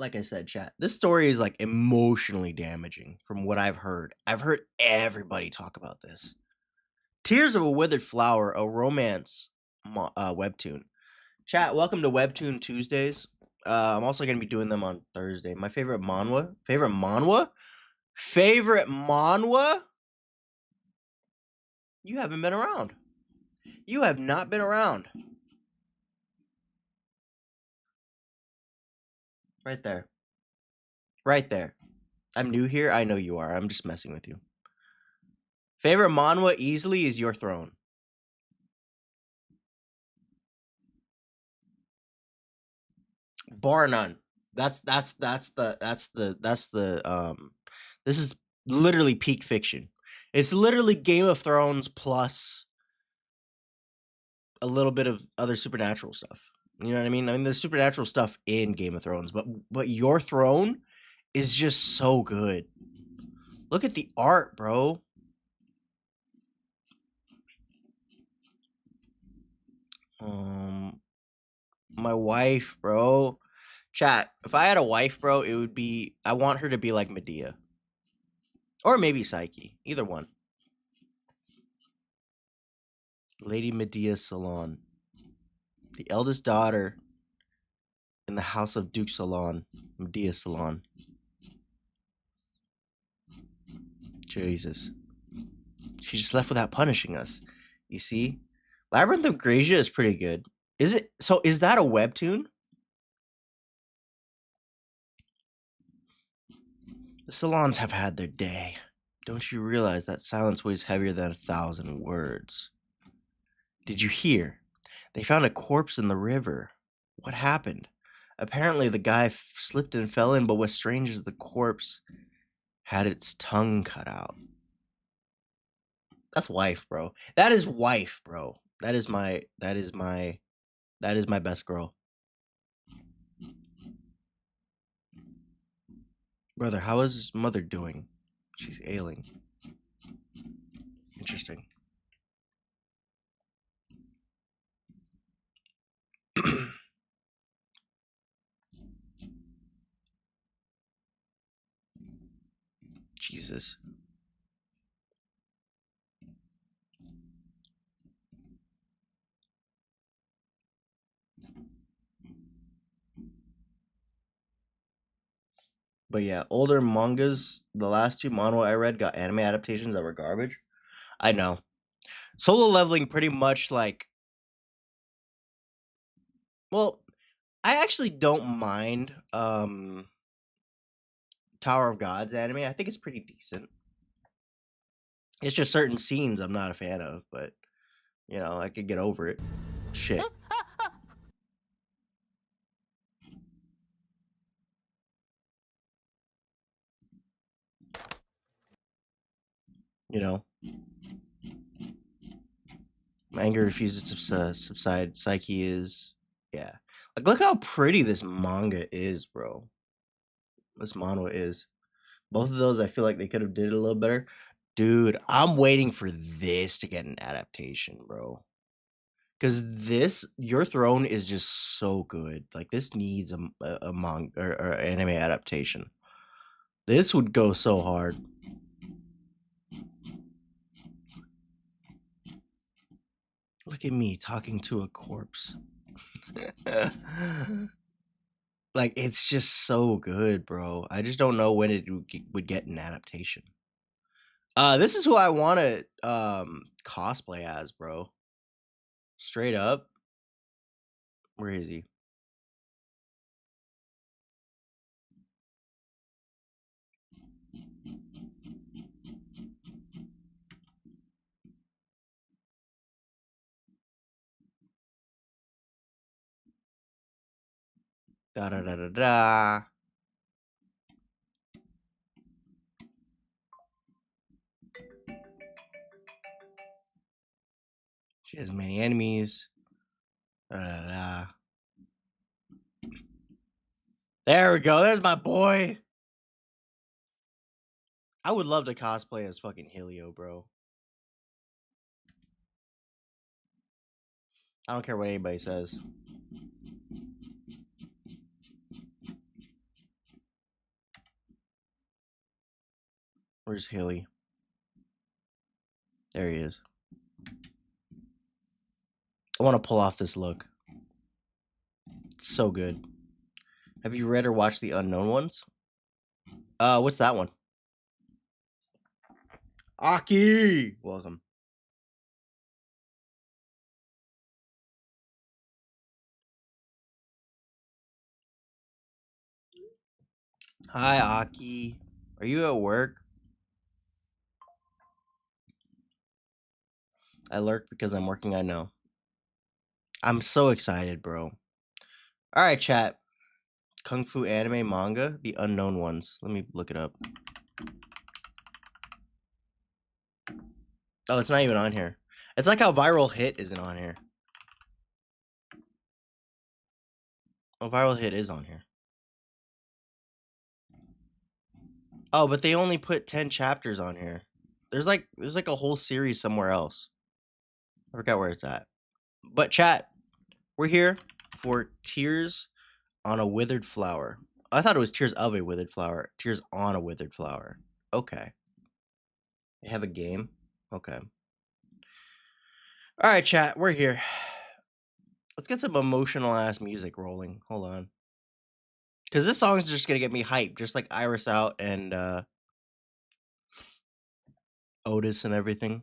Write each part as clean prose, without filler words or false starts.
like I said, chat, this story is like emotionally damaging from what I've heard. I've heard everybody talk about this. Tears of a Withered Flower, a romance webtoon. Chat, welcome to Webtoon Tuesdays. I'm also going to be doing them on Thursday. My favorite manhwa? Favorite manhwa? Favorite manhwa? You haven't been around. You have not been around. Right there. Right there. I'm new here. I know you are. I'm just messing with you. Favorite manhwa easily is Your Throne. Bar none. That's the this is literally peak fiction. It's literally Game of Thrones plus a little bit of other supernatural stuff. You know what I mean? I mean, there's supernatural stuff in Game of Thrones, but Your Throne is just so good. Look at the art, bro. My wife, bro. Chat. If I had a wife, bro, it would be I want her to be like Medea. Or maybe Psyche. Either one. Lady Medea Salon. The eldest daughter in the house of Duke Salon. Medea Salon. Jesus. She just left without punishing us. You see? Labyrinth of Gracia is pretty good. Is it? So is that a webtoon? The salons have had their day. Don't you realize that silence weighs heavier than 1,000 words? Did you hear? They found a corpse in the river. What happened? Apparently the guy slipped and fell in, but what's strange is the corpse had its tongue cut out. That's wife, bro. That is wife, bro. That is my best girl. Brother, how is his mother doing? She's ailing. Interesting. Jesus. But yeah, older mangas, the last two manhwa I read got anime adaptations that were garbage. I know. Solo Leveling pretty much like, well, I actually don't mind Tower of Gods anime. I think it's pretty decent. It's just certain scenes I'm not a fan of, but you know, I could get over it. Shit. You know, my anger refuses to subside. Psyche is, yeah. Like, look how pretty this manga is, bro. This manhwa is. Both of those, I feel like they could have did it a little better. Dude, I'm waiting for this to get an adaptation, bro. Because this, Your Throne is just so good. Like, this needs a manga or anime adaptation. This would go so hard. Look at me talking to a corpse. Like, it's just so good, bro. I just don't know when it would get an adaptation. This is who I want to cosplay as, bro. Straight up. Where is he? Da da da da da. She has many enemies. Da da da. There we go. There's my boy. I would love to cosplay as fucking Helio, bro. I don't care what anybody says. Where's Haley? There he is. I want to pull off this look. It's so good. Have you read or watched the Unknown Ones? What's that one? Aki! Welcome. Hi, Aki. Are you at work? I lurk because I'm working, I know. I'm so excited, bro. Alright, chat. Kung Fu anime manga, the Unknown Ones. Let me look it up. Oh, it's not even on here. It's like how Viral Hit isn't on here. Oh, Viral Hit is on here. Oh, but they only put 10 chapters on here. There's like a whole series somewhere else. I forgot where it's at. But chat, we're here for Tears on a Withered Flower. I thought it was Tears of a Withered Flower. Tears on a Withered Flower. Okay. They have a game? Okay. Alright, chat, we're here. Let's get some emotional ass music rolling. Hold on. Because this song is just gonna get me hyped, just like Iris Out and Otis and everything.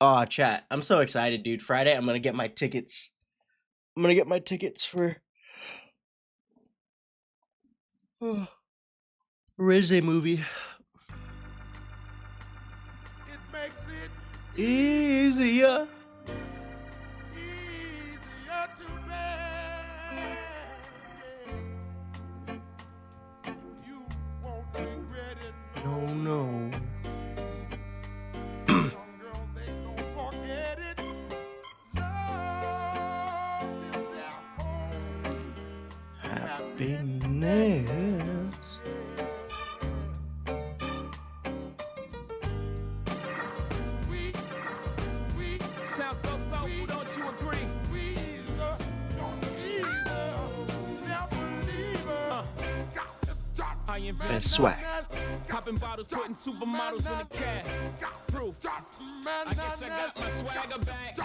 Oh, chat. I'm so excited, dude. Friday, I'm gonna get my tickets. I'm gonna get my tickets for Rizzy movie. It makes it Easier. easier to bear. You won't regret it. No, no. Some girls, they don't forget it. Love is their home. Happiness. Sweet, sweet, Sounds so soulful, don't you agree? squeezer, don't tease her, never leave her. Got to drop I invented That's swag. popping bottles, putting supermodels in the cab. Proof. I guess I got my swagger back.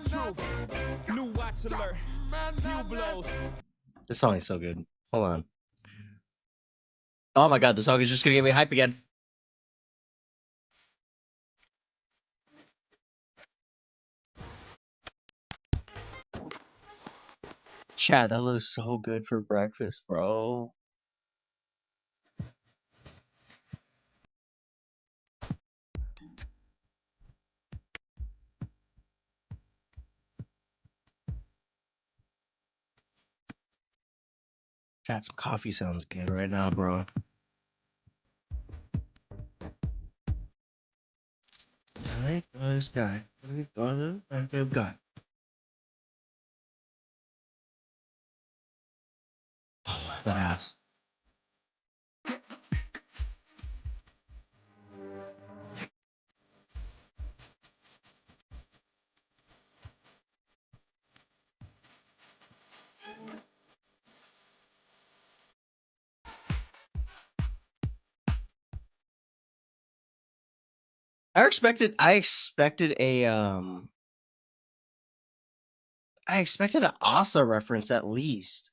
Truth. New watch alert. New blows. This song is so good. Hold on. Oh my god, the song is just gonna get me hype again. Chad, that looks so good for breakfast, bro. Chad, some coffee sounds good right now, bro. This guy. That guy. Oh, that ass. I expected an Asa reference at least.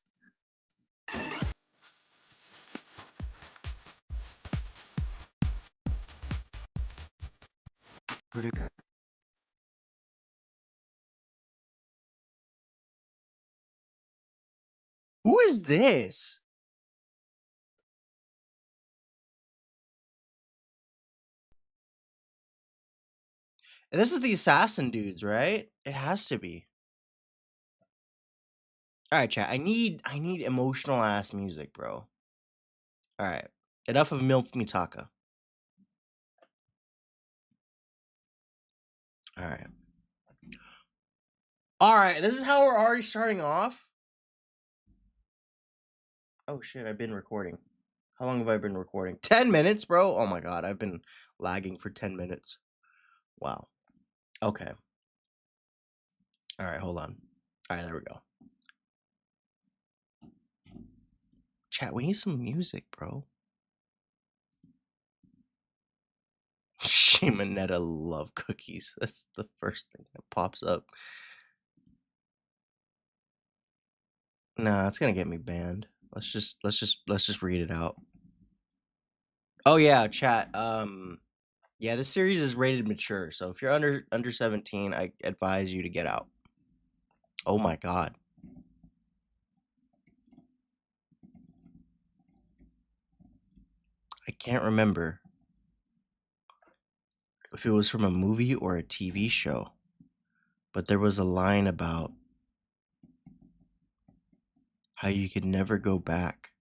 Who is this? This is the assassin dudes, right? It has to be. All right, chat. I need emotional ass music, bro. All right. Enough of Milf Mitaka. All right. All right. This is how we're already starting off. Oh shit! I've been recording. How long have I been recording? 10 minutes, bro. Oh my god, I've been lagging for 10 minutes. Wow. Okay. All right. Hold on. All right. There we go. Chat. We need some music, bro. Archie and Minetta love cookies. That's the first thing that pops up. Nah, it's gonna get me banned. Let's just read it out. Oh yeah, chat. Yeah, this series is rated mature, so if you're under 17, I advise you to get out. Oh my god. I can't remember if it was from a movie or a TV show, but there was a line about how you could never go back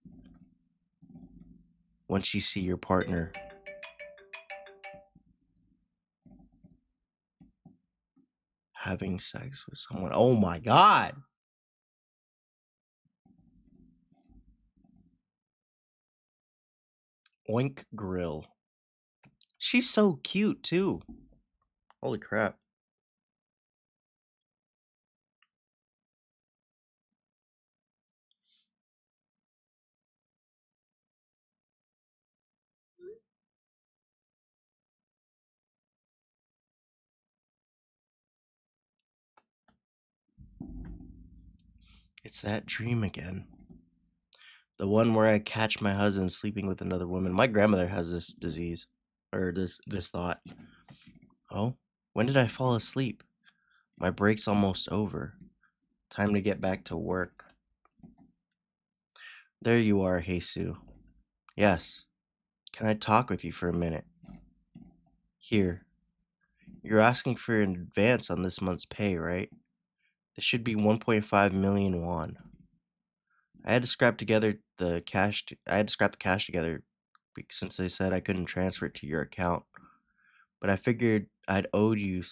once you see your partner having sex with someone. Oh my god. Oink Grill. She's so cute too. Holy crap. It's that dream again. The one where I catch my husband sleeping with another woman. My grandmother has this disease. Or this thought. Oh, when did I fall asleep? My break's almost over. Time to get back to work. There you are, Jesus. Yes. Can I talk with you for a minute? Here. You're asking for an advance on this month's pay, right? This should be 1.5 million won. I had to scrap together the cash. I had to scrap the cash together since they said I couldn't transfer it to your account. But I figured I'd owed you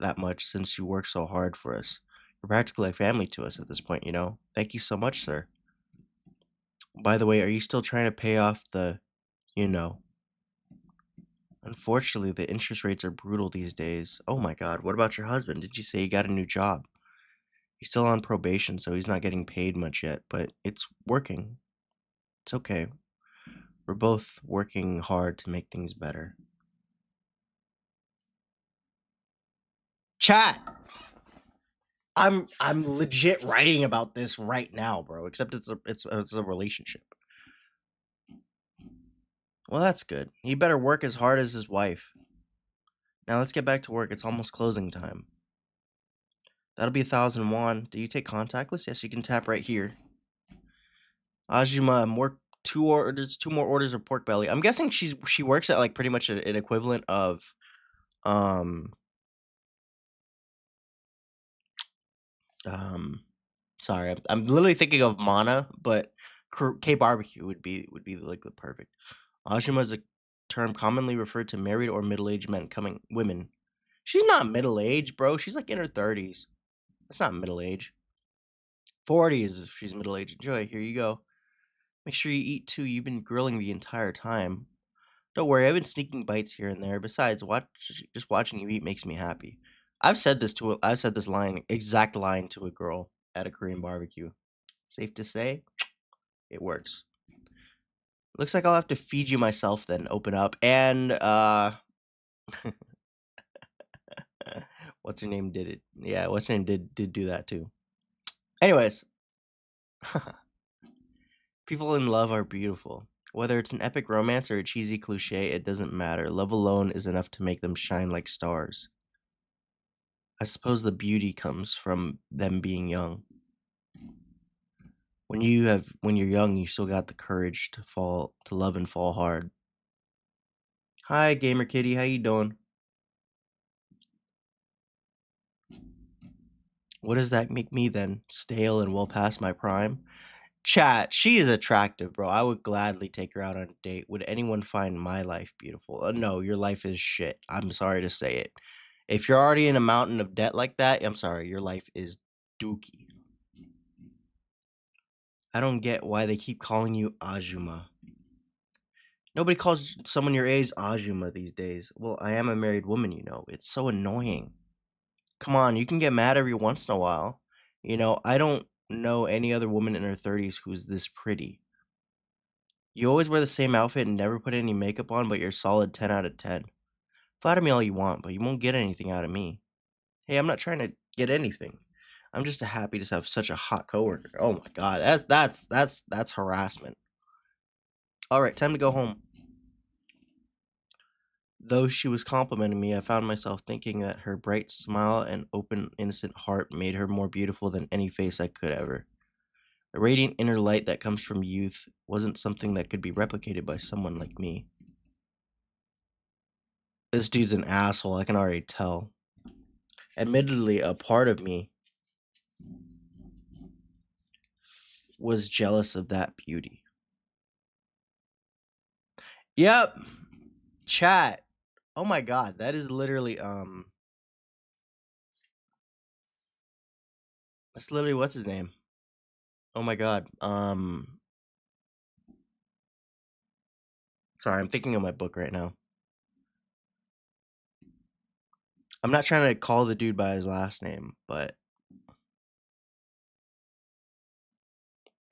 that much since you worked so hard for us. You're practically like family to us at this point, you know? Thank you so much, sir. By the way, are you still trying to pay off the, you know? Unfortunately, the interest rates are brutal these days. Oh my god, what about your husband? Did you say he got a new job? He's still on probation, so he's not getting paid much yet, but it's working. It's okay. We're both working hard to make things better. Chat! I'm legit writing about this right now, bro. Except it's a relationship. Well, that's good. He better work as hard as his wife. Now let's get back to work. It's almost closing time. That'll be 1,000 won. Do you take contactless? Yes, you can tap right here. Ajuma, two more orders of pork belly. I'm guessing she works at like pretty much an equivalent of um sorry, I'm literally thinking of Mana, but K barbecue would be like the perfect. Ajuma is a term commonly referred to married or middle-aged women. She's not middle-aged, bro. She's like in her 30s. That's not middle-age. 40s if she's middle-aged. Enjoy. Here you go. Make sure you eat too. You've been grilling the entire time. Don't worry, I've been sneaking bites here and there. Besides, just watching you eat makes me happy. I've said this exact line to a girl at a Korean barbecue. Safe to say, it works. Looks like I'll have to feed you myself then. Open up and what's her name did it? Yeah, what's her name did do that too. Anyways, people in love are beautiful. Whether it's an epic romance or a cheesy cliche, it doesn't matter. Love alone is enough to make them shine like stars. I suppose the beauty comes from them being young. When you're young, you still got the courage to love and fall hard. Hi, Gamer Kitty, how you doing? What does that make me then? Stale and well past my prime? Chat, she is attractive, bro. I would gladly take her out on a date. Would anyone find my life beautiful? No, your life is shit. I'm sorry to say it. If you're already in a mountain of debt like that, I'm sorry, your life is dookie. I don't get why they keep calling you Ajuma. Nobody calls someone your age Ajuma these days. Well, I am a married woman, you know. It's so annoying. Come on, you can get mad every once in a while. You know, I don't know any other woman in her 30s who's this pretty. You always wear the same outfit and never put any makeup on, but you're solid 10 out of 10. Flatter me all you want, but you won't get anything out of me. Hey, I'm not trying to get anything. I'm just happy to have such a hot coworker. Oh my god, that's harassment. All right, time to go home. Though she was complimenting me, I found myself thinking that her bright smile and open, innocent heart made her more beautiful than any face I could ever. The radiant inner light that comes from youth wasn't something that could be replicated by someone like me. This dude's an asshole, I can already tell. Admittedly, a part of me was jealous of that beauty. Yep. Chat. Oh my god, that is literally that's literally what's his name? Oh my god. Sorry, I'm thinking of my book right now. I'm not trying to call the dude by his last name, but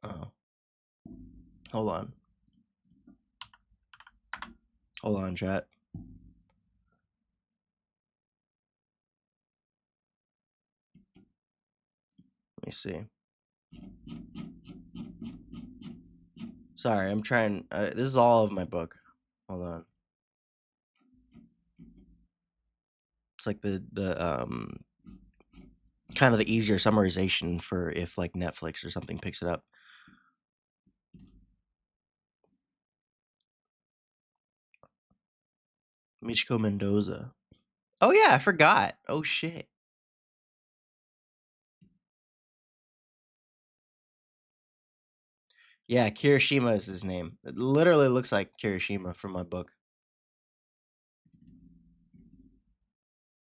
oh. Hold on. Hold on, chat. Let me see. Sorry, I'm trying. This is all of my book. Hold on. It's like the kind of the easier summarization for if like Netflix or something picks it up. Michiko Mendoza. Oh yeah, I forgot. Oh shit. Yeah, Kirishima is his name. It literally looks like Kirishima from my book.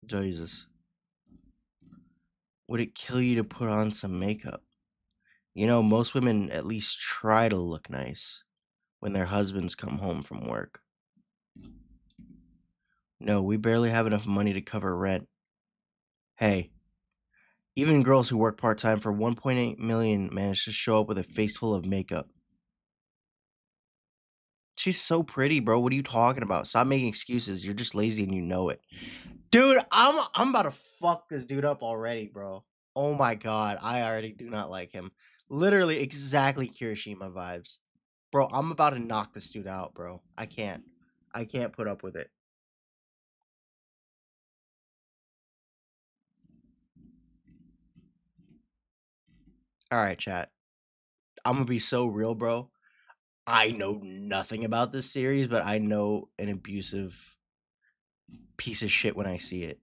Jesus. Would it kill you to put on some makeup? You know, most women at least try to look nice when their husbands come home from work. No, we barely have enough money to cover rent. Hey, even girls who work part-time for 1.8 million manage to show up with a face full of makeup. She's so pretty, bro. What are you talking about? Stop making excuses. You're just lazy and you know it. Dude, I'm about to fuck this dude up already, bro. Oh my god, I already do not like him. Literally exactly Kirishima vibes. Bro, I'm about to knock this dude out, bro. I can't put up with it. Alright, chat. I'm gonna be so real, bro. I know nothing about this series, but I know an abusive piece of shit when I see it.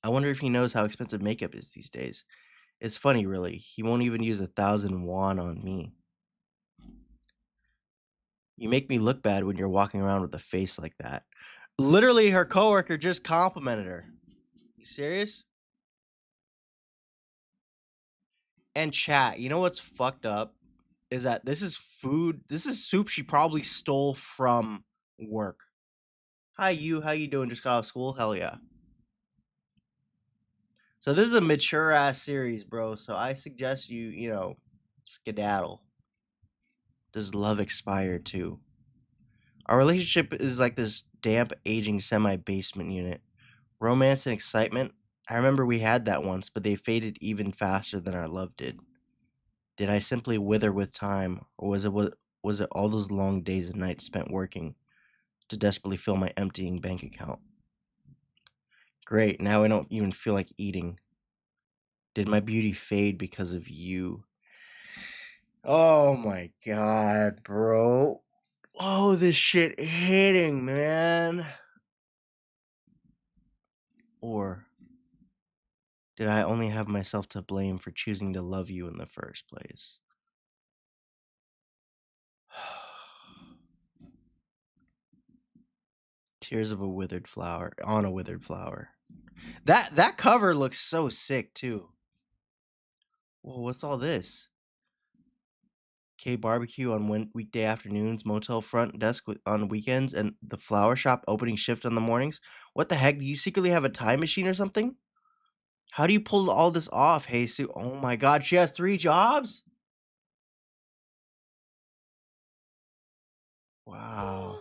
I wonder if he knows how expensive makeup is these days. It's funny, really. He won't even use 1,000 won on me. You make me look bad when you're walking around with a face like that. Literally, her coworker just complimented her. You serious? And chat, you know what's fucked up? Is that this is food, this is soup she probably stole from work. Hi, you. How you doing? Just got out of school? Hell yeah. So this is a mature ass series, bro. So I suggest you know, skedaddle. Does love expire too? Our relationship is like this damp, aging semi-basement unit. Romance and excitement. I remember we had that once, but they faded even faster than our love did. Did I simply wither with time, or was it all those long days and nights spent working to desperately fill my emptying bank account? Great, now I don't even feel like eating. Did my beauty fade because of you? Oh my god, bro. Oh, this shit hitting, man. Or did I only have myself to blame for choosing to love you in the first place? Tears of a withered flower on a withered flower. That cover looks so sick too. Whoa, what's all this? K barbecue on weekday afternoons, motel front desk on weekends, and the flower shop opening shift on the mornings. What the heck? Do you secretly have a time machine or something? How do you pull all this off, Hey Sue? Oh my god, she has 3 jobs? Wow.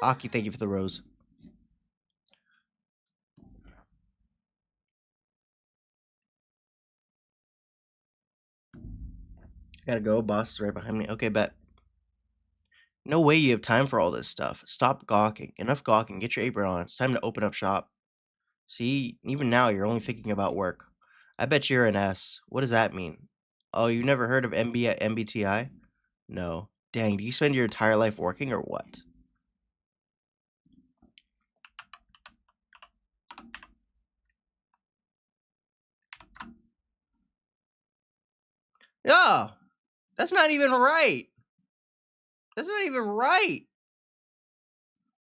Aki, thank you for the rose. Gotta go. Boss is right behind me. Okay, bet. No way you have time for all this stuff. Stop gawking. Enough gawking. Get your apron on. It's time to open up shop. See, even now you're only thinking about work. I bet you're an S. What does that mean? Oh, you never heard of MBTI? No. Dang, do you spend your entire life working or what? No, that's not even right. That's not even right.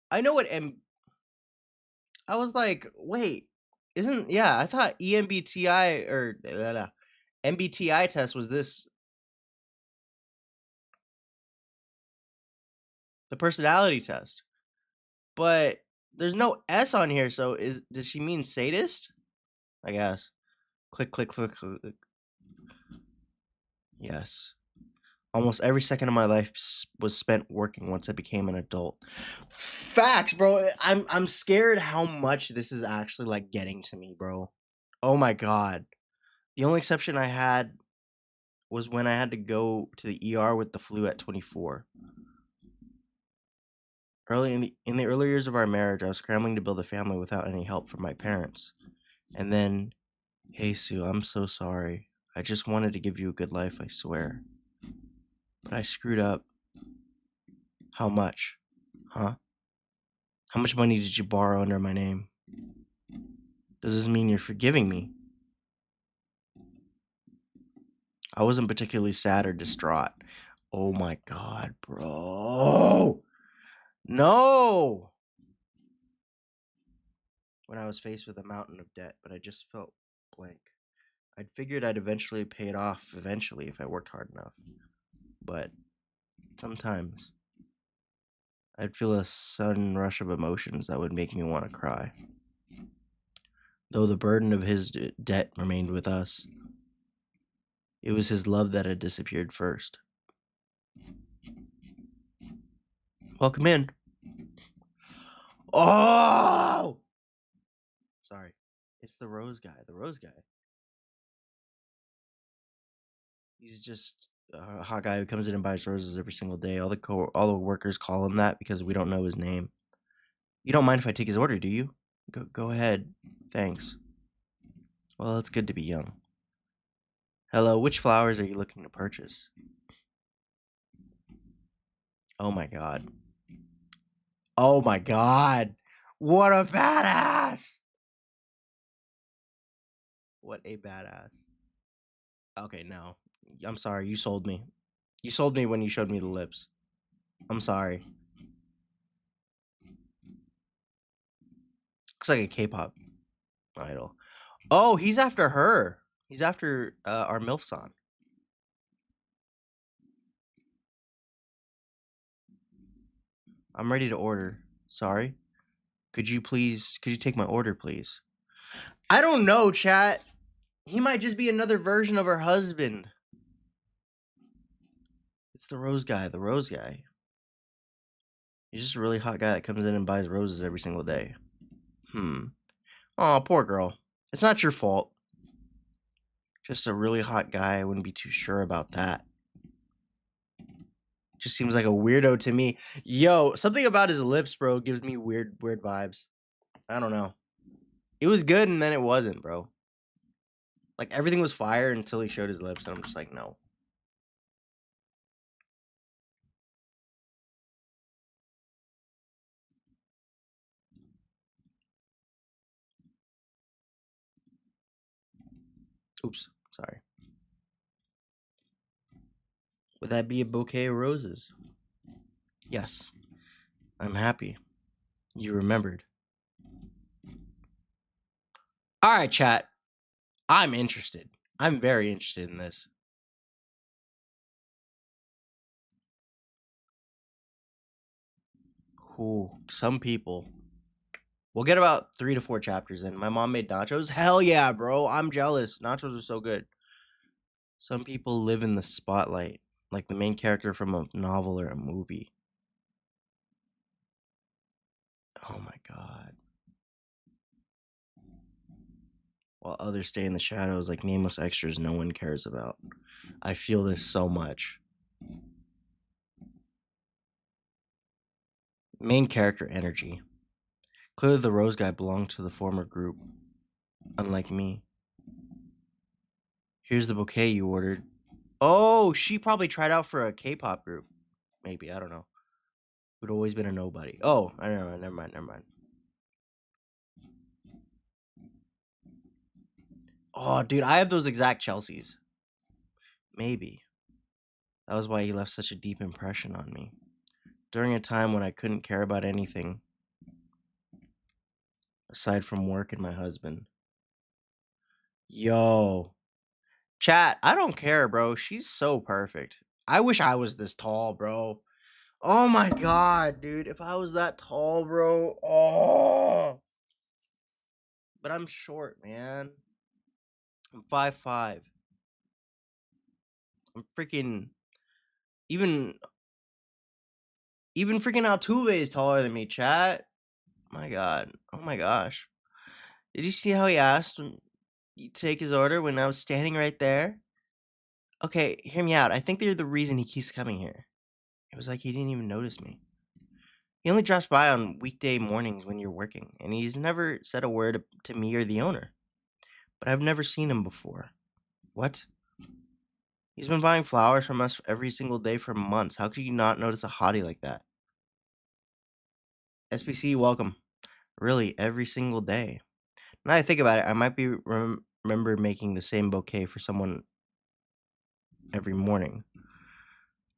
I know what I was like, wait, I thought EMBTI or MBTI test was this the personality test. But there's no S on here, so does she mean sadist? I guess. Click, click, click, click. Yes. Almost every second of my life was spent working once I became an adult. Facts, bro. I'm scared how much this is actually like getting to me, bro. Oh my god. The only exception I had was when I had to go to the ER with the flu at 24. Early in the early years of our marriage, I was scrambling to build a family without any help from my parents. And then, hey Sue, I'm so sorry. I just wanted to give you a good life, I swear. But I screwed up. How much? Huh? How much money did you borrow under my name? Does this mean you're forgiving me? I wasn't particularly sad or distraught. Oh my god, bro. No! When I was faced with a mountain of debt, but I just felt blank. I'd figured I'd eventually pay it off if I worked hard enough. But sometimes I'd feel a sudden rush of emotions that would make me want to cry. Though the burden of his debt remained with us, it was his love that had disappeared first. Welcome in. Oh! Sorry. It's the Rose guy. The Rose guy. He's just a hot guy who comes in and buys roses every single day. All the workers call him that because we don't know his name. You don't mind if I take his order, do you? Go ahead. Thanks. Well, it's good to be young. Hello, which flowers are you looking to purchase? Oh my god. Oh my god. What a badass. What a badass. Okay, no. I'm sorry, you sold me. You sold me when you showed me the lips. I'm sorry. Looks like a K-pop idol. Oh, he's after her. He's after our MILF son. I'm ready to order. Sorry. Could you take my order, please? I don't know, chat. He might just be another version of her husband. It's the Rose guy. The Rose guy. He's just a really hot guy that comes in and buys roses every single day. Oh, poor girl. It's not your fault. Just a really hot guy. I wouldn't be too sure about that. Just seems like a weirdo to me. Yo, something about his lips, bro, gives me weird vibes. I don't know. It was good and then it wasn't, bro. Like everything was fire until he showed his lips, and I'm just like, no. Oops, sorry. Would that be a bouquet of roses? Yes. I'm happy. You remembered. Alright, chat. I'm interested. I'm very interested in this. Cool. Some people. We'll get about 3 to 4 chapters in. My mom made nachos. Hell yeah, bro. I'm jealous. Nachos are so good. Some people live in the spotlight, like the main character from a novel or a movie. Oh my god. while others stay in the shadows like nameless extras no one cares about. I feel this so much. Main character energy. Clearly the Rose guy belonged to the former group, unlike me. Here's the bouquet you ordered. Oh, she probably tried out for a K-pop group. Maybe, I don't know. Who'd always been a nobody. Oh, I don't know. Never mind. Oh, dude, I have those exact Chelseas. Maybe. That was why he left such a deep impression on me. During a time when I couldn't care about anything aside from work and my husband. Yo. Chat, I don't care, bro. She's so perfect. I wish I was this tall, bro. Oh my god, dude. If I was that tall, bro. Oh. But I'm short, man. I'm 5'5". I'm freaking even freaking Altuve is taller than me, chat. My god. Oh my gosh. Did you see how he asked when you take his order when I was standing right there? Okay, hear me out. I think they're the reason he keeps coming here. It was like he didn't even notice me. He only drops by on weekday mornings when you're working, and he's never said a word to me or the owner. But I've never seen him before. What? He's been buying flowers from us every single day for months. How could you not notice a hottie like that? SPC, welcome. Really, every single day. Now that I think about it, I might be remember making the same bouquet for someone every morning.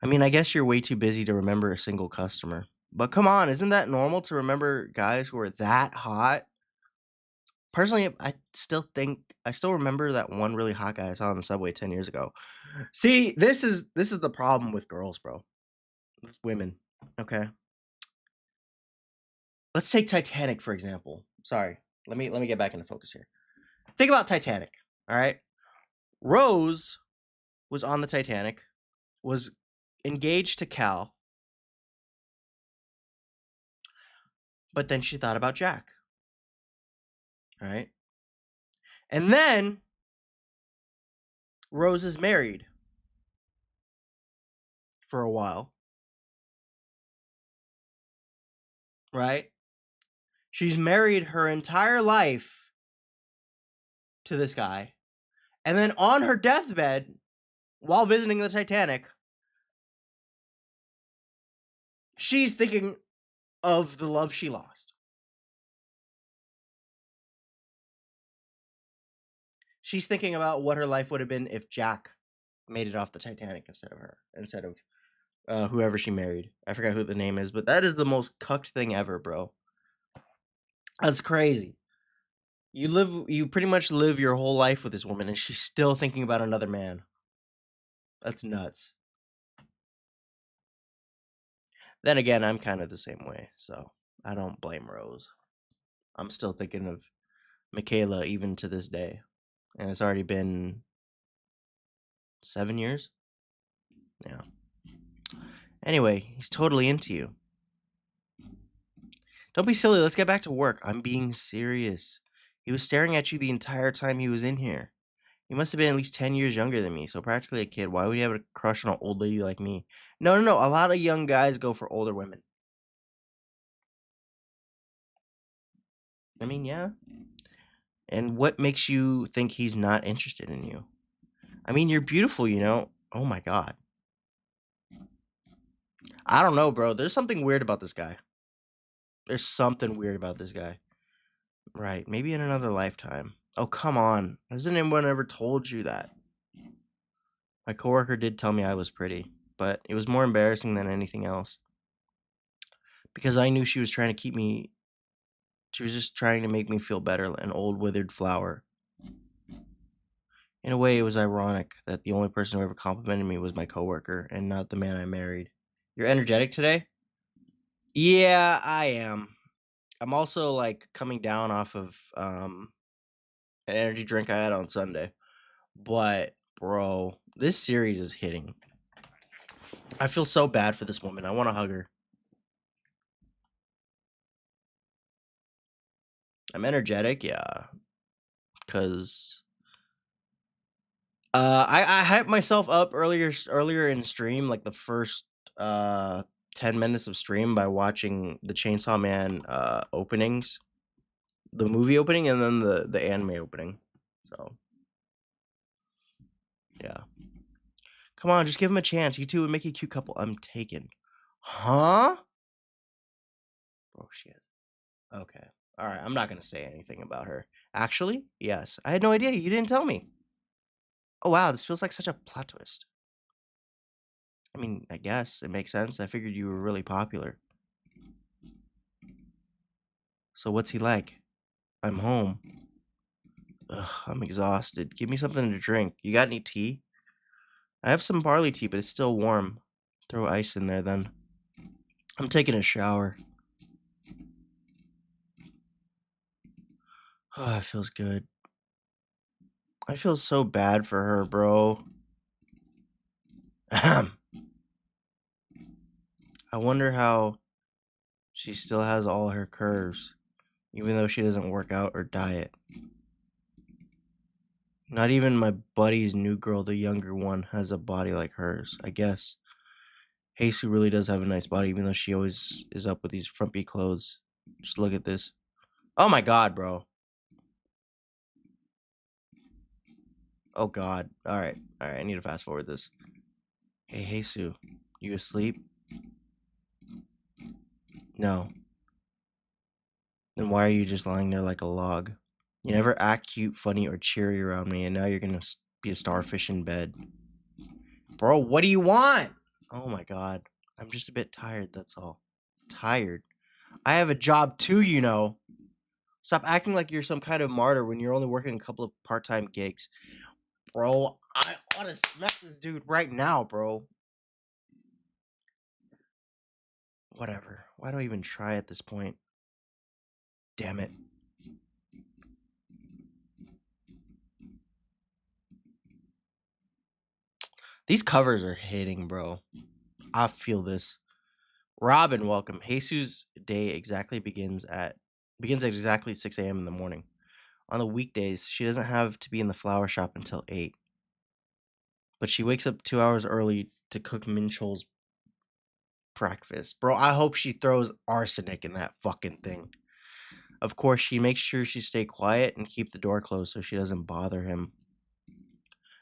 I mean, I guess you're way too busy to remember a single customer. But come on, isn't that normal to remember guys who are that hot? Personally, I still remember that one really hot guy I saw on the subway 10 years ago. See, this is the problem with girls, bro. With women. Okay. Let's take Titanic for example. Sorry. Let me get back into focus here. Think about Titanic, all right? Rose was on the Titanic, was engaged to Cal, but then she thought about Jack. All right? And then Rose is married for a while. Right? She's married her entire life to this guy. And then on her deathbed, while visiting the Titanic, she's thinking of the love she lost. She's thinking about what her life would have been if Jack made it off the Titanic instead of whoever she married. I forgot who the name is, but that is the most cucked thing ever, bro. That's crazy. You pretty much live your whole life with this woman and she's still thinking about another man. That's nuts. Then again, I'm kind of the same way, so I don't blame Rose. I'm still thinking of Michaela even to this day. And it's already been 7 years? Yeah. Anyway, he's totally into you. Don't be silly, let's get back to work. I'm being serious. He was staring at you the entire time he was in here. He must have been at least 10 years younger than me, so practically a kid. Why would he have a crush on an old lady like me? No. A lot of young guys go for older women. I mean, yeah. And what makes you think he's not interested in you? I mean, you're beautiful, you know? Oh my god. I don't know, bro. There's something weird about this guy. There's something weird about this guy. Right. Maybe in another lifetime. Oh, come on. Hasn't anyone ever told you that? My coworker did tell me I was pretty, but it was more embarrassing than anything else. Because I knew she was trying to keep me. She was just trying to make me feel better, an old withered flower. In a way, it was ironic that the only person who ever complimented me was my coworker and not the man I married. You're energetic today? Yeah, I am. I'm also like coming down off of an energy drink I had on Sunday. But bro, this series is hitting. I feel so bad for this woman. I want to hug her. I'm energetic, yeah. because I hyped myself up earlier in stream, like the first uh 10 minutes of stream by watching the Chainsaw Man openings, the movie opening, and then the anime opening. So yeah, come on, just give him a chance. You two would make a cute couple. I'm taken. Huh? Oh, she is. Okay. All right. I'm not gonna say anything about her. Actually, yes. I had no idea. You didn't tell me. Oh wow, this feels like such a plot twist. I mean, I guess it makes sense. I figured you were really popular. So what's he like? I'm home. Ugh, I'm exhausted. Give me something to drink. You got any tea? I have some barley tea, but it's still warm. Throw ice in there then. I'm taking a shower. Oh, it feels good. I feel so bad for her, bro. Ahem. I wonder how she still has all her curves, even though she doesn't work out or diet. Not even my buddy's new girl, the younger one, has a body like hers, I guess. Heisu really does have a nice body, even though she always is up with these frumpy clothes. Just look at this. Oh my god, bro. Oh god. Alright. Alright, I need to fast forward this. Hey, Heisu. You asleep? No. Then why are you just lying there like a log? You never act cute, funny, or cheery around me, and now you're gonna be a starfish in bed. Bro, what do you want? Oh my god. I'm just a bit tired, that's all. Tired? I have a job too, you know. Stop acting like you're some kind of martyr when you're only working a couple of part-time gigs. Bro, I want to smack this dude right now, bro. Whatever. Why do I even try at this point? Damn it. These covers are hitting, bro. I feel this. Robin, welcome. Jesus' day begins at exactly 6 a.m. in the morning. On the weekdays, she doesn't have to be in the flower shop until 8. But she wakes up 2 hours early to cook Minchol's breakfast. Bro, I hope she throws arsenic in that fucking thing. Of course, she makes sure she stay quiet and keep the door closed so she doesn't bother him.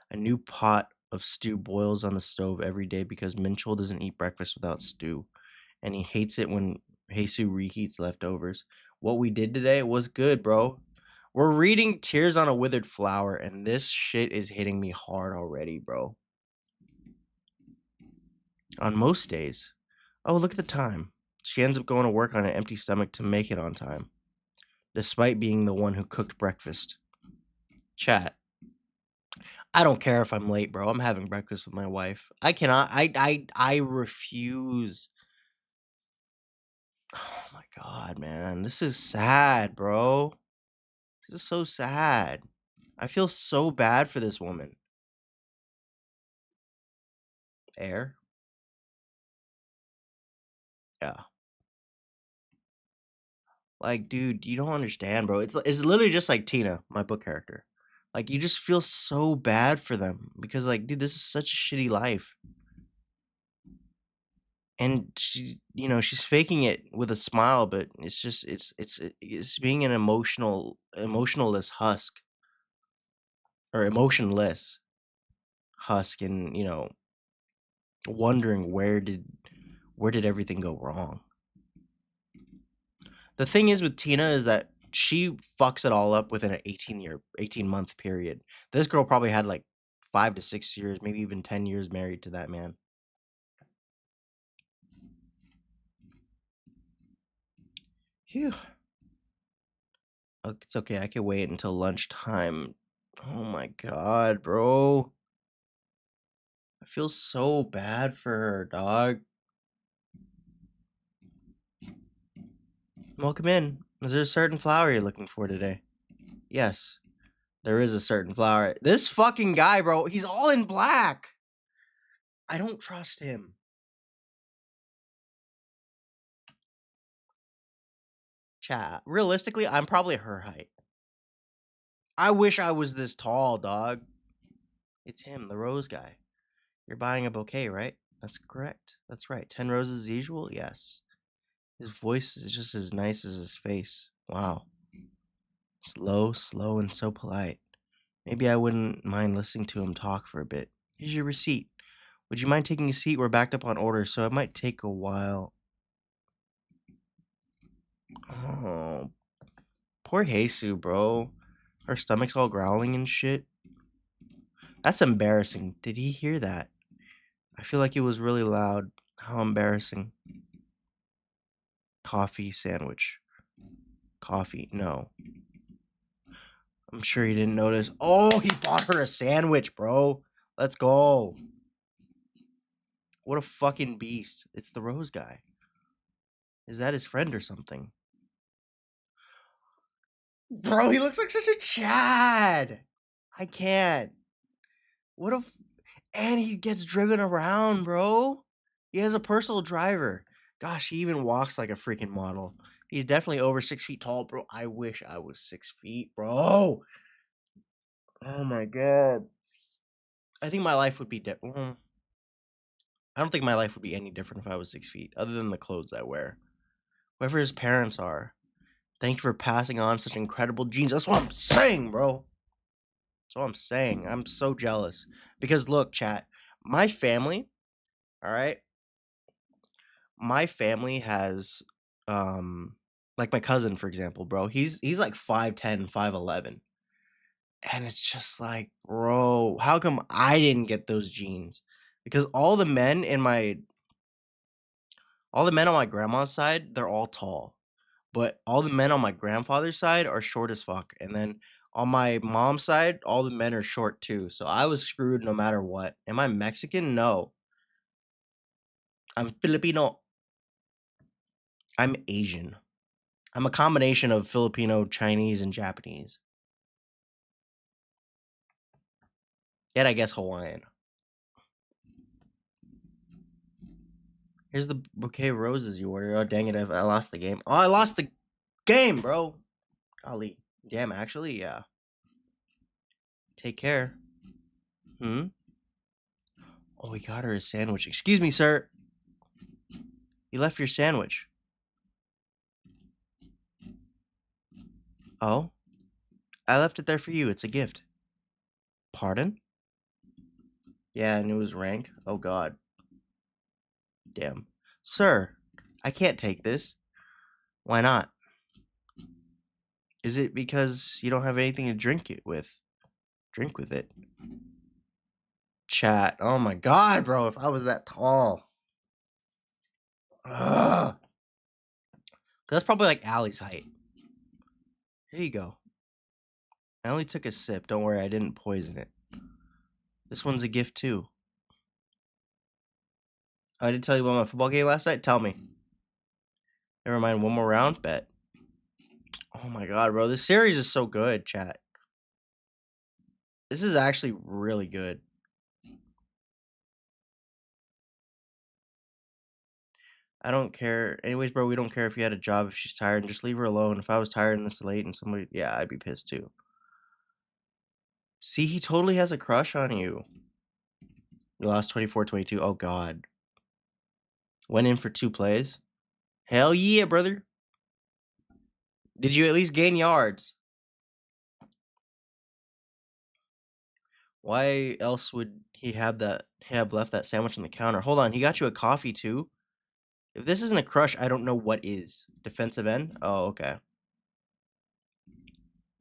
A new pot of stew boils on the stove every day because Minchol doesn't eat breakfast without stew, and he hates it when Jesus reheats leftovers. What we did today was good, bro. We're reading Tears on a Withered Flower, and this shit is hitting me hard already, bro. On most days. Oh, look at the time. She ends up going to work on an empty stomach to make it on time, despite being the one who cooked breakfast. Chat. I don't care if I'm late, bro. I'm having breakfast with my wife. I cannot. I refuse. Oh my god, man. This is sad, bro. This is so sad. I feel so bad for this woman. Air? Yeah. Like, dude, you don't understand, bro. It's literally just like Tina, my book character. Like, you just feel so bad for them because, like, dude, this is such a shitty life. And she, she's faking it with a smile, but it's just it's being an emotionless husk or emotionless husk, and wondering where did everything go wrong. The thing is with Tina is that she fucks it all up within an 18-month period. This girl probably had like 5 to 6 years, maybe even 10 years married to that man. Phew. It's okay. I can wait until lunchtime. Oh my god, bro. I feel so bad for her, dog. Welcome in. Is there a certain flower you're looking for today? Yes, there is a certain flower. This fucking guy, bro, he's all in black. I don't trust him. Chat. Realistically, I'm probably her height. I wish I was this tall, dog. It's him, the rose guy. You're buying a bouquet, right? That's correct. That's right. 10 roses as usual? Yes. His voice is just as nice as his face. Wow. Slow, and so polite. Maybe I wouldn't mind listening to him talk for a bit. Here's your receipt. Would you mind taking a seat? We're backed up on orders, so it might take a while. Oh, poor Jesus, bro. Her stomach's all growling and shit. That's embarrassing. Did he hear that? I feel like it was really loud. How embarrassing. Coffee sandwich. Coffee. No. I'm sure he didn't notice. Oh, he bought her a sandwich, bro. Let's go. What a fucking beast. It's the rose guy. Is that his friend or something? Bro, he looks like such a Chad. I can't. What a... And he gets driven around, bro. He has a personal driver. Gosh, he even walks like a freaking model. He's definitely over 6 feet tall, bro. I wish I was 6 feet, bro. Oh my god. I think my life would be different. I don't think my life would be any different if I was 6 feet, other than the clothes I wear. Whoever his parents are, thank you for passing on such incredible genes. That's what I'm saying, bro. That's what I'm saying. I'm so jealous. Because look, chat, my family, all right? My family has like my cousin, for example, bro. He's like 5'10, 5'11. And it's just like, bro, how come I didn't get those genes? Because all the men on my grandma's side, they're all tall. But all the men on my grandfather's side are short as fuck. And then on my mom's side, all the men are short too. So I was screwed no matter what. Am I Mexican? No. I'm Filipino. I'm Asian. I'm a combination of Filipino, Chinese, and Japanese. Yet I guess Hawaiian. Here's the bouquet of roses you ordered. Oh, dang it. I lost the game. Oh, I lost the game, bro. Golly. Damn, actually, yeah. Take care. Hmm? Oh, we got her a sandwich. Excuse me, sir. You left your sandwich. Oh? I left it there for you. It's a gift. Pardon? Yeah, and it was rank. Oh, God. Damn. Sir, I can't take this. Why not? Is it because you don't have anything to drink it with? Drink with it. Chat. Oh my god, bro. If I was that tall. Ugh. That's probably like Allie's height. Here you go. I only took a sip. Don't worry, I didn't poison it. This one's a gift too. I didn't tell you about my football game last night? Tell me. Never mind, one more round? Bet. Oh my god, bro. This series is so good, chat. This is actually really good. I don't care. Anyways, bro, we don't care if you had a job, if she's tired, and just leave her alone. If I was tired and this late and somebody... Yeah, I'd be pissed too. See, he totally has a crush on you. You lost 24-22. Oh, God. Went in for 2 plays. Hell yeah, brother. Did you at least gain yards? Why else would he have left that sandwich on the counter? Hold on, he got you a coffee too? If this isn't a crush, I don't know what is. Defensive end? Oh, okay.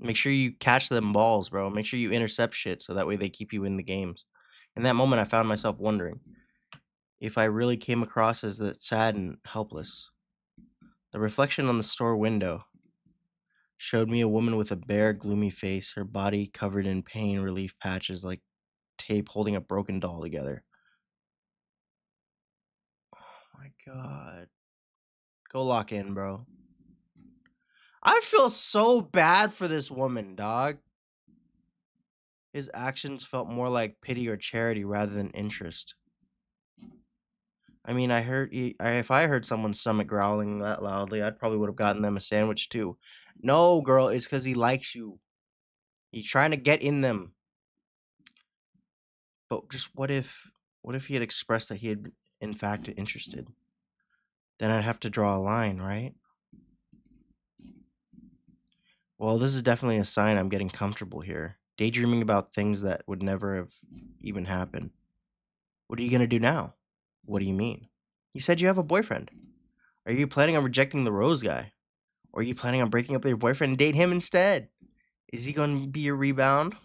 Make sure you catch them balls, bro. Make sure you intercept shit so that way they keep you in the games. In that moment, I found myself wondering if I really came across as that sad and helpless. The reflection on the store window showed me a woman with a bare, gloomy face, her body covered in pain relief patches like tape holding a broken doll together. Oh my god. Go lock in, bro. I feel so bad for this woman, dog. His actions felt more like pity or charity rather than interest. I mean, if I heard someone's stomach growling that loudly, I'd probably would have gotten them a sandwich too. No, girl, it's because he likes you. He's trying to get in them. But just what if he had expressed that he had been, in fact, interested? Then I'd have to draw a line, right? Well, this is definitely a sign I'm getting comfortable here. Daydreaming about things that would never have even happened. What are you gonna do now? What do you mean? You said you have a boyfriend. Are you planning on rejecting the rose guy? Or are you planning on breaking up with your boyfriend and date him instead? Is he gonna be your rebound?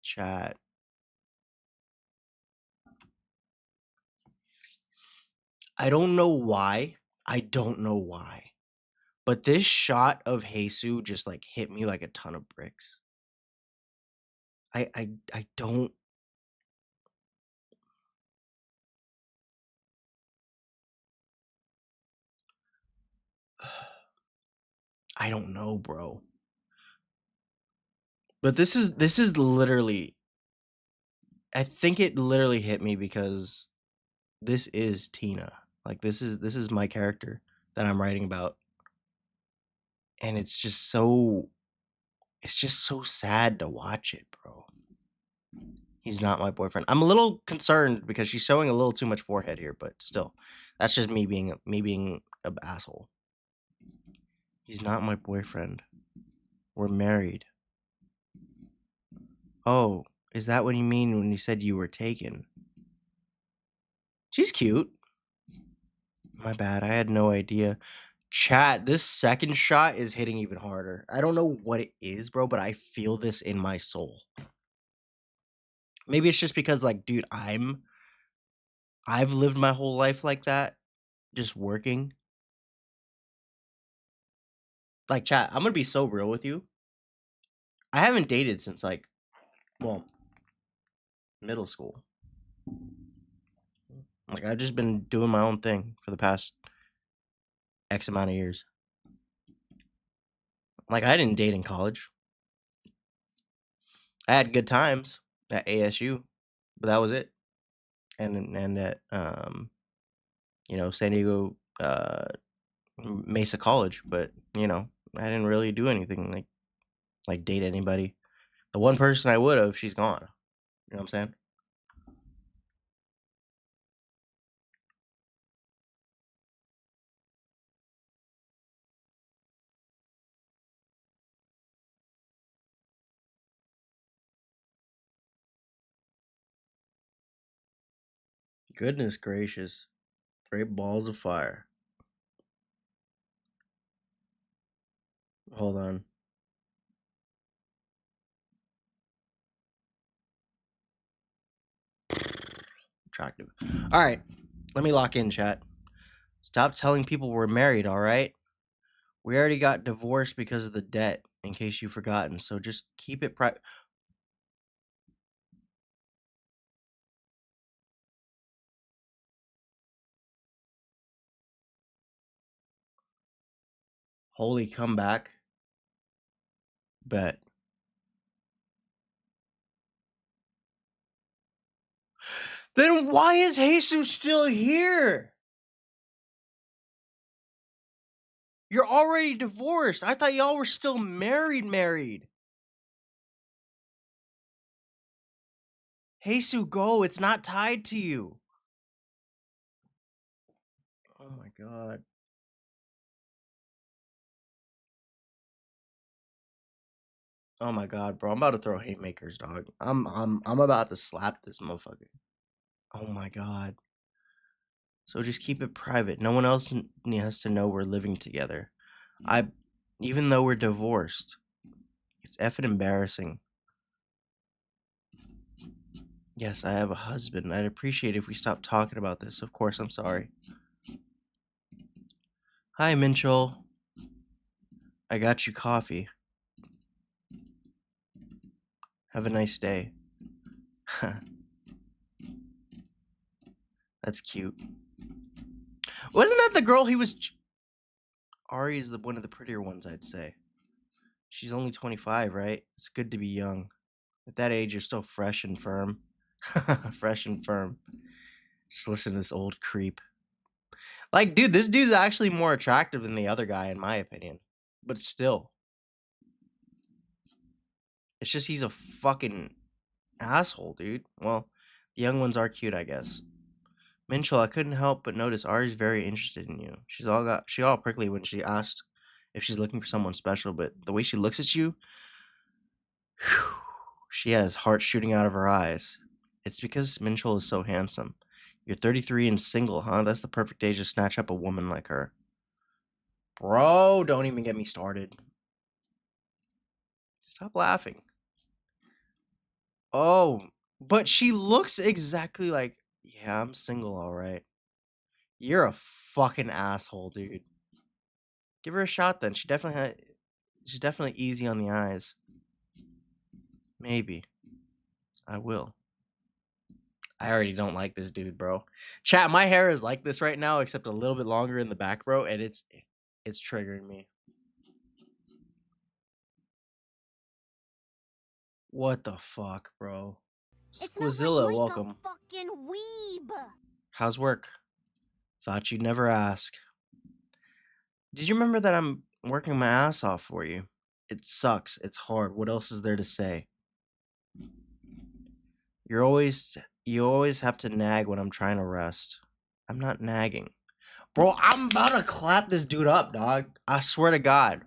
Chat. I don't know why. I don't know why. But this shot of Jesus just like hit me like a ton of bricks. I don't I don't know, bro. But this is literally I think it literally hit me because this is Tina. Like this is my character that I'm writing about. And it's just so sad to watch it, bro. He's not my boyfriend. I'm a little concerned because she's showing a little too much forehead here, but still. That's just me being an asshole. He's not my boyfriend. We're married. Oh, is that what you mean when you said you were taken? She's cute. My bad. I had no idea. Chat, this second shot is hitting even harder. I don't know what it is, bro, but I feel this in my soul. Maybe it's just because, like, dude, I've lived my whole life like that, just working. Like, chat, I'm gonna be so real with you. I haven't dated since, like, well, middle school. Like, I've just been doing my own thing for the past X amount of years. Like, I didn't date in college. I had good times at ASU, but that was it. And at San Diego Mesa College, but I didn't really do anything like date anybody. The one person I would have, she's gone. You know what I'm saying? Goodness gracious. Great balls of fire. Hold on. Attractive. All right. Let me lock in, chat. Stop telling people we're married, all right? We already got divorced because of the debt, in case you've forgotten. So just keep it private. Holy comeback. Bet. Then why is Jesus still here? You're already divorced. I thought y'all were still married. Jesus, go. It's not tied to you. Oh my god. Oh my god, bro. I'm about to throw haymakers, dog. I'm about to slap this motherfucker. Oh my god. So just keep it private. No one else has to know we're living together. Even though we're divorced. It's effing embarrassing. Yes, I have a husband. I'd appreciate it if we stopped talking about this. Of course, I'm sorry. Hi, Minchel. I got you coffee. Have a nice day. That's cute. Wasn't that the girl he was... Ari is one of the prettier ones, I'd say. She's only 25, right? It's good to be young. At that age, you're still fresh and firm. Fresh and firm. Just listen to this old creep. Like, dude, this dude's actually more attractive than the other guy, in my opinion. But still, it's just he's a fucking asshole, dude. Well, the young ones are cute, I guess. Minchel, I couldn't help but notice Ari's very interested in you. She all prickly when she asked if she's looking for someone special, but the way she looks at you, whew, she has heart shooting out of her eyes. It's because Minchel is so handsome. You're 33 and single, huh? That's the perfect age to snatch up a woman like her. Bro, don't even get me started. Stop laughing. Oh, but she looks exactly like, yeah, I'm single, all right. You're a fucking asshole, dude. Give her a shot then. She's definitely easy on the eyes. Maybe. I will. I already don't like this dude, bro. Chat, my hair is like this right now, except a little bit longer in the back, bro, and it's triggering me. What the fuck, bro? It's not Squizilla, like welcome. a fucking weeb. How's work? Thought you'd never ask. Did you remember that I'm working my ass off for you? It sucks. It's hard. What else is there to say? You always have to nag when I'm trying to rest. I'm not nagging. Bro, I'm about to clap this dude up, dog. I swear to God.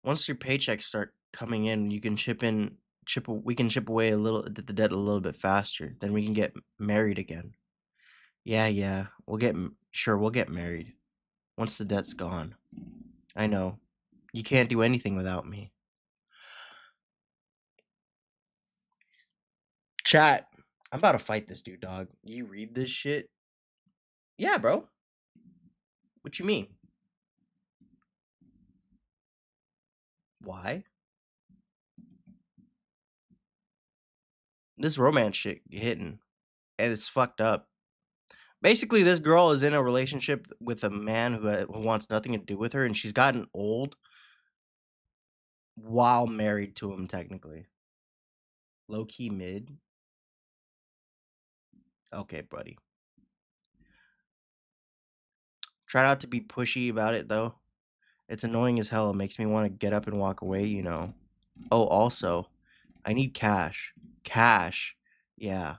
Once your paychecks start coming in, we can chip away the debt a little bit faster. Then we can get married again. Yeah. We'll get married. Once the debt's gone. I know. You can't do anything without me. Chat. I'm about to fight this dude, dog. You read this shit? Yeah, bro. What you mean? Why? This romance shit hitting. And it's fucked up. Basically, this girl is in a relationship with a man who wants nothing to do with her, and she's gotten old while married to him, technically. Low key mid. Okay, buddy. Try not to be pushy about it, though. It's annoying as hell. It makes me want to get up and walk away, you know. Oh, also, I need cash. Cash. Yeah.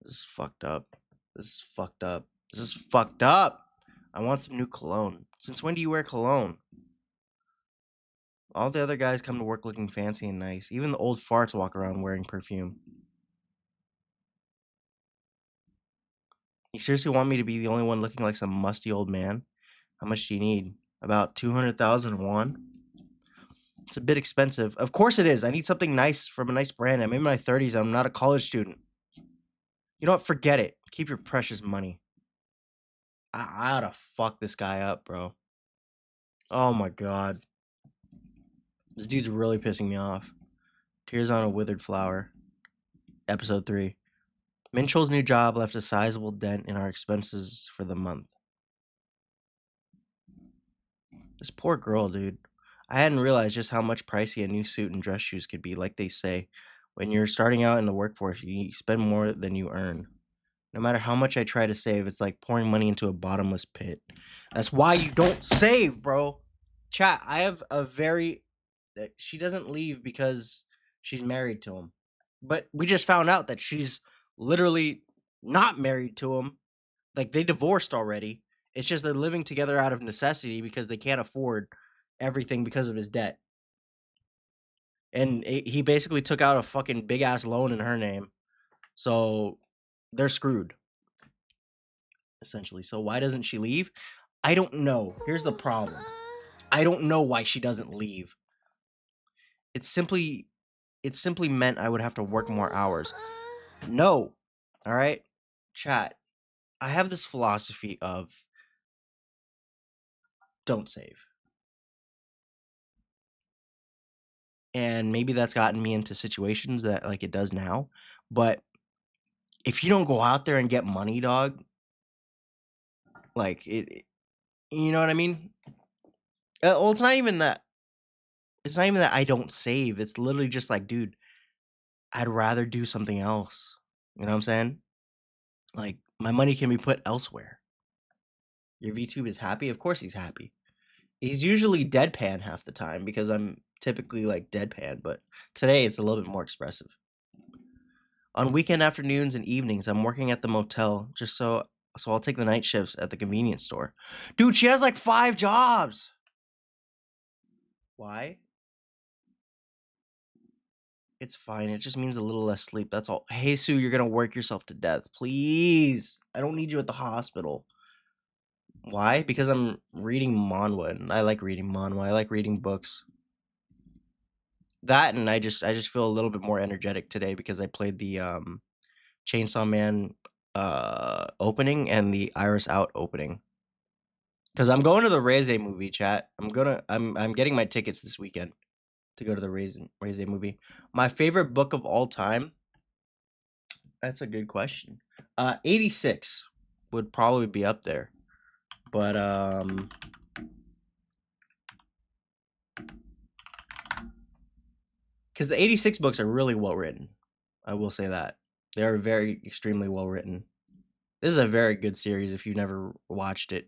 This is fucked up. This is fucked up. This is fucked up. I want some new cologne. Since when do you wear cologne? All the other guys come to work looking fancy and nice. Even the old farts walk around wearing perfume. You seriously want me to be the only one looking like some musty old man? How much do you need? About 200,000 won? It's a bit expensive. Of course it is. I need something nice from a nice brand. I'm in my 30s and I'm not a college student. You know what? Forget it. Keep your precious money. I ought to fuck this guy up, bro. Oh my god. This dude's really pissing me off. Tears on a Withered Flower. Episode 3. Minchel's new job left a sizable dent in our expenses for the month. This poor girl, dude. I hadn't realized just how much pricey a new suit and dress shoes could be. Like they say, when you're starting out in the workforce, you spend more than you earn. No matter how much I try to save, it's like pouring money into a bottomless pit. That's why you don't save, bro. Chat, I have a very... She doesn't leave because she's married to him. But we just found out that she's literally not married to him. Like, they divorced already. It's just they're living together out of necessity because they can't afford everything because of his debt. And he basically took out a fucking big-ass loan in her name. So they're screwed, essentially. So why doesn't she leave? I don't know. Here's the problem. I don't know why she doesn't leave. It simply meant I would have to work more hours. No. All right? Chat. I have this philosophy of don't save. And maybe that's gotten me into situations that like it does now. But if you don't go out there and get money, dog, like it you know what I mean? Well, it's not even that I don't save. It's literally just like, dude, I'd rather do something else. You know what I'm saying? Like, my money can be put elsewhere. Your VTube is happy? Of course he's happy. He's usually deadpan half the time because I'm typically like deadpan, but today it's a little bit more expressive. On weekend afternoons and evenings, I'm working at the motel just so I'll take the night shifts at the convenience store. Dude, she has like 5 jobs. Why? It's fine. It just means a little less sleep. That's all. Hey, Sue, you're gonna work yourself to death. Please. I don't need you at the hospital. Why? Because I'm reading manhwa, and I like reading manhwa. I like reading books. That, and I just feel a little bit more energetic today because I played the Chainsaw Man opening and the Iris Out opening. Because I'm going to the Reze movie, chat. I'm getting my tickets this weekend to go to the Reze movie. My favorite book of all time. That's a good question. 86 would probably be up there. But because the 86 books are really well written. I will say that. They are very extremely well written. This is a very good series if you've never watched it.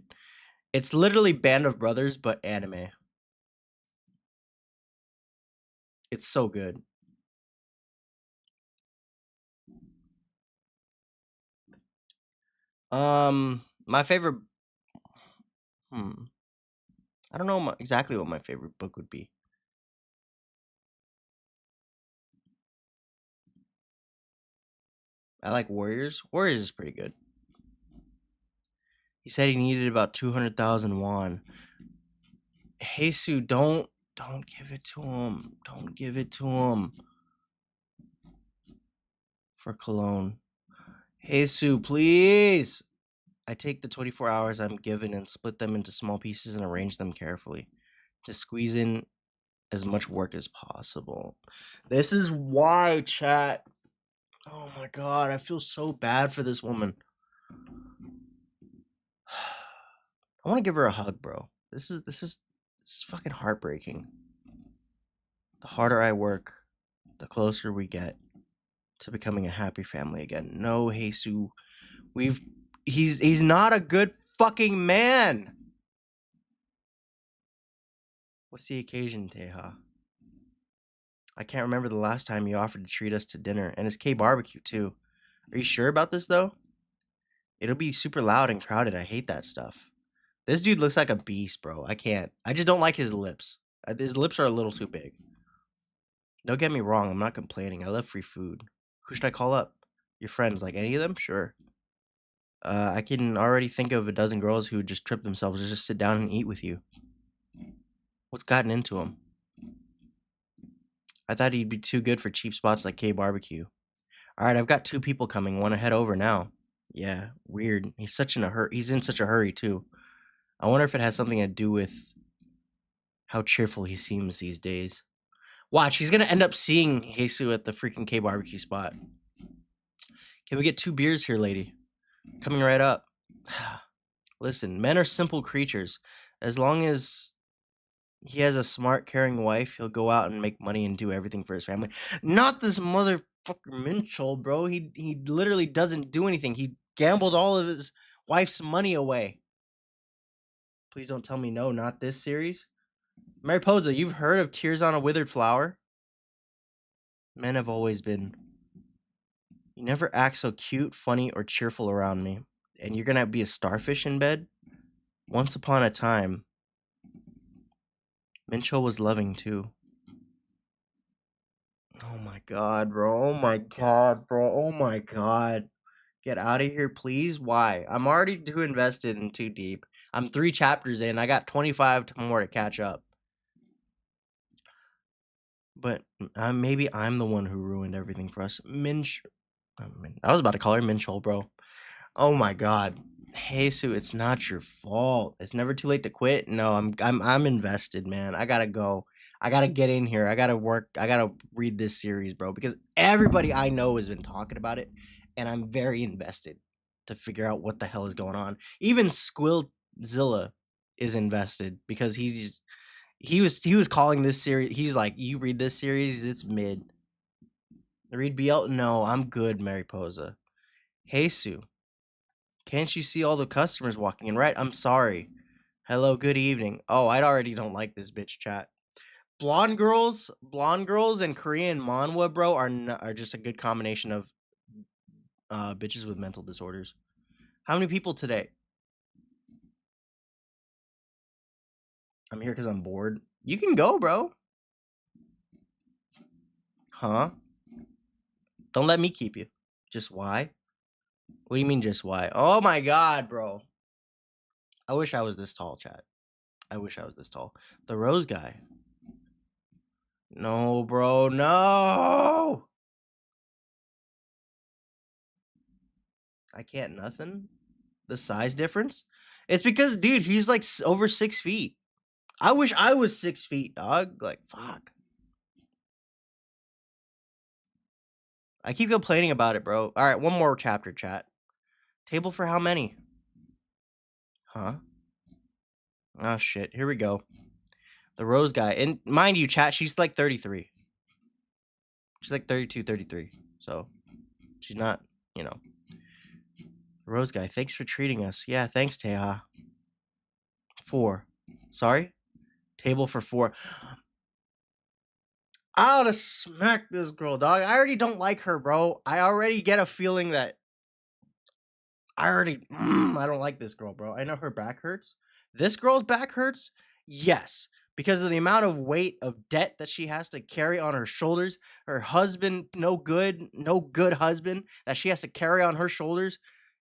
It's literally Band of Brothers but anime. It's so good. My favorite I don't know exactly what my favorite book would be. I like Warriors. Warriors is pretty good. He said he needed about 200,000 won. Hey Sue, don't give it to him. Don't give it to him. For cologne. Hey Sue, please. I take the 24 hours I'm given and split them into small pieces and arrange them carefully to squeeze in as much work as possible. This is why, chat. Oh my god, I feel so bad for this woman. I want to give her a hug, bro. This is fucking heartbreaking. The harder I work, the closer we get to becoming a happy family again. No, Jesus, he's not a good fucking man. What's the occasion, Teja? I can't remember the last time you offered to treat us to dinner, and it's K barbecue too. Are you sure about this though? It'll be super loud and crowded. I hate that stuff. This dude looks like a beast, bro. I can't. I just don't like his lips. His lips are a little too big. Don't get me wrong. I'm not complaining. I love free food. Who should I call up? Your friends, like any of them? Sure. I can already think of a dozen girls who just trip themselves to just sit down and eat with you. What's gotten into him? I thought he'd be too good for cheap spots like K barbecue. Alright, I've got 2 people coming. Want to head over now? Yeah, weird. He's in such a hurry too. I wonder if it has something to do with how cheerful he seems these days. Watch, he's gonna end up seeing Jesus at the freaking K barbecue spot. Can we get 2 beers here, lady? Coming right up. Listen, men are simple creatures. As long as he has a smart, caring wife, he'll go out and make money and do everything for his family. Not this motherfucker Minchel, bro. He literally doesn't do anything. He gambled all of his wife's money away. Please don't tell me no, not this series. Mariposa, you've heard of Tears on a Withered Flower? Men have always been. You never act so cute, funny, or cheerful around me. And you're gonna be a starfish in bed? Once upon a time, Minchel was loving too. Oh my god, bro. Oh my god, bro. Oh my god. Get out of here, please. Why? I'm already too invested and too deep. I'm 3 chapters in. I got 25 more to catch up. But maybe I'm the one who ruined everything for us. I was about to call her Minchel, bro. Oh my god. Hey Sue, it's not your fault. It's never too late to quit. No, I'm invested, man. I gotta go. I gotta get in here. I gotta work. I gotta read this series, bro, because everybody I know has been talking about it, and I'm very invested to figure out what the hell is going on. Even Squillzilla is invested because he was calling this series. He's like, you read this series, it's mid. Read BL? No, I'm good, Mariposa. Hey Sue, Can't you see all the customers walking in? Right? I'm sorry. Hello, good evening. Oh, I already don't like this bitch chat. Blonde girls and Korean manhwa, bro, are just a good combination of bitches with mental disorders. How many people today? I'm here because I'm bored. You can go, bro. Huh? Don't let me keep you. Just why? What do you mean, just why? Oh my god, bro. I wish I was this tall, chat. I wish I was this tall. The rose guy. No, bro, no. I can't nothing. The size difference? It's because, dude, he's like over 6 feet. I wish I was 6 feet, dog. Like, fuck. I keep complaining about it, bro. All right, one more chapter, chat. Table for how many? Huh? Oh, shit. Here we go. The rose guy. And mind you, chat, she's like 33. She's like 32, 33. So, she's not, you know. Rose guy, thanks for treating us. Yeah, thanks, Teha. 4. Sorry? Table for 4. I oughta smack this girl, dog. I already don't like her, bro. I already get a feeling that I don't like this girl, bro. I know her back hurts. This girl's back hurts? Yes. Because of the amount of weight of debt that she has to carry on her shoulders. Her husband, no good husband that she has to carry on her shoulders.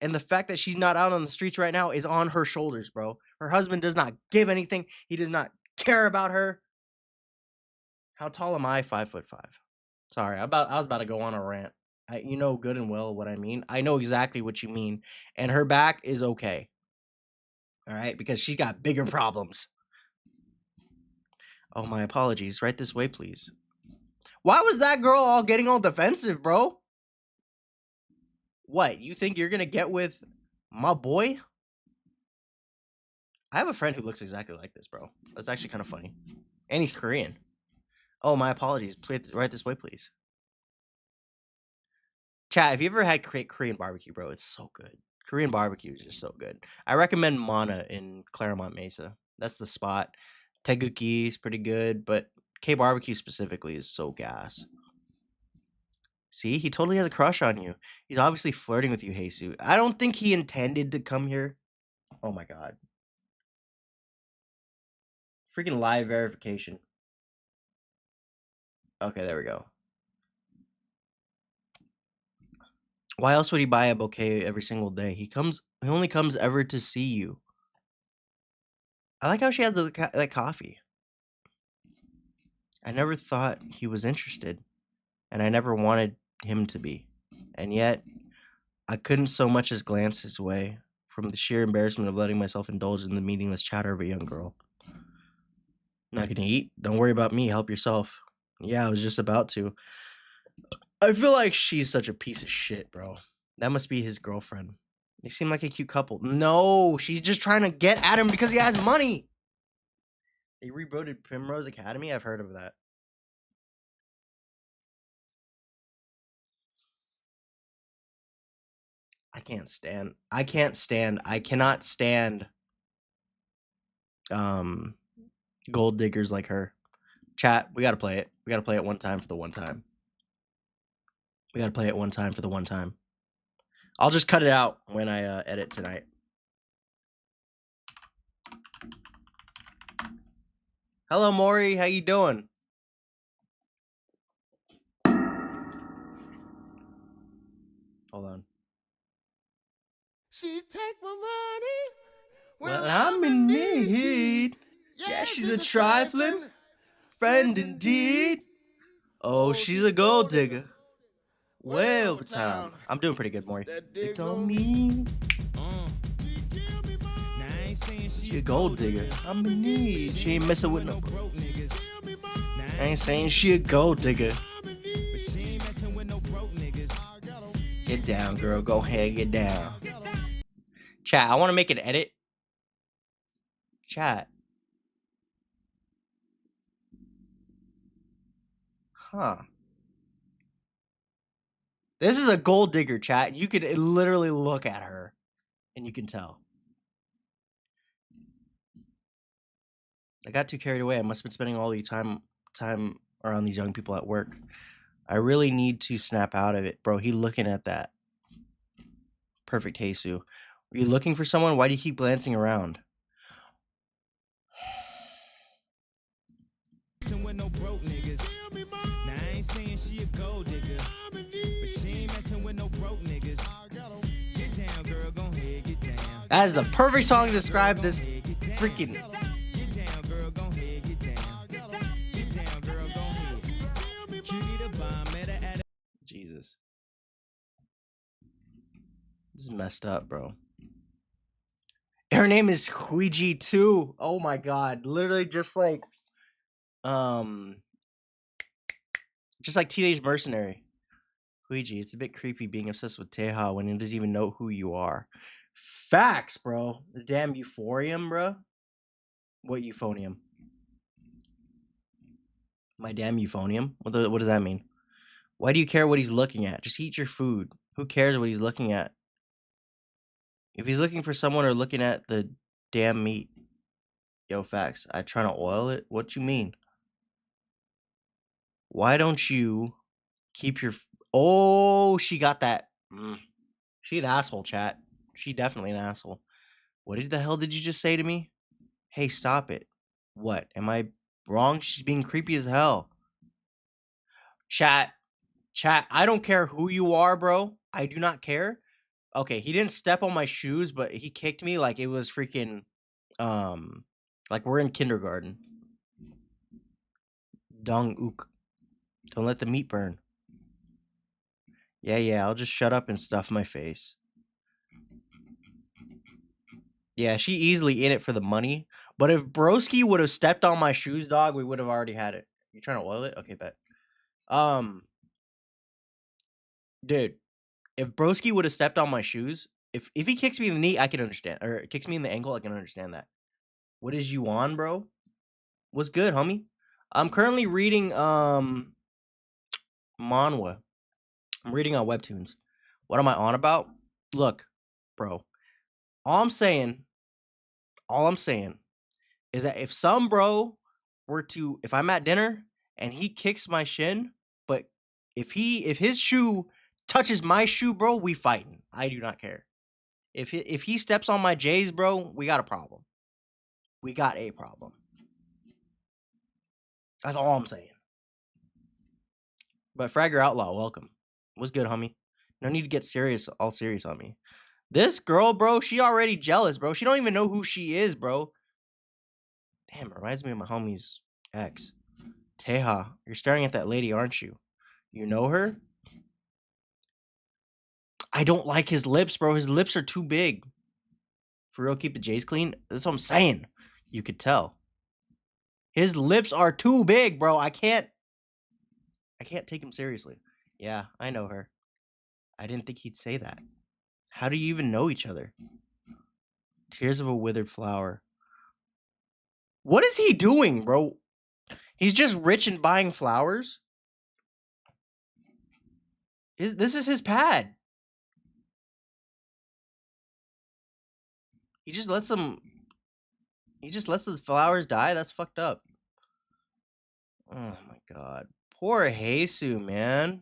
And the fact that she's not out on the streets right now is on her shoulders, bro. Her husband does not give anything. He does not care about her. How tall am I? 5'5". Sorry, I was about to go on a rant. You know good and well what I mean. I know exactly what you mean. And her back is okay. All right, because she got bigger problems. Oh, my apologies. Right this way, please. Why was that girl getting all defensive, bro? What? You think you're gonna get with my boy? I have a friend who looks exactly like this, bro. That's actually kind of funny. And he's Korean. Oh, my apologies. Right this way, please. Chat, have you ever had Korean barbecue, bro? It's so good. Korean barbecue is just so good. I recommend Mana in Claremont Mesa. That's the spot. Teguki is pretty good, but K barbecue specifically is so gas. See, he totally has a crush on you. He's obviously flirting with you, Jesus. I don't think he intended to come here. Oh my god. Freaking live verification. Okay, there we go. Why else would he buy a bouquet every single day? He only comes ever to see you. I like how she has that coffee. I never thought he was interested, and I never wanted him to be. And yet, I couldn't so much as glance his way from the sheer embarrassment of letting myself indulge in the meaningless chatter of a young girl. Not gonna eat? Don't worry about me. Help yourself. Yeah, I was just about to. I feel like she's such a piece of shit, bro. That must be his girlfriend. They seem like a cute couple. No, she's just trying to get at him because he has money. They rebooted Primrose Academy? I've heard of that. I cannot stand gold diggers like her. Chat, we gotta play it. We gotta play it one time for the one time. We gotta play it one time for the one time. I'll just cut it out when I edit tonight. Hello, Maury. How you doing? Hold on. She take my money Well, I'm in need. Yeah, she's a trifling friend indeed. Oh, she's a gold digger. Way over town. I'm doing pretty good, Maury. It's on me. She a gold digger. I'm in need. She ain't messing with no broke niggas. I ain't saying she a gold digger. Get down, girl. Go ahead, get down. Chat, I want to make an edit. Chat. Huh. This is a gold digger, chat. You could literally look at her. And you can tell. I got too carried away. I must have been spending all the time around these young people at work. I really need to snap out of it. Bro, he looking at that. Perfect, Heisu. Are you looking for someone? Why do you keep glancing around? With no broke niggas. Now I ain't saying she a gold digger, but she ain't messing with no broke niggas. Get down, girl, gon' head, get down. That is the perfect song to describe this freaking. Get down, girl, gon' head, get down. Get down, girl, gon' head. Cutie the bomb, met her at a Jesus. This is messed up, bro. Her name is Huiji too. Oh my god. Literally just like Teenage Mercenary. Huiji, it's a bit creepy being obsessed with Teha when he doesn't even know who you are. Facts, bro. The damn euphorium, bro. What euphonium? My damn euphonium? What does that mean? Why do you care what he's looking at? Just eat your food. Who cares what he's looking at? If he's looking for someone or looking at the damn meat. Yo, facts. I trying to oil it? What you mean? Why don't you keep your... Oh, she got that. She an asshole, chat. She definitely an asshole. What the hell did you just say to me? Hey, stop it. What? Am I wrong? She's being creepy as hell. Chat, I don't care who you are, bro. I do not care. Okay, he didn't step on my shoes, but he kicked me like it was freaking, like we're in kindergarten. Dong ook. Don't let the meat burn. Yeah, I'll just shut up and stuff my face. Yeah, she easily in it for the money. But if Broski would have stepped on my shoes, dog, we would have already had it. You trying to oil it? Okay, bet. Dude, if Broski would have stepped on my shoes, if he kicks me in the knee, I can understand. Or kicks me in the ankle, I can understand that. What is you on, bro? What's good, homie? I'm currently reading manhwa. I'm reading on webtoons. What am I on about? Look, bro. All I'm saying is that if some bro if I'm at dinner and he kicks my shin, but if his shoe touches my shoe, bro, we fighting. I do not care. If he steps on my J's, bro, we got a problem. We got a problem. That's all I'm saying. But Fragger Outlaw, welcome. What's good, homie? No need to get all serious on me. This girl, bro, she already jealous, bro. She don't even know who she is, bro. Damn, it reminds me of my homie's ex. Teha, you're staring at that lady, aren't you? You know her? I don't like his lips, bro. His lips are too big. For real, keep the J's clean? That's what I'm saying. You could tell. His lips are too big, bro. I can't take him seriously. Yeah, I know her. I didn't think he'd say that. How do you even know each other? Tears of a withered flower. What is he doing, bro? He's just rich and buying flowers? This is his pad. He just lets the flowers die? That's fucked up. Oh my god. Poor Heisu, man.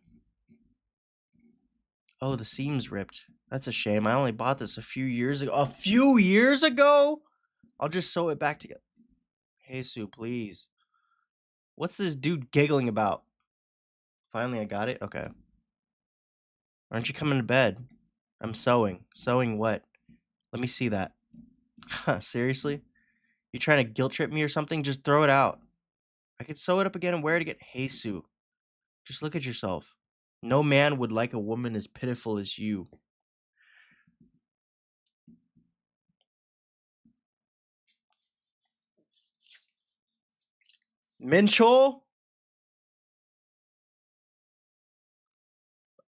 Oh, the seam's ripped. That's a shame. I only bought this a few years ago. A few years ago? I'll just sew it back together. Heisu, please. What's this dude giggling about? Finally, I got it? Okay. Aren't you coming to bed? I'm sewing. Sewing what? Let me see that. Seriously? You trying to guilt trip me or something? Just throw it out. I could sew it up again and wear it again. Heisu. Just look at yourself. No man would like a woman as pitiful as you. Minchol?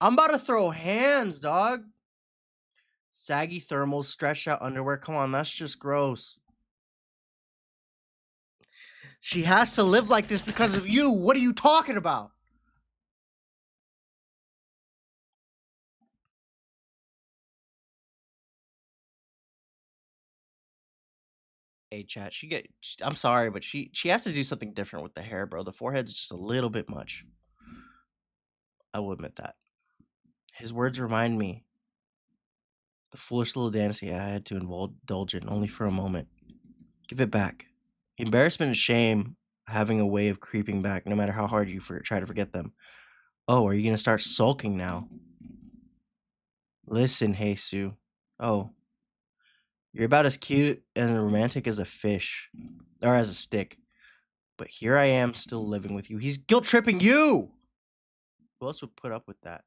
I'm about to throw hands, dog. Saggy thermals, stretched out underwear. Come on, that's just gross. She has to live like this because of you. What are you talking about? Hey, chat. I'm sorry, but she has to do something different with the hair, bro. The forehead's just a little bit much. I will admit that. His words remind me the foolish little dancy I had to indulge in only for a moment. Give it back. Embarrassment and shame having a way of creeping back, no matter how hard you try to forget them. Oh, are you gonna start sulking now? Listen, Jesus. Oh, you're about as cute and romantic as a fish, or as a stick. But here I am, still living with you. He's guilt tripping you. Who else would put up with that?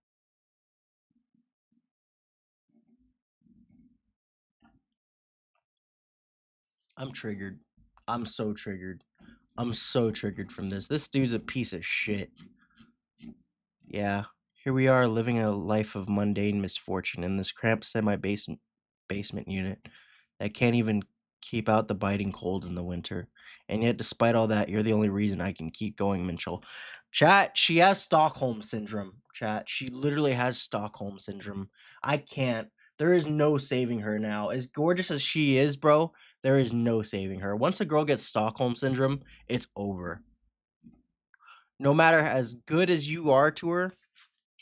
I'm triggered. I'm so triggered. I'm so triggered from this. This dude's a piece of shit. Yeah, here we are living a life of mundane misfortune in this cramped basement unit that can't even keep out the biting cold in the winter. And yet, despite all that, you're the only reason I can keep going, Minchel. Chat, she has Stockholm Syndrome. Chat, she literally has Stockholm Syndrome. I can't. There is no saving her now. As gorgeous as she is, bro, there is no saving her. Once a girl gets Stockholm Syndrome, it's over. No matter as good as you are to her,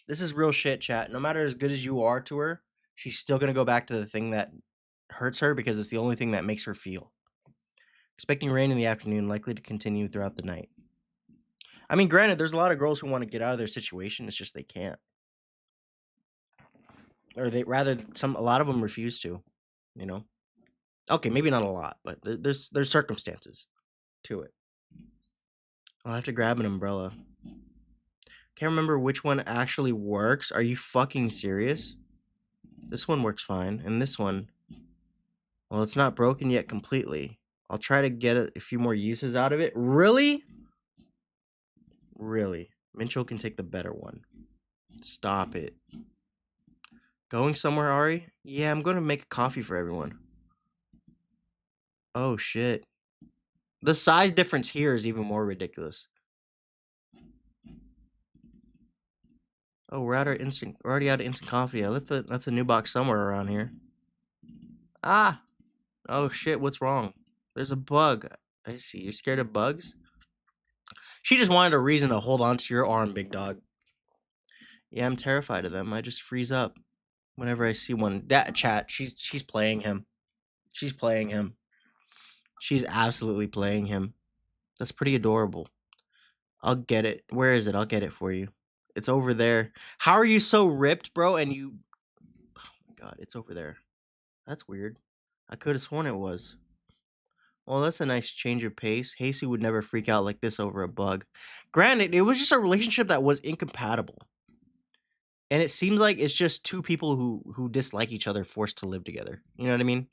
this is real shit, chat. No matter as good as you are to her, she's still going to go back to the thing that hurts her because it's the only thing that makes her feel. Expecting rain in the afternoon, likely to continue throughout the night. I mean, granted, there's a lot of girls who want to get out of their situation. It's just they can't. Or a lot of them refuse to, you know? Okay, maybe not a lot, but there's circumstances to it. I'll have to grab an umbrella. Can't remember which one actually works. Are you fucking serious? This one works fine, and this one, well, it's not broken yet completely. I'll try to get a few more uses out of it. Really? Really? Minchel can take the better one. Stop it. Going somewhere, Ari? Yeah, I'm going to make a coffee for everyone. Oh, shit. The size difference here is even more ridiculous. Oh, we're already out of instant coffee. I left the new box somewhere around here. Ah! Oh shit, what's wrong? There's a bug. I see. You're scared of bugs? She just wanted a reason to hold on to your arm, big dog. Yeah, I'm terrified of them. I just freeze up whenever I see one. That chat, she's playing him. She's playing him. She's absolutely playing him. That's pretty adorable. I'll get it. Where is it? I'll get it for you. It's over there. How are you so ripped, bro? And you... Oh my god, it's over there. That's weird. I could have sworn it was. Well, that's a nice change of pace. Hasty would never freak out like this over a bug. Granted, it was just a relationship that was incompatible. And it seems like it's just two people who dislike each other forced to live together. You know what I mean?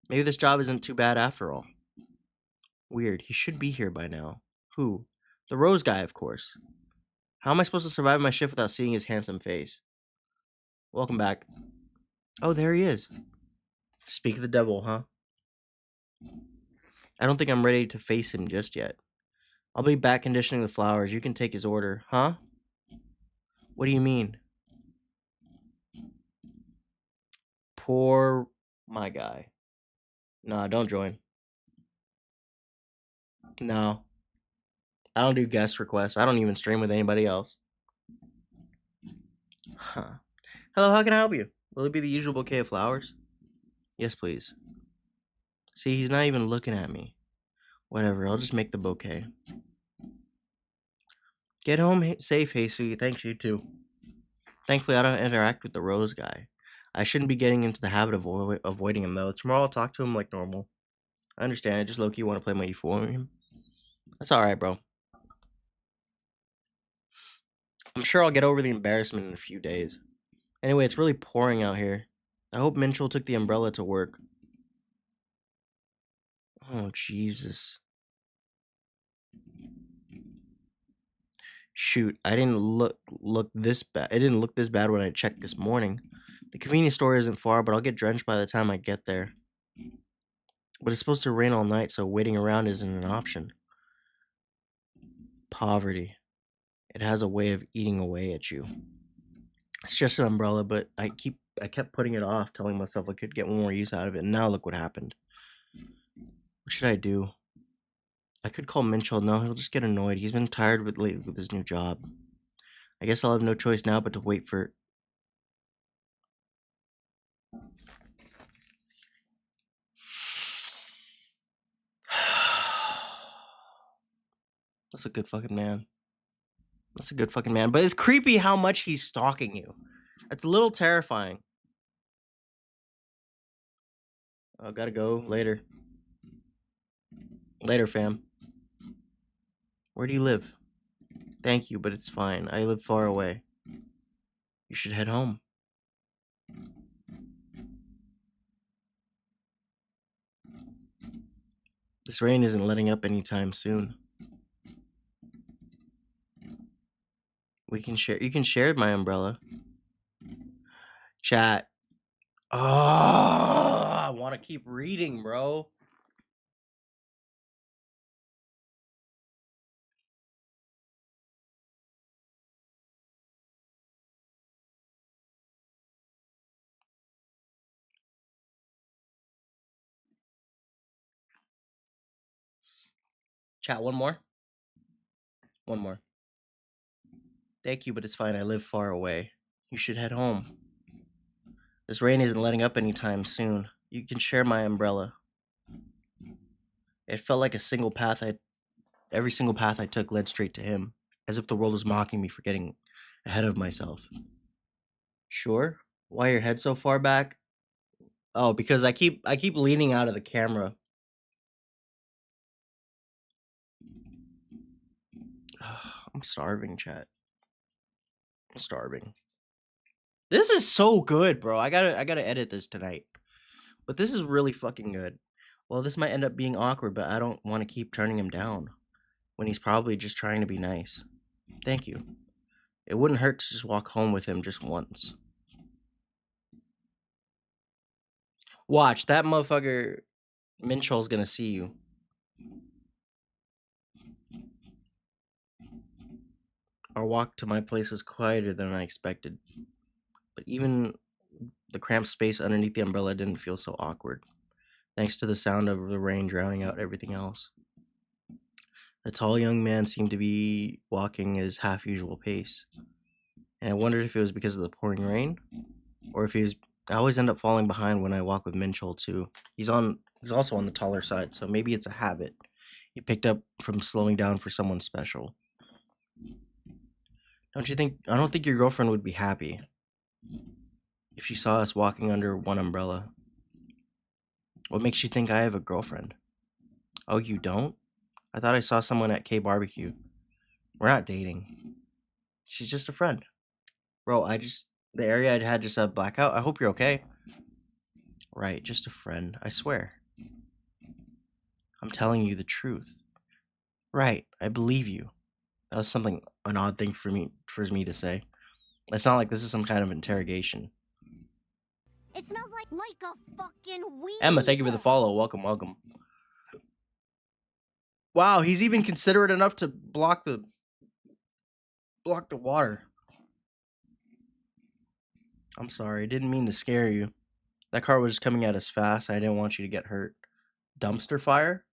Maybe this job isn't too bad after all. Weird. He should be here by now. Who? The Rose guy, of course. How am I supposed to survive my shift without seeing his handsome face? Welcome back. Oh, there he is. Speak of the devil, huh? I don't think I'm ready to face him just yet. I'll be back conditioning the flowers. You can take his order. Huh? What do you mean? Poor my guy. Nah, don't join. No. I don't do guest requests. I don't even stream with anybody else. Huh. Hello, how can I help you? Will it be the usual bouquet of flowers? Yes, please. See, he's not even looking at me. Whatever, I'll just make the bouquet. Get home safe, Jesus. Thanks, you too. Thankfully, I don't interact with the Rose guy. I shouldn't be getting into the habit of avoiding him, though. Tomorrow I'll talk to him like normal. I understand. I just low-key want to play my E4 with him. That's alright, bro. I'm sure I'll get over the embarrassment in a few days. Anyway, it's really pouring out here. I hope Minchel took the umbrella to work. Oh, Jesus. Shoot, I didn't look this bad. It didn't look this bad when I checked this morning. The convenience store isn't far, but I'll get drenched by the time I get there. But it's supposed to rain all night, so waiting around isn't an option. Poverty. It has a way of eating away at you. It's just an umbrella, but I kept putting it off, telling myself I could get more use out of it, and now look what happened. What should I do? I could call Minchell. No, he'll just get annoyed. He's been tired lately with his new job. I guess I'll have no choice now but to wait for... That's a good fucking man. That's a good fucking man. But it's creepy how much he's stalking you. It's a little terrifying. Oh, gotta go. Later. Later, fam. Where do you live? Thank you, but it's fine. I live far away. You should head home. This rain isn't letting up anytime soon. We can share. You can share my umbrella. Chat. Oh, I want to keep reading, bro. Chat, one more. One more. Thank you, but it's fine. I live far away. You should head home. This rain isn't letting up anytime soon. You can share my umbrella. It felt like every single path I took led straight to him, as if the world was mocking me for getting ahead of myself. Sure? Why your head so far back? Oh, because I keep leaning out of the camera. I'm starving, chat. I'm starving. This is so good, bro. I gotta edit this tonight. But this is really fucking good. Well, this might end up being awkward, but I don't want to keep turning him down when he's probably just trying to be nice. Thank you. It wouldn't hurt to just walk home with him just once. Watch, that motherfucker Minchell's gonna see you. Our walk to my place was quieter than I expected. But even the cramped space underneath the umbrella didn't feel so awkward, thanks to the sound of the rain drowning out everything else. The tall young man seemed to be walking his half-usual pace, and I wondered if it was because of the pouring rain, or if he was... I always end up falling behind when I walk with Minchell, too. He's also on the taller side, so maybe it's a habit he picked up from slowing down for someone special. Don't you think... I don't think your girlfriend would be happy if she saw us walking under one umbrella. What makes you think I have a girlfriend? Oh, you don't? I thought I saw someone at K Barbecue. We're not dating. She's just a friend. Bro, the area I'd had just had blackout. I hope you're okay. Right, just a friend. I swear. I'm telling you the truth. Right, I believe you. That was an odd thing for me to say. It's not like this is some kind of interrogation. It smells like a fucking weed. Emma, thank you for the follow. Welcome, welcome. Wow, he's even considerate enough to block the water. I'm sorry, I didn't mean to scare you. That car was just coming at us fast. I didn't want you to get hurt. Dumpster fire?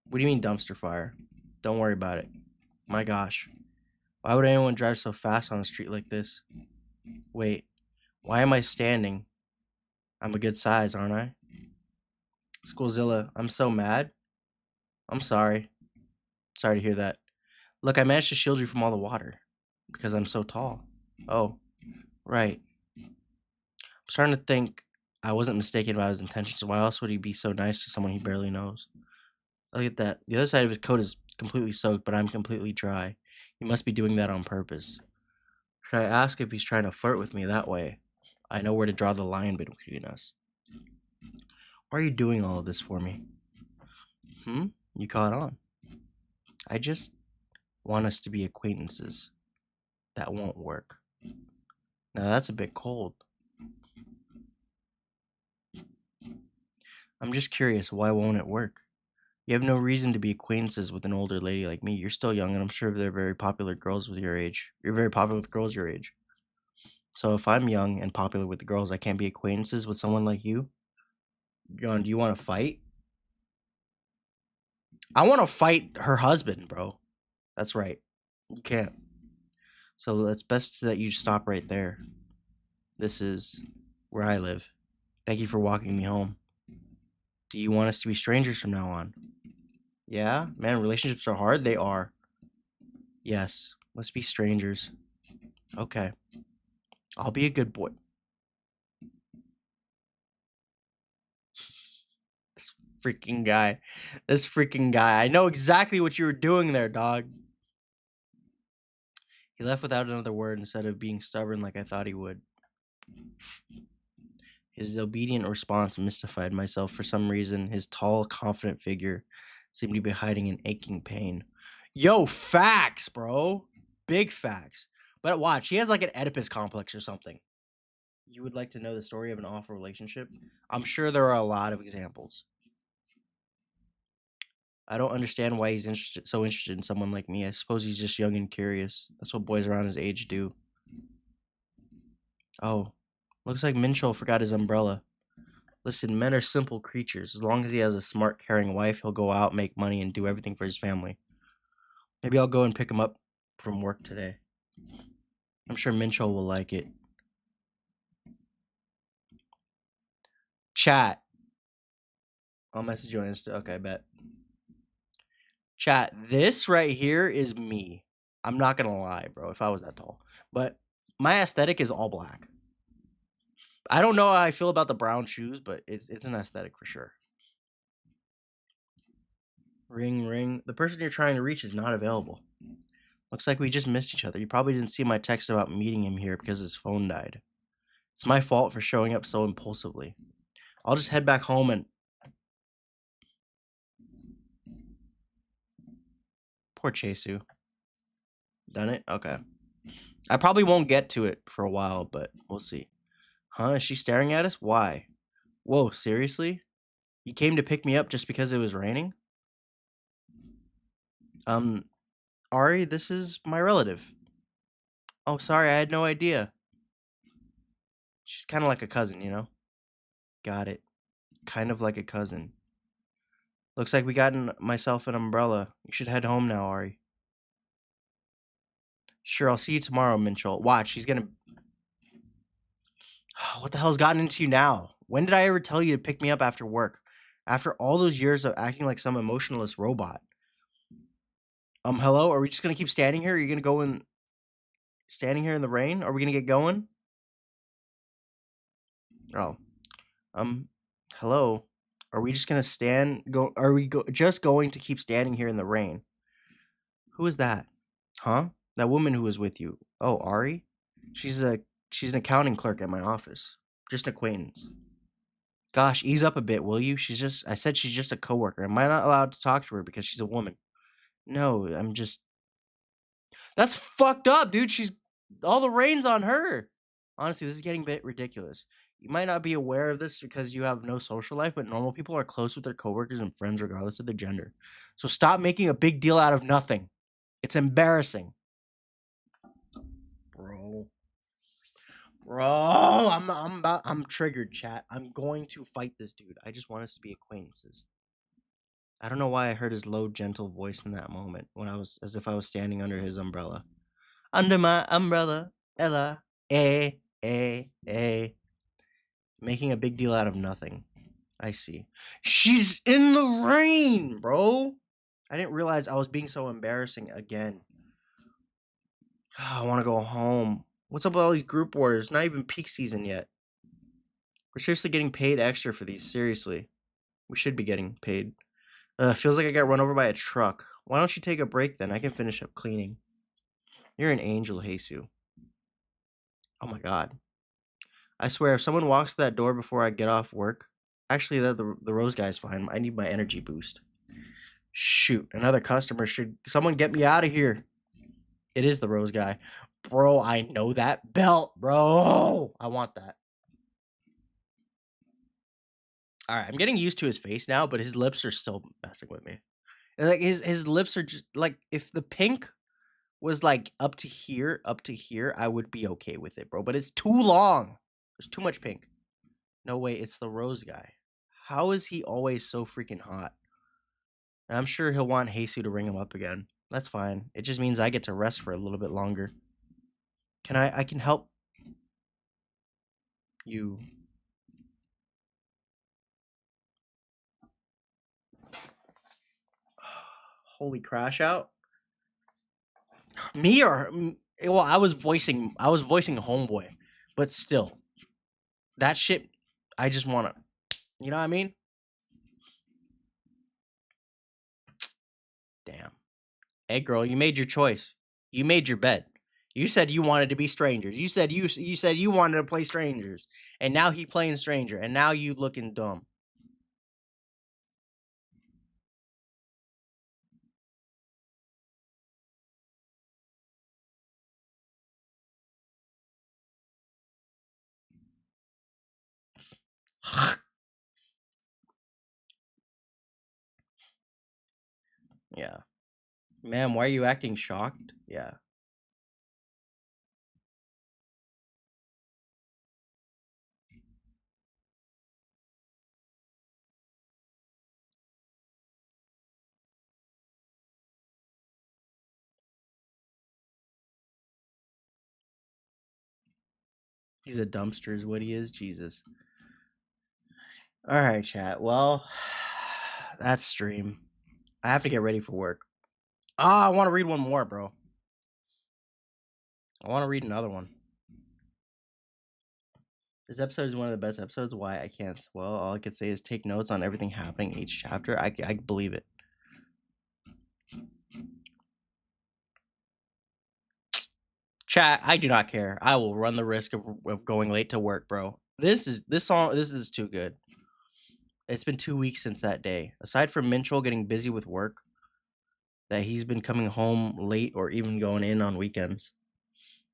What do you mean dumpster fire? Don't worry about it. My gosh. Why would anyone drive so fast on a street like this? Wait, why am I standing? I'm a good size, aren't I? Schoolzilla, I'm so mad. I'm sorry. Sorry to hear that. Look, I managed to shield you from all the water. Because I'm so tall. Oh, right. I'm starting to think I wasn't mistaken about his intentions. Why else would he be so nice to someone he barely knows? Look at that. The other side of his coat is completely soaked, but I'm completely dry. He must be doing that on purpose. Should I ask if he's trying to flirt with me that way? I know where to draw the line between us. Why are you doing all of this for me? You caught on. I just want us to be acquaintances. That won't work. Now that's a bit cold. I'm just curious, why won't it work? You have no reason to be acquaintances with an older lady like me. You're still young, and I'm sure they're very popular girls with your age. You're very popular with girls your age. So if I'm young and popular with the girls, I can't be acquaintances with someone like you? John, do you want to fight? I want to fight her husband, bro. That's right. You can't. So it's best that you stop right there. This is where I live. Thank you for walking me home. Do you want us to be strangers from now on? Yeah, man, relationships are hard. They are. Yes, let's be strangers. Okay. I'll be a good boy. This freaking guy. This freaking guy. I know exactly what you were doing there, dog. He left without another word instead of being stubborn like I thought he would. His obedient response mystified myself for some reason. His tall, confident figure seemed to be hiding an aching pain. Yo, facts, bro. Big facts. But watch, he has like an Oedipus complex or something. You would like to know the story of an awful relationship? I'm sure there are a lot of examples. I don't understand why he's so interested in someone like me. I suppose he's just young and curious. That's what boys around his age do. Oh, looks like Minchol forgot his umbrella. Listen, men are simple creatures. As long as he has a smart, caring wife, he'll go out, make money, and do everything for his family. Maybe I'll go and pick him up from work today. I'm sure Minchol will like it. Chat. I'll message you on Insta. Okay, bet. Chat, this right here is me. I'm not gonna lie, bro, if I was that tall. But my aesthetic is all black. I don't know how I feel about the brown shoes, but it's an aesthetic for sure. Ring, ring. The person you're trying to reach is not available. Looks like we just missed each other. You probably didn't see my text about meeting him here because his phone died. It's my fault for showing up so impulsively. I'll just head back home and... Poor Chesu. Done it? Okay. I probably won't get to it for a while, but we'll see. Huh? Is she staring at us? Why? Whoa, seriously? You came to pick me up just because it was raining? Ari, this is my relative. Oh, sorry, I had no idea. She's kind of like a cousin, you know? Got it. Kind of like a cousin. Looks like we got myself an umbrella. You should head home now, Ari. Sure, I'll see you tomorrow, Minchol. Watch, he's gonna... What the hell's gotten into you now? When did I ever tell you to pick me up after work? After all those years of acting like some emotionless robot. Hello? Are we just gonna keep standing here? Are you gonna go in... Standing here in the rain? Are we gonna get going? Oh. Hello? Are we just gonna are we just going to keep standing here in the rain? Who is that? Huh? That woman who was with you. Oh, Ari? She's an accounting clerk at my office. Just an acquaintance. Gosh, ease up a bit, will you? I said she's just a coworker. Am I not allowed to talk to her because she's a woman? No, that's fucked up, dude. All the rain's on her. Honestly, this is getting a bit ridiculous. You might not be aware of this because you have no social life, but normal people are close with their coworkers and friends regardless of their gender. So stop making a big deal out of nothing. It's embarrassing. Bro, I'm triggered, chat. I'm going to fight this dude. I just want us to be acquaintances. I don't know why I heard his low, gentle voice in that moment as if I was standing under his umbrella. Under my umbrella, Ella, making a big deal out of nothing. I see. She's in the rain, bro. I didn't realize I was being so embarrassing again. I want to go home. What's up with all these group orders? Not even peak season yet. We're seriously getting paid extra for these. Seriously. We should be getting paid. Feels like I got run over by a truck. Why don't you take a break then? I can finish up cleaning. You're an angel, Jesus. Oh my god. I swear, if someone walks to that door before I get off work... Actually, the Rose guy's fine. I need my energy boost. Shoot, another customer. Should someone get me out of here? It is the Rose guy. Bro, I know that belt, bro. I want that. All right, I'm getting used to his face now, but his lips are still messing with me. And like his lips are just like, if the pink was like up to here, I would be okay with it, bro. But it's too long. There's too much pink. No way, it's the Rose guy. How is he always so freaking hot? I'm sure he'll want Jesus to ring him up again. That's fine. It just means I get to rest for a little bit longer. I can help you. Holy crash out. Me or well, I was voicing homeboy, but still, that shit. I just want to, you know what I mean? Damn. Hey, girl, you made your choice. You made your bed. You said you wanted to be strangers. You said you wanted to play strangers, and now he playing stranger, and now you looking dumb. Yeah, ma'am, why are you acting shocked? Yeah, he's a dumpster, is what he is. Jesus. All right, chat. Well, that's stream. I have to get ready for work. Ah, I want to read one more, bro. I want to read another one. This episode is one of the best episodes. Why I can't. Well, all I could say is take notes on everything happening in each chapter. I believe it. Chat, I do not care. I will run the risk of going late to work, bro. This is too good. It's been 2 weeks since that day. Aside from Minchel getting busy with work, that he's been coming home late or even going in on weekends.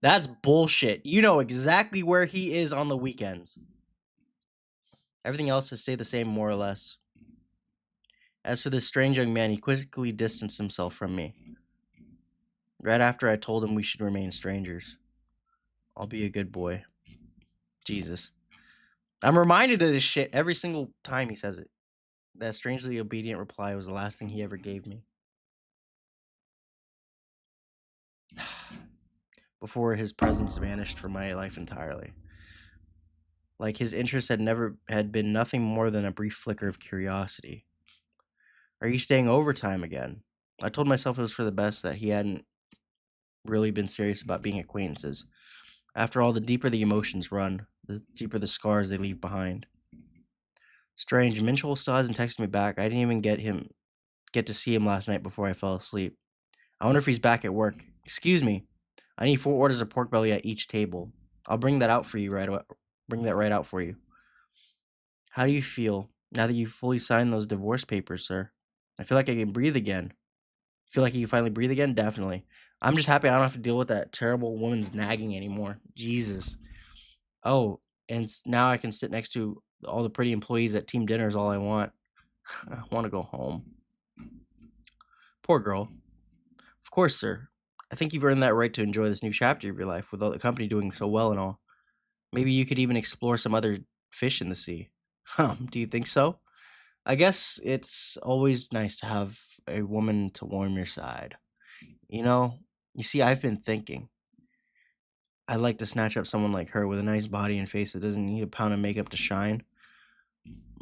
That's bullshit. You know exactly where he is on the weekends. Everything else has stayed the same more or less. As for this strange young man, he quickly distanced himself from me. Right after I told him we should remain strangers. I'll be a good boy. Jesus. I'm reminded of this shit every single time he says it. That strangely obedient reply was the last thing he ever gave me. Before his presence vanished from my life entirely. Like his interest had been nothing more than a brief flicker of curiosity. Are you staying overtime again? I told myself it was for the best that he hadn't really been serious about being acquaintances. After all, the deeper the emotions run, the deeper the scars they leave behind. Strange, Minchel still hasn't texted me back. I didn't even get to see him last night before I fell asleep. I wonder if he's back at work. Excuse me. I need 4 orders of pork belly at each table. I'll bring that out for you right away. Bring that right out for you. How do you feel now that you've fully signed those divorce papers, sir? I feel like I can breathe again. Feel like you can finally breathe again? Definitely. I'm just happy I don't have to deal with that terrible woman's nagging anymore. Jesus. Oh, and now I can sit next to all the pretty employees at team dinner is all I want. I want to go home. Poor girl. Of course, sir. I think you've earned that right to enjoy this new chapter of your life with all the company doing so well and all. Maybe you could even explore some other fish in the sea. Do you think so? I guess it's always nice to have a woman to warm your side. You see, I've been thinking. I'd like to snatch up someone like her with a nice body and face that doesn't need a pound of makeup to shine.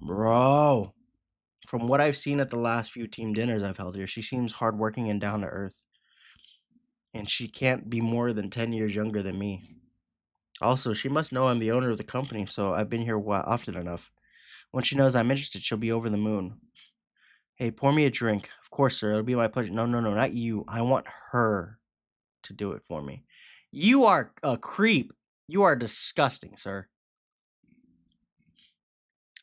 Bro, from what I've seen at the last few team dinners I've held here, she seems hardworking and down to earth. And she can't be more than 10 years younger than me. Also, she must know I'm the owner of the company, so I've been here often enough. When she knows I'm interested, she'll be over the moon. Hey, pour me a drink. Of course, sir. It'll be my pleasure. No, not you. I want her to do it for me. You are a creep. You are disgusting, sir.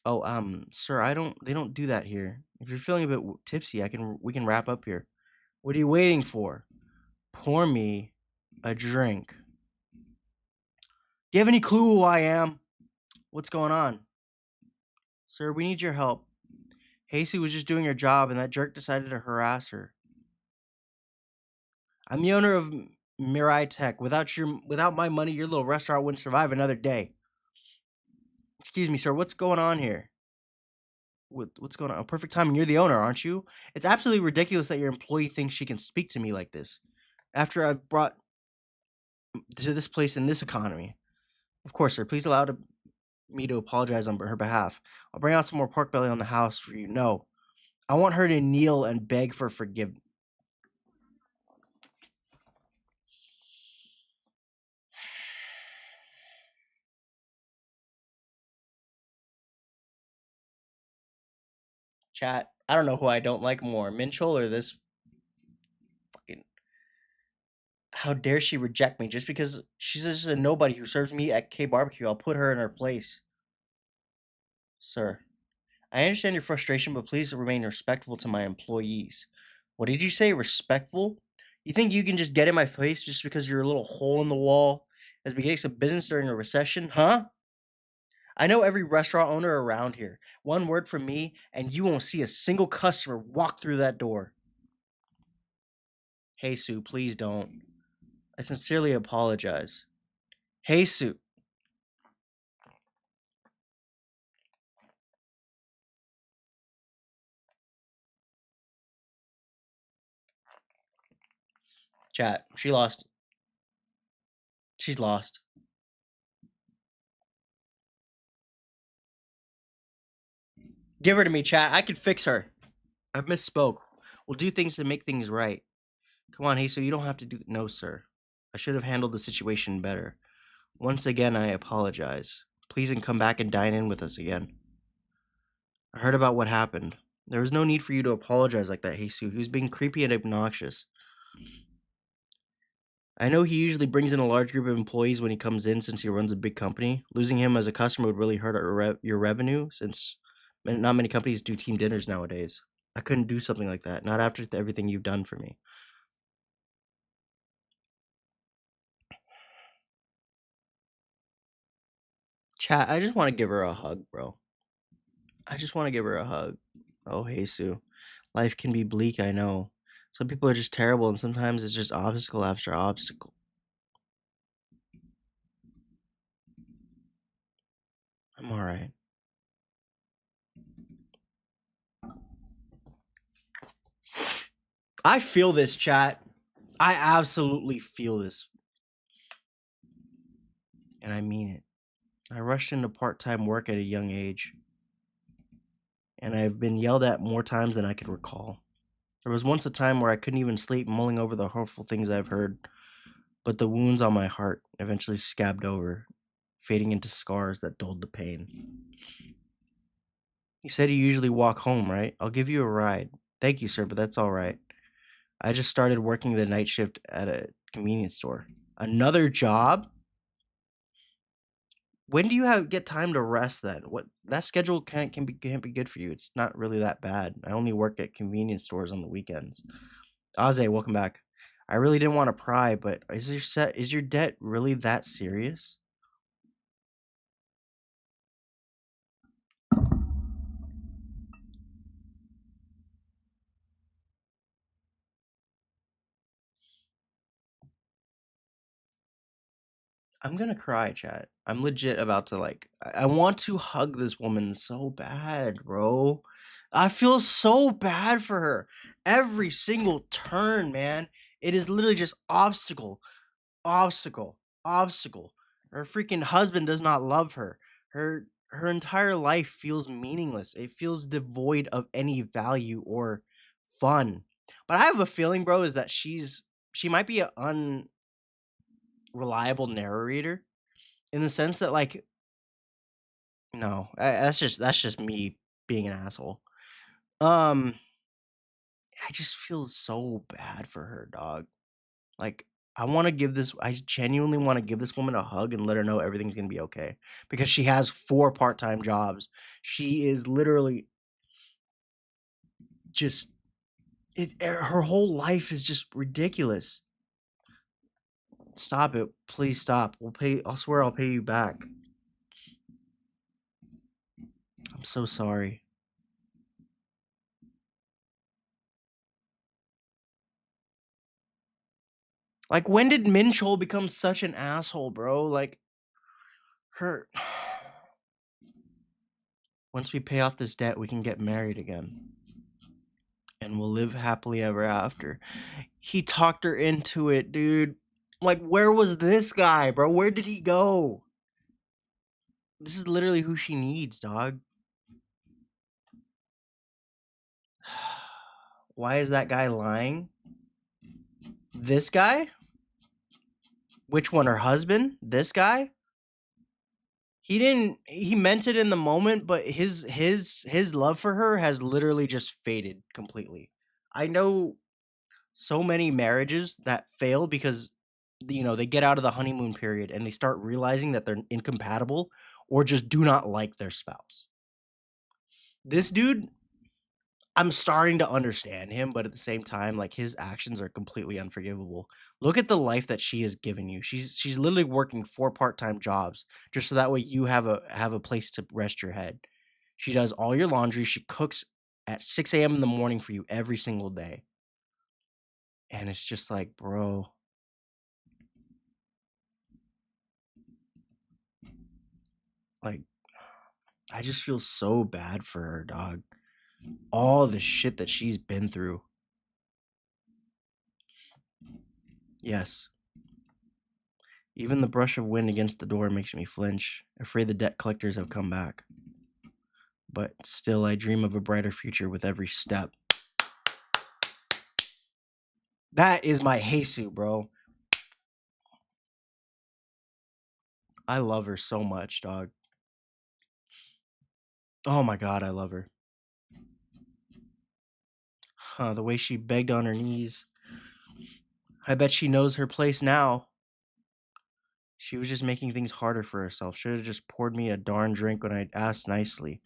Oh, sir, they don't do that here. If you're feeling a bit tipsy, we can wrap up here. What are you waiting for? Pour me a drink. Do you have any clue who I am? What's going on? Sir, we need your help. Hasty was just doing her job, and that jerk decided to harass her. I'm the owner of Mirai Tech. Without my money, your little restaurant wouldn't survive another day. Excuse me, sir. What's going on here? What's going on? Perfect timing. You're the owner, aren't you? It's absolutely ridiculous that your employee thinks she can speak to me like this. After I've brought to this place in this economy. Of course, sir. Please allow me to apologize on her behalf. I'll bring out some more pork belly on the house for you. No, I want her to kneel and beg for forgiveness. Chat. I don't know who I don't like more, Minchel or this fucking. How dare she reject me just because she's just a nobody who serves me at K Barbecue? I'll put her in her place. Sir, I understand your frustration, but please remain respectful to my employees. What did you say? Respectful? You think you can just get in my face just because you're a little hole in the wall as beginning some business during a recession? Huh? I know every restaurant owner around here. One word from me, and you won't see a single customer walk through that door. Hey, Sue, please don't. I sincerely apologize. Hey, Sue. Chat, she lost. She's lost. Give her to me, chat. I can fix her. I misspoke. We'll do things to make things right. Come on, hey, so you don't have to do. No, sir. I should have handled the situation better. Once again, I apologize. Please and come back and dine in with us again. I heard about what happened. There was no need for you to apologize like that, Jesus. He was being creepy and obnoxious. I know he usually brings in a large group of employees when he comes in since he runs a big company. Losing him as a customer would really hurt your revenue since not many companies do team dinners nowadays. I couldn't do something like that, not after everything you've done for me. Chat, I just want to give her a hug, bro. I just want to give her a hug. Oh, Jesus. Life can be bleak, I know. Some people are just terrible, and sometimes it's just obstacle after obstacle. I'm alright. I feel this, chat. I absolutely feel this. And I mean it. I rushed into part-time work at a young age. And I've been yelled at more times than I could recall. There was once a time where I couldn't even sleep mulling over the hurtful things I've heard. But the wounds on my heart eventually scabbed over, fading into scars that dulled the pain. You said you usually walk home, right? I'll give you a ride. Thank you, sir, but that's all right. I just started working the night shift at a convenience store. Another job? When do you get time to rest then? What that schedule can't be good for you. It's not really that bad. I only work at convenience stores on the weekends. Aze, welcome back. I really didn't want to pry, but is your debt really that serious? I'm gonna cry, chat. I'm legit about to I want to hug this woman so bad, bro. I feel so bad for her. Every single turn, man. It is literally just obstacle, obstacle, obstacle. Her freaking husband does not love her. Her entire life feels meaningless. It feels devoid of any value or fun. But I have a feeling, bro, is that she might be an unreliable narrator in the sense that no, that's just me being an asshole. I just feel so bad for her, dog. Like I genuinely want to give this woman a hug and let her know everything's gonna be okay because she has 4 part-time jobs. She is literally just her whole life is just ridiculous. Stop it, please stop. I'll swear I'll pay you back. I'm so sorry. Like, when did Minchol become such an asshole, bro? Like, her. Once we pay off this debt, we can get married again. And we'll live happily ever after. He talked her into it, dude. Like, where was this guy, bro? Where did he go? This is literally who she needs, dog. Why is that guy lying? This guy? Which one? Her husband? This guy? He meant it in the moment, but his love for her has literally just faded completely. I know so many marriages that fail because they get out of the honeymoon period and they start realizing that they're incompatible or just do not like their spouse. This dude, I'm starting to understand him, but at the same time, like, his actions are completely unforgivable. Look at the life that she has given you. She's literally working 4 part-time jobs just so that way you have a place to rest your head. She does all your laundry. She cooks at 6 a.m. in the morning for you every single day. And it's just like, bro, like, I just feel so bad for her, dog. All the shit that she's been through. Yes. Even the brush of wind against the door makes me flinch, afraid the debt collectors have come back. But still, I dream of a brighter future with every step. That is my Heisu, bro. I love her so much, dog. Oh my god, I love her. The way she begged on her knees. I bet she knows her place now. She was just making things harder for herself. Should have just poured me a darn drink when I asked nicely.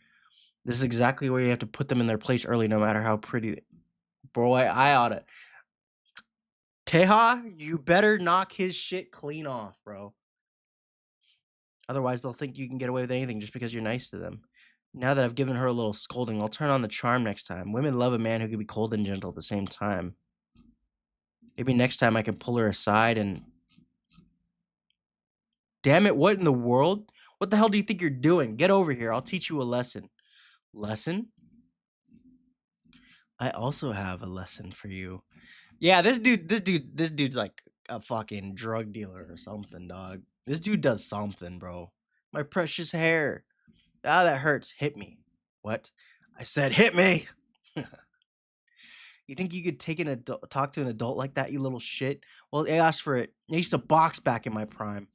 This is exactly where you have to put them in their place early, no matter how pretty. Bro, I oughta. Teha, you better knock his shit clean off, bro. Otherwise, they'll think you can get away with anything just because you're nice to them. Now that I've given her a little scolding, I'll turn on the charm next time. Women love a man who can be cold and gentle at the same time. Maybe next time I can pull her aside and... Damn it, what in the world? What the hell do you think you're doing? Get over here. I'll teach you a lesson. Lesson? I also have a lesson for you. Yeah, this dude's like a fucking drug dealer or something, dog. This dude does something, bro. My precious hair. Ah, that hurts. Hit me. What? I said hit me. You think you could talk to an adult like that, you little shit? Well, I asked for it. I used to box back in my prime.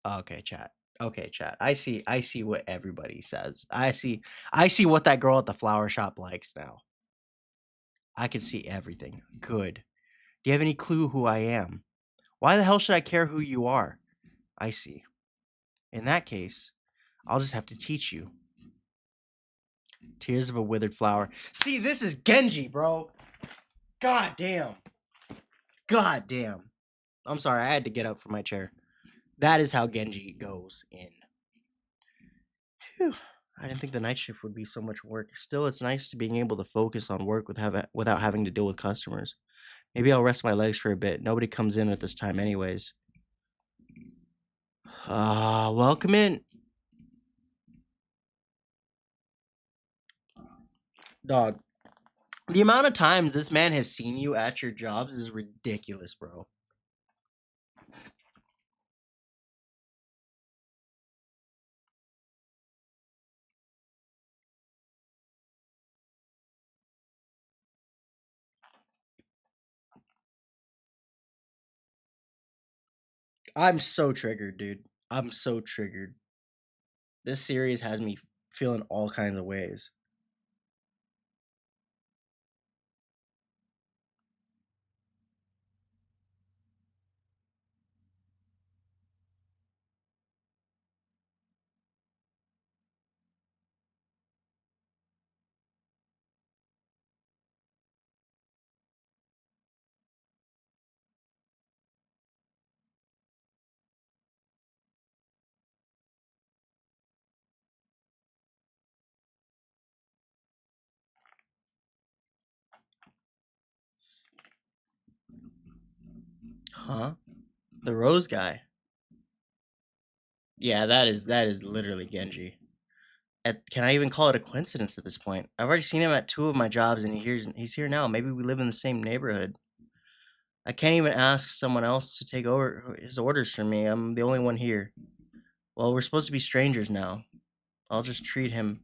Okay, chat. Okay, chat. I see what everybody says. I see what that girl at the flower shop likes now. I can see everything. Good. Do you have any clue who I am? Why the hell should I care who you are? I see. In that case, I'll just have to teach you. Tears of a withered flower. See, this is Genji, bro. God damn. God damn. I'm sorry, I had to get up from my chair. That is how Genji goes in. Phew. I didn't think the night shift would be so much work. Still, it's nice to being able to focus on work without having to deal with customers. Maybe I'll rest my legs for a bit. Nobody comes in at this time anyways. Welcome in. Dog. The amount of times this man has seen you at your jobs is ridiculous, bro. I'm so triggered, dude. I'm so triggered. This series has me feeling all kinds of ways. Huh? The rose guy. Yeah, that is literally Genji. Can I even call it a coincidence at this point? I've already seen him at 2 of my jobs, and he's here now. Maybe we live in the same neighborhood. I can't even ask someone else to take over his orders for me. I'm the only one here. Well, we're supposed to be strangers now. I'll just treat him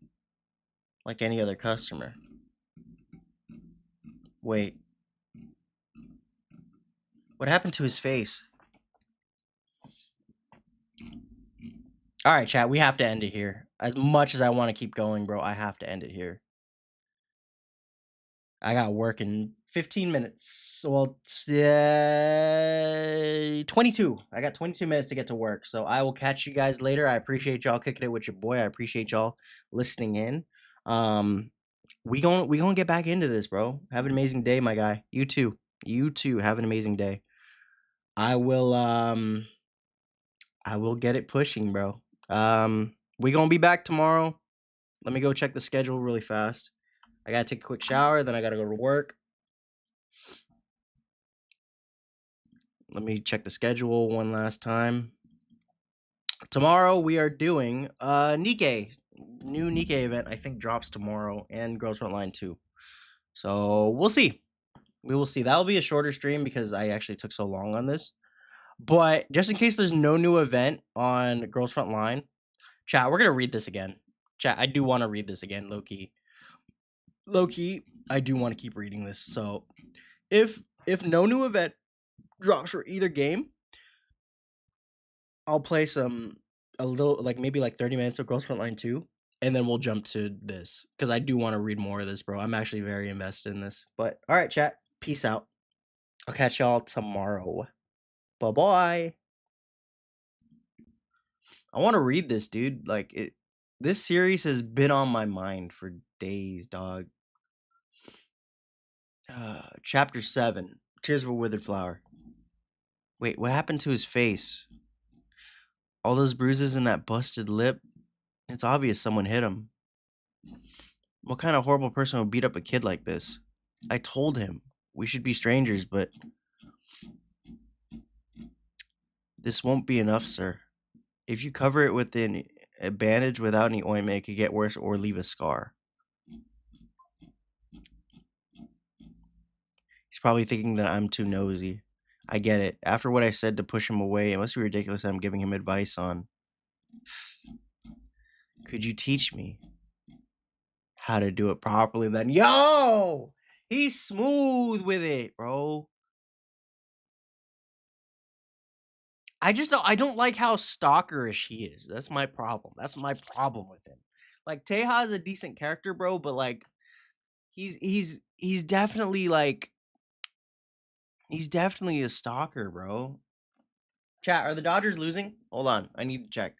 like any other customer. Wait, what happened to his face? All right, chat, we have to end it here. As much as I want to keep going, bro, I have to end it here. I got work in 15 minutes. Well, 22. I got 22 minutes to get to work. So I will catch you guys later. I appreciate y'all kicking it with your boy. I appreciate y'all listening in. We gonna get back into this, bro. Have an amazing day, my guy. You too. You too. Have an amazing day. I will get it pushing, bro. We gonna be back tomorrow. Let me go check the schedule really fast. I gotta take a quick shower, then I gotta go to work. Let me check the schedule one last time. Tomorrow we are doing Nikkei. New Nikkei event, I think, drops tomorrow, and Girls Frontline 2. So we'll see. We will see. That'll be a shorter stream because I actually took so long on this. But just in case there's no new event on Girls Frontline, chat, we're gonna read this again. Chat, I do want to read this again, low key. Low key, I do want to keep reading this. So if no new event drops for either game, I'll play a little, like maybe like 30 minutes of Girls Frontline 2, and then we'll jump to this because I do want to read more of this, bro. I'm actually very invested in this. But all right, chat, peace out. I'll catch y'all tomorrow. Bye bye. I want to read this, dude. Like this series has been on my mind for days, dog. Chapter 7. Tears of a Withered Flower. Wait, what happened to his face? All those bruises and that busted lip? It's obvious someone hit him. What kind of horrible person would beat up a kid like this? I told him we should be strangers, but this won't be enough, sir. If you cover it with a bandage without any ointment, it could get worse or leave a scar. He's probably thinking that I'm too nosy. I get it. After what I said to push him away, it must be ridiculous that I'm giving him advice on. Could you teach me how to do it properly then? Yo! He's smooth with it, bro. I don't like how stalkerish he is. That's my problem. That's my problem with him. Like Teja is a decent character, bro, but like he's definitely like he's definitely a stalker, bro. Chat, are the Dodgers losing? Hold on. I need to check.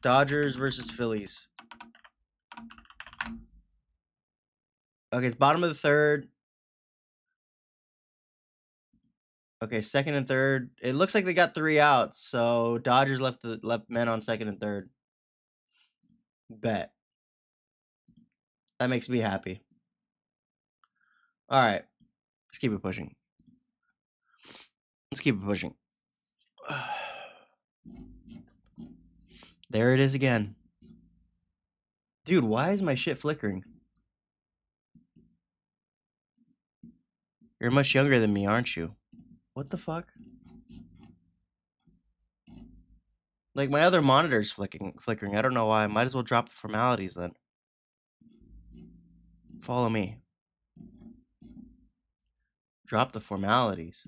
Dodgers versus Phillies. Okay, it's bottom of the third. Okay, second and third. It looks like they got 3 outs, so Dodgers left men on second and third. Bet. That makes me happy. All right. Let's keep it pushing. There it is again. Dude, why is my shit flickering? You're much younger than me, aren't you? What the fuck? Like, my other monitor's flickering. I don't know why. I might as well drop the formalities then. Follow me. Drop the formalities.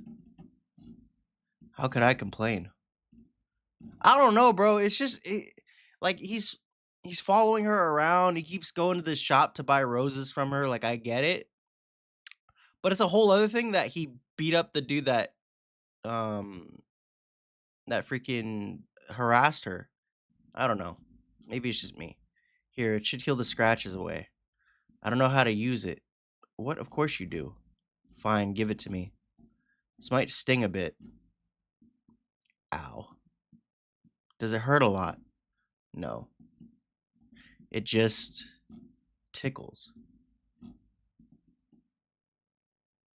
How could I complain? I don't know, bro. It's just like he's following her around. He keeps going to this shop to buy roses from her. Like, I get it. But it's a whole other thing that he beat up the dude that freaking harassed her. I don't know. Maybe it's just me. Here, it should heal the scratches away. I don't know how to use it. What? Of course you do. Fine, give it to me. This might sting a bit. Ow. Does it hurt a lot? No. It just tickles.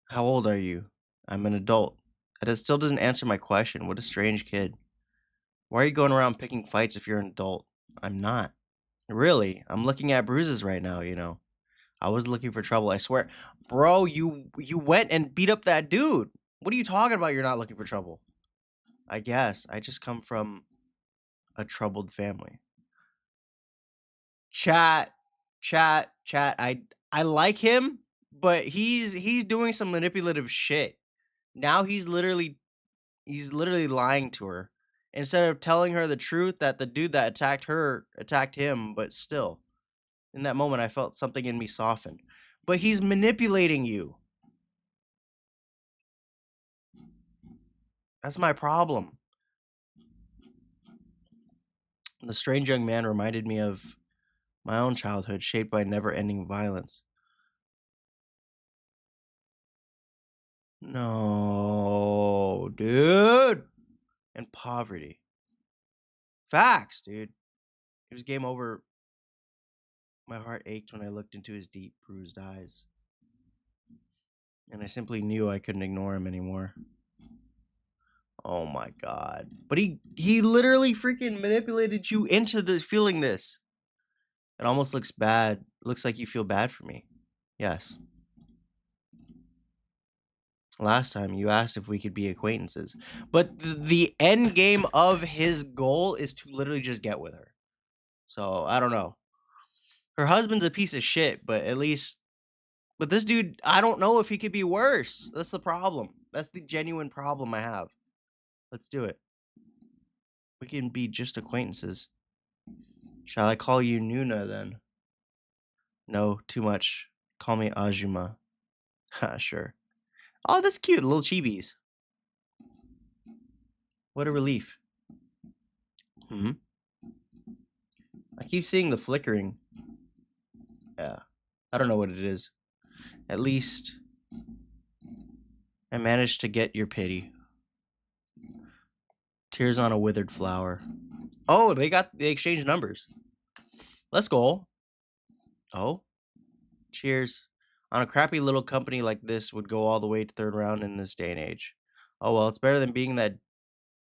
How old are you? I'm an adult. That still doesn't answer my question. What a strange kid. Why are you going around picking fights if you're an adult? I'm not. Really, I'm looking at bruises right now, you know. I was looking for trouble, I swear. Bro, you went and beat up that dude. What are you talking about? You're not looking for trouble. I guess I just come from a troubled family. Chat, chat. I like him, but he's doing some manipulative shit. Now he's literally lying to her instead of telling her the truth that the dude that attacked her attacked him, but still. In that moment I felt something in me soften. But he's manipulating you. That's my problem. The strange young man reminded me of my own childhood, shaped by never-ending violence. No, dude. And poverty. Facts, dude. It was game over. My heart ached when I looked into his deep, bruised eyes. And I simply knew I couldn't ignore him anymore. Oh my god. But he literally freaking manipulated you into this feeling this. It almost looks bad. Looks like you feel bad for me. Yes. Last time you asked if we could be acquaintances. But the end game of his goal is to literally just get with her. So, I don't know. Her husband's a piece of shit, but at least but this dude, I don't know if he could be worse. That's the problem. That's the genuine problem I have. Let's do it. We can be just acquaintances. Shall I call you Nuna then? No, too much. Call me Ajuma. Ha, sure. Oh, that's cute. Little chibis. What a relief. Hmm. I keep seeing the flickering. Yeah. I don't know what it is. At least I managed to get your pity. Tears on a withered flower. Oh, they exchanged numbers. Let's go. Oh. Cheers. On a crappy little company like this would go all the way to third round in this day and age. Oh well, it's better than being that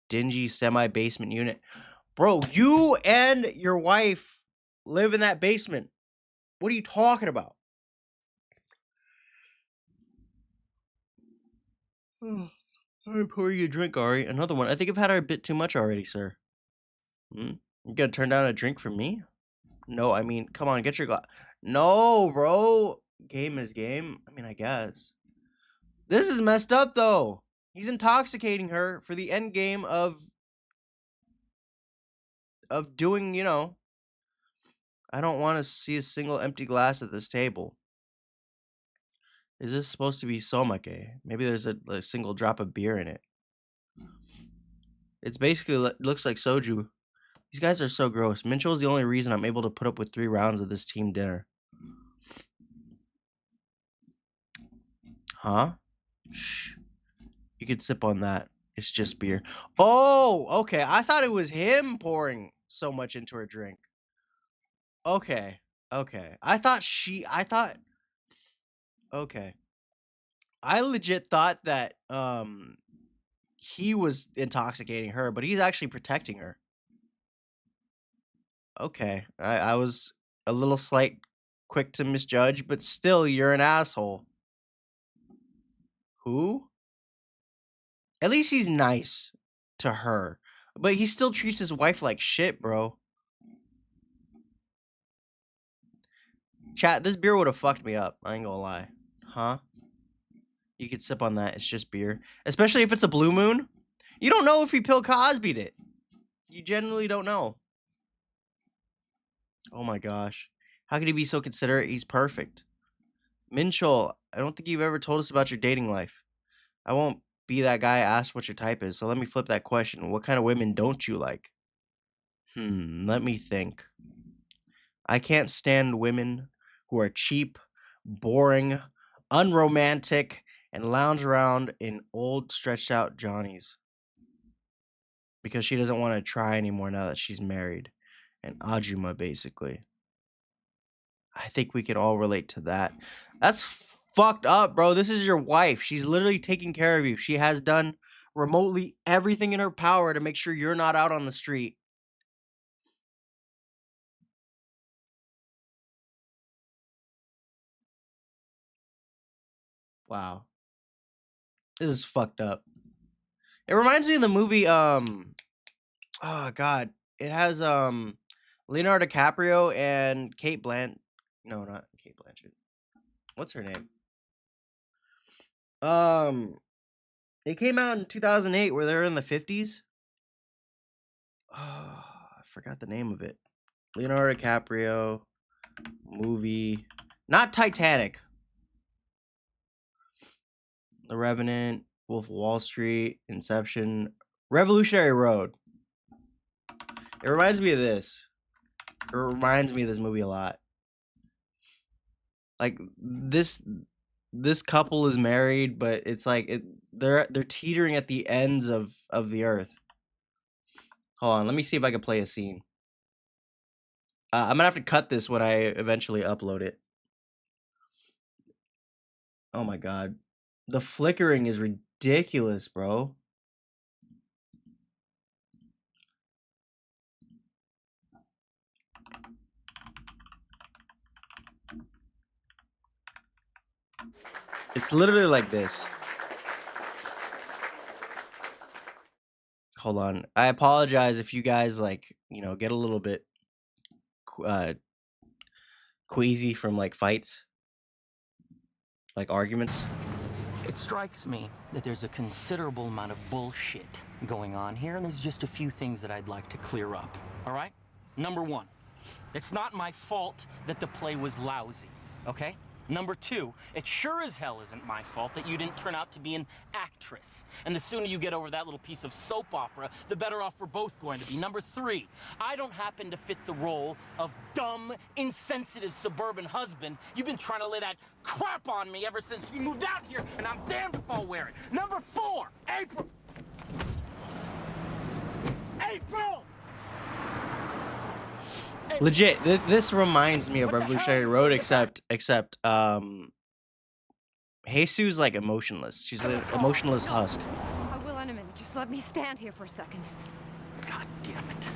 dingy semi-basement unit. Bro, you and your wife live in that basement. What are you talking about? I'm pouring you a drink, Ari. Another one. I think I've had a bit too much already, sir. You gonna turn down a drink for me? No, I mean, come on, get your glass. No, bro. Game is game. I mean, I guess. This is messed up, though. He's intoxicating her for the end game of doing, you know. I don't want to see a single empty glass at this table. Is this supposed to be somake? Maybe there's a single drop of beer in it. It's basically looks like soju. These guys are so gross. Mincho is the only reason I'm able to put up with 3 rounds of this team dinner. Huh? Shh. You could sip on that. It's just beer. Oh, okay. I thought it was him pouring so much into her drink. Okay. Okay. Okay. I legit thought that he was intoxicating her, but he's actually protecting her. Okay. I was a little quick to misjudge, but still you're an asshole. Who? At least he's nice to her. But he still treats his wife like shit, bro. Chat, this beer would have fucked me up. I ain't gonna lie. Huh? You could sip on that. It's just beer. Especially if it's a blue moon. You don't know if he Bill Cosby'd it. You generally don't know. Oh my gosh. How could he be so considerate? He's perfect. Minchol, I don't think you've ever told us about your dating life. I won't be that guy asked what your type is, so let me flip that question. What kind of women don't you like? Let me think. I can't stand women who are cheap, boring, unromantic, and lounge around in old, stretched out Johnnies. Because she doesn't want to try anymore now that she's married. And Ajuma, basically. I think we can all relate to that. That's fucked up, bro. This is your wife. She's literally taking care of you. She has done remotely everything in her power to make sure you're not out on the street. Wow. This is fucked up. It reminds me of the movie oh god. It has Leonardo DiCaprio and no, not Kate Blanchett. What's her name? It came out in 2008 where they're in the 50s. Oh, I forgot the name of it. Leonardo DiCaprio movie. Not Titanic. The Revenant, Wolf of Wall Street, Inception, Revolutionary Road. It reminds me of this. It reminds me of this movie a lot. Like this couple is married, but it's like they're teetering at the ends of the earth. Hold on, let me see if I can play a scene. I'm gonna have to cut this when I eventually upload it. Oh my god. The flickering is ridiculous, bro. It's literally like this. Hold on. I apologize if you guys get a little bit queasy from like fights, like arguments. It strikes me that there's a considerable amount of bullshit going on here, and there's just a few things that I'd like to clear up. All right? Number one, it's not my fault that the play was lousy, okay? Number two, it sure as hell isn't my fault that you didn't turn out to be an actress. And the sooner you get over that little piece of soap opera, the better off we're both going to be. Number three, I don't happen to fit the role of dumb, insensitive suburban husband. You've been trying to lay that crap on me ever since we moved out here, and I'm damned if I'll wear it. Number four, April! April! Legit, this reminds me of Revolutionary Road, except Jesus like emotionless. She's an emotionless husk. I will in a minute. Just let me stand here for a second. God damn it.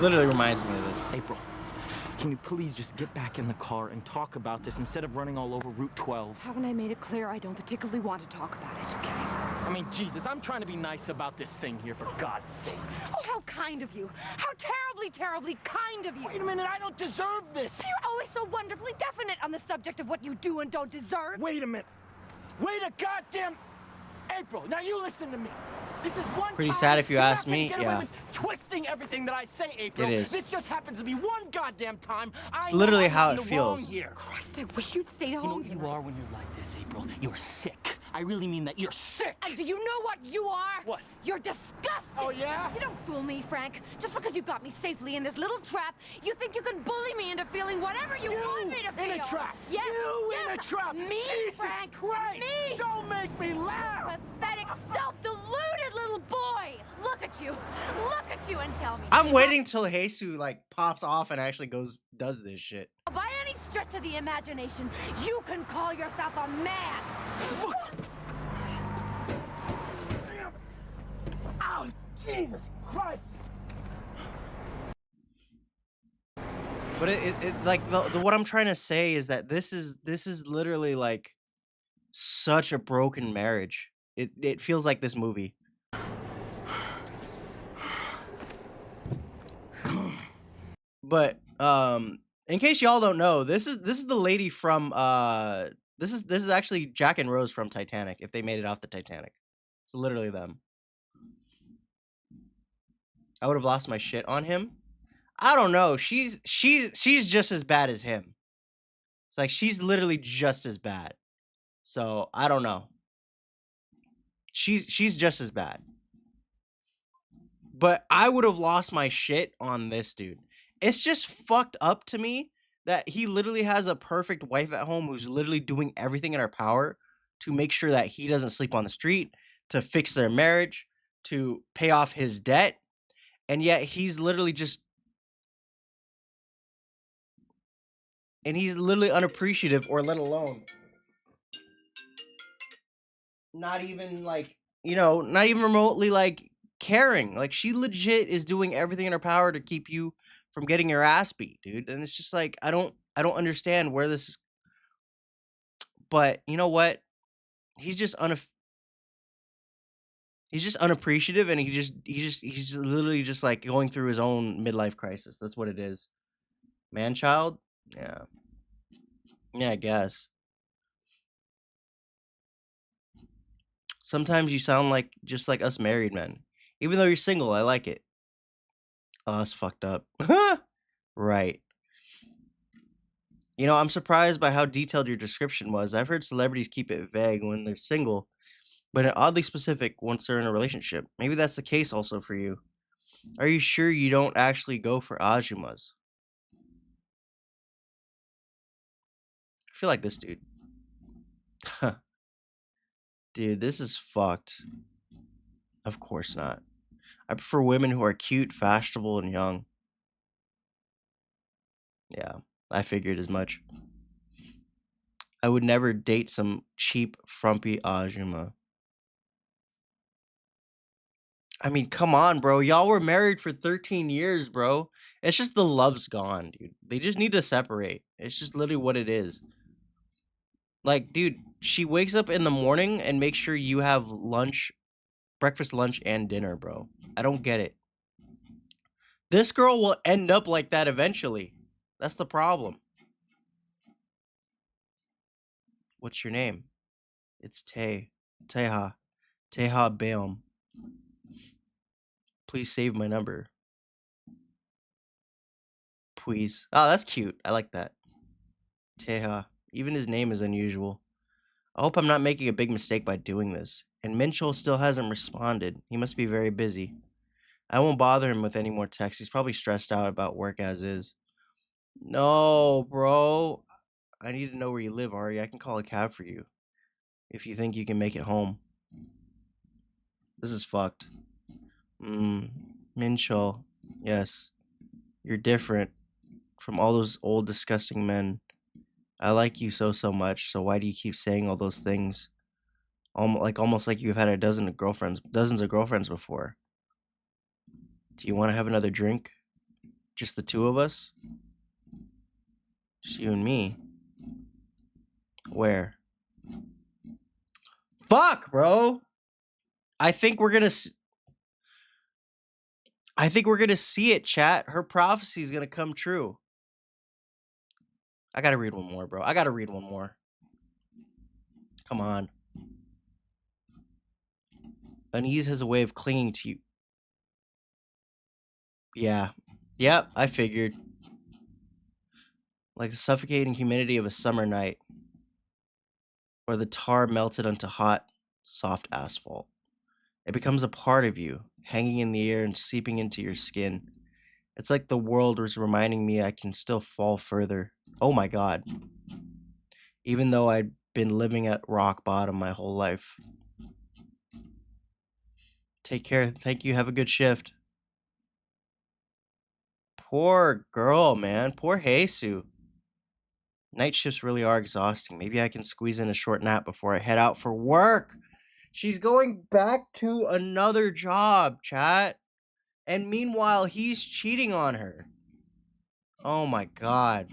Literally reminds me of this. April, can you please just get back in the car and talk about this instead of running all over Route 12? Haven't I made it clear I don't particularly want to talk about it? Okay. I mean, Jesus, I'm trying to be nice about this thing here, for God's sakes. Oh, how kind of you. How terribly, terribly kind of you. Wait a minute, I don't deserve this. You're always so wonderfully definite on the subject of what you do and don't deserve. Wait a minute. Wait a goddamn... April, now you listen to me. This is one Pretty time sad if you you're ask not gonna me, get away yeah. with twisting everything that I say, April. It is. This just happens to be one goddamn time. It's literally I'm how in it the wrong feels. Here. Christ, I wish you'd stayed You know home what you tonight. are when you're like this, April? You're sick. I really mean that. You're sick. And do you know what you are? What? You're disgusting. Oh, yeah? You don't fool me, Frank. Just because you got me safely in this little trap, you think you can bully me into feeling whatever you want me to feel. in a trap. Yes. You yes. in a trap. Me, Jesus Frank. Christ. Me. Don't make me laugh. Pathetic, self-deluded little boy. Look at you. Look at you and tell me. I'm waiting till Jesus like pops off and actually does this shit. By any stretch of the imagination, you can call yourself a man. Oh, Jesus Christ. But it like the what I'm trying to say is that this is literally like such a broken marriage. It feels like this movie. But in case y'all don't know, this is the lady from this is actually Jack and Rose from Titanic, if they made it off the Titanic. It's literally them. I would have lost my shit on him. I don't know. She's just as bad as him. It's like she's literally just as bad. So I don't know. She's just as bad. But I would have lost my shit on this dude. It's just fucked up to me that he literally has a perfect wife at home who's literally doing everything in her power to make sure that he doesn't sleep on the street, to fix their marriage, to pay off his debt. And yet he's literally just... And he's literally unappreciative or let alone... not even like, not even remotely like caring. Like she legit is doing everything in her power to keep you from getting your ass beat, dude. And it's just like I don't understand where this is. But you know what? He's just he's just unappreciative, and he's literally just like going through his own midlife crisis. That's what it is. Man child? Yeah. Yeah, I guess. Sometimes you sound like just like us married men. Even though you're single, I like it. Oh, that's fucked up. Right. I'm surprised by how detailed your description was. I've heard celebrities keep it vague when they're single, but oddly specific once they're in a relationship. Maybe that's the case also for you. Are you sure you don't actually go for Ajumas? I feel like this dude. Dude, this is fucked. Of course not. I prefer women who are cute, fashionable, and young. Yeah, I figured as much. I would never date some cheap, frumpy Ajuma. I mean, come on, bro. Y'all were married for 13 years, bro. It's just the love's gone, dude. They just need to separate. It's just literally what it is. Like, dude, she wakes up in the morning and makes sure you have lunch, breakfast, lunch, and dinner, bro. I don't get it. This girl will end up like that eventually. That's the problem. What's your name? It's Teha. Teha Baum. Please save my number. Please. Oh, that's cute. I like that. Teha. Even his name is unusual. I hope I'm not making a big mistake by doing this. And Minchel still hasn't responded. He must be very busy. I won't bother him with any more texts. He's probably stressed out about work as is. No, bro. I need to know where you live, Ari. I can call a cab for you. If you think you can make it home. This is fucked. Minchel. Yes. You're different from all those old disgusting men. I like you so much, so why do you keep saying all those things? Almost like you've had dozens of girlfriends before. Do you want to have another drink? Just the two of us? Just you and me. Where? Fuck, bro. I think we're gonna see it, chat. Her prophecy is gonna come true. I gotta read one more, bro. I gotta read one more. Come on. Unease has a way of clinging to you. Yeah. Yep, I figured. Like the suffocating humidity of a summer night, or the tar melted onto hot, soft asphalt. It becomes a part of you, hanging in the air and seeping into your skin. It's like the world was reminding me I can still fall further. Oh my god. Even though I'd been living at rock bottom my whole life. Take care. Thank you. Have a good shift. Poor girl, man. Poor Jesus. Night shifts really are exhausting. Maybe I can squeeze in a short nap before I head out for work. She's going back to another job, chat. And meanwhile, he's cheating on her. Oh my god.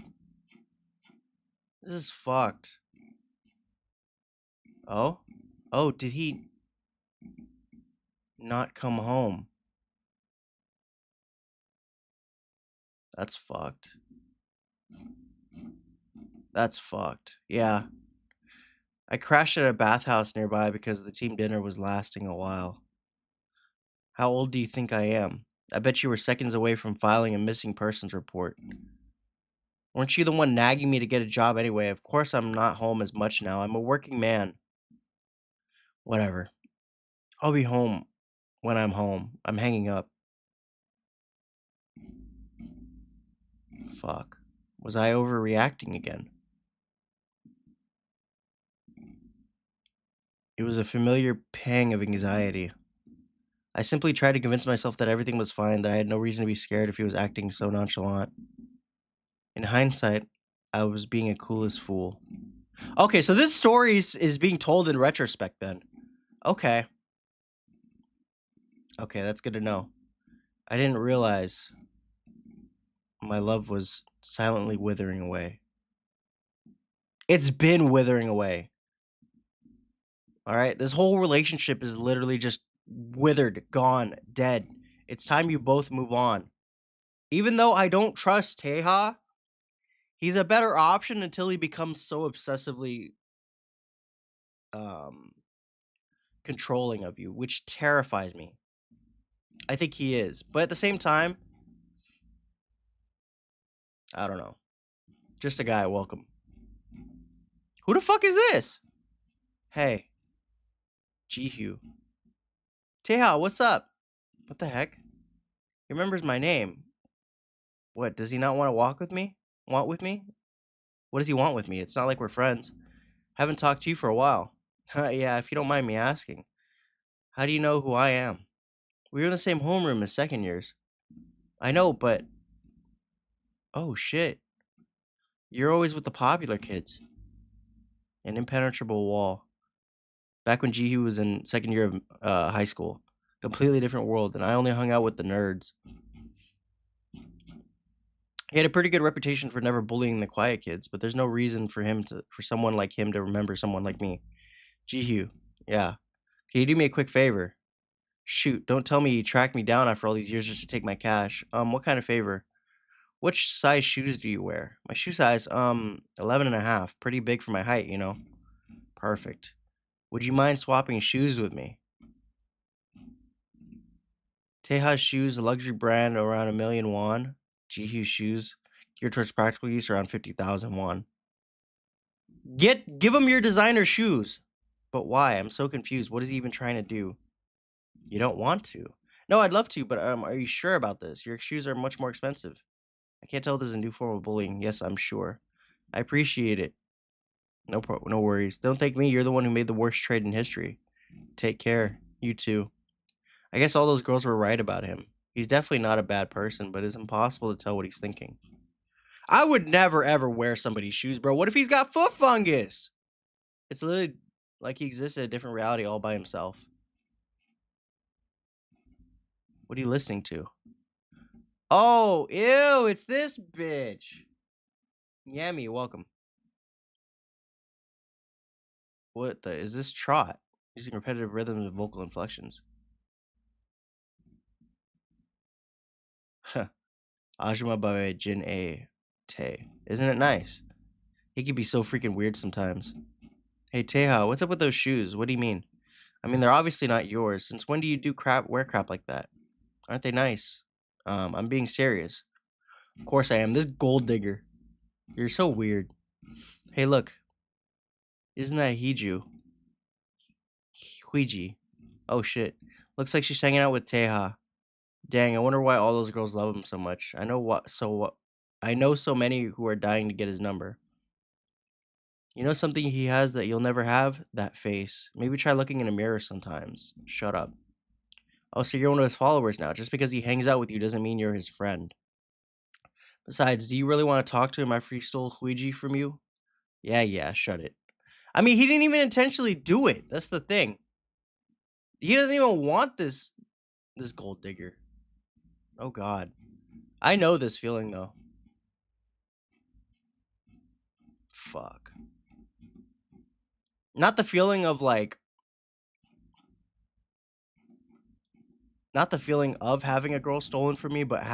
This is fucked. Oh? Oh, did he not come home? That's fucked. That's fucked. Yeah. I crashed at a bathhouse nearby because the team dinner was lasting a while. How old do you think I am? I bet you were seconds away from filing a missing persons report. Weren't you the one nagging me to get a job anyway? Of course I'm not home as much now. I'm a working man. Whatever. I'll be home when I'm home. I'm hanging up. Fuck. Was I overreacting again? It was a familiar pang of anxiety. I simply tried to convince myself that everything was fine, that I had no reason to be scared if he was acting so nonchalant. In hindsight, I was being a clueless fool. Okay, so this story is being told in retrospect then. Okay. Okay, that's good to know. I didn't realize my love was silently withering away. It's been withering away. All right? This whole relationship is literally just withered, gone, dead. It's time you both move on. Even though I don't trust Teha, he's a better option until he becomes so obsessively um controlling of you, which terrifies me. I think he is. But at the same time, I don't know. Just a guy, welcome. Who the fuck is this? Hey, Jihu. Teha, what's up? What the heck? He remembers my name. What, does he not want to walk with me? Want with me? What does he want with me? It's not like we're friends. Haven't talked to you for a while. Yeah, if you don't mind me asking. How do you know who I am? We were in the same homeroom as second years. I know, but... Oh, shit. You're always with the popular kids. An impenetrable wall. Back when Jihu was in second year of high school. Completely different world, and I only hung out with the nerds. He had a pretty good reputation for never bullying the quiet kids, but there's no reason for someone like him to remember someone like me. Jihu, yeah. Can you do me a quick favor? Shoot, don't tell me you tracked me down after all these years just to take my cash. What kind of favor? Which size shoes do you wear? My shoe size, 11 and a half. Pretty big for my height, you know. Perfect. Would you mind swapping shoes with me? Teha's shoes, a luxury brand, around 1,000,000 won. Jihu's shoes, geared towards practical use, around 50,000 won. Give him your designer shoes. But why? I'm so confused. What is he even trying to do? You don't want to? No, I'd love to, but are you sure about this? Your shoes are much more expensive. I can't tell if this is a new form of bullying. Yes, I'm sure. I appreciate it. No worries. Don't thank me. You're the one who made the worst trade in history. Take care. You too. I guess all those girls were right about him. He's definitely not a bad person, but it's impossible to tell what he's thinking. I would never ever wear somebody's shoes, bro. What if he's got foot fungus? It's literally like he exists in a different reality all by himself. What are you listening to? Oh, ew, it's this bitch. Yummy, welcome. What the is this trot? Using repetitive rhythms and vocal inflections. Ajuma by Jin A Te. Isn't it nice? He can be so freaking weird sometimes. Hey Teha, what's up with those shoes? What do you mean? I mean, they're obviously not yours. Since when do you wear crap like that? Aren't they nice? I'm being serious. Of course I am. This gold digger. You're so weird. Hey, look. Isn't that Hiju? Huiji. Oh shit. Looks like she's hanging out with Teha. Dang, I wonder why all those girls love him so much. I know so many who are dying to get his number. You know something he has that you'll never have? That face. Maybe try looking in a mirror sometimes. Shut up. Oh, so you're one of his followers now. Just because he hangs out with you doesn't mean you're his friend. Besides, do you really want to talk to him after he stole Huiji from you? Yeah, shut it. I mean, he didn't even intentionally do it. That's the thing. He doesn't even want this gold digger. Oh god. I know this feeling though. Fuck. Not the feeling of like not the feeling of having a girl stolen from me, but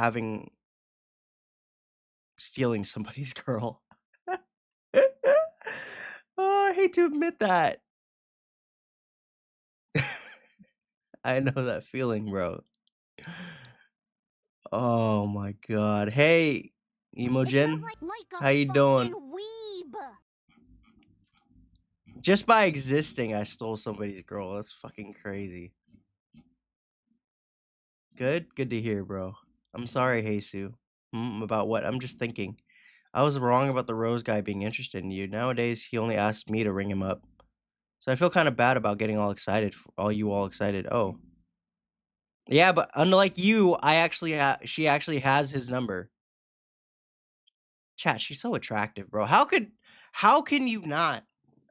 stealing somebody's girl. Oh, I hate to admit that. I know that feeling, bro. Oh my god. Hey, It smells Emogen. like a How you doing? fucking weeb. Just by existing, I stole somebody's girl. That's fucking crazy. Good? Good to hear, bro. I'm sorry, Jesus. About what? I'm just thinking. I was wrong about the Rose guy being interested in you. Nowadays, he only asks me to ring him up. So I feel kind of bad about getting all excited. All excited. Oh. Yeah, but unlike you, she actually has his number. Chat, she's so attractive, bro. How can you not?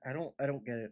I don't get it.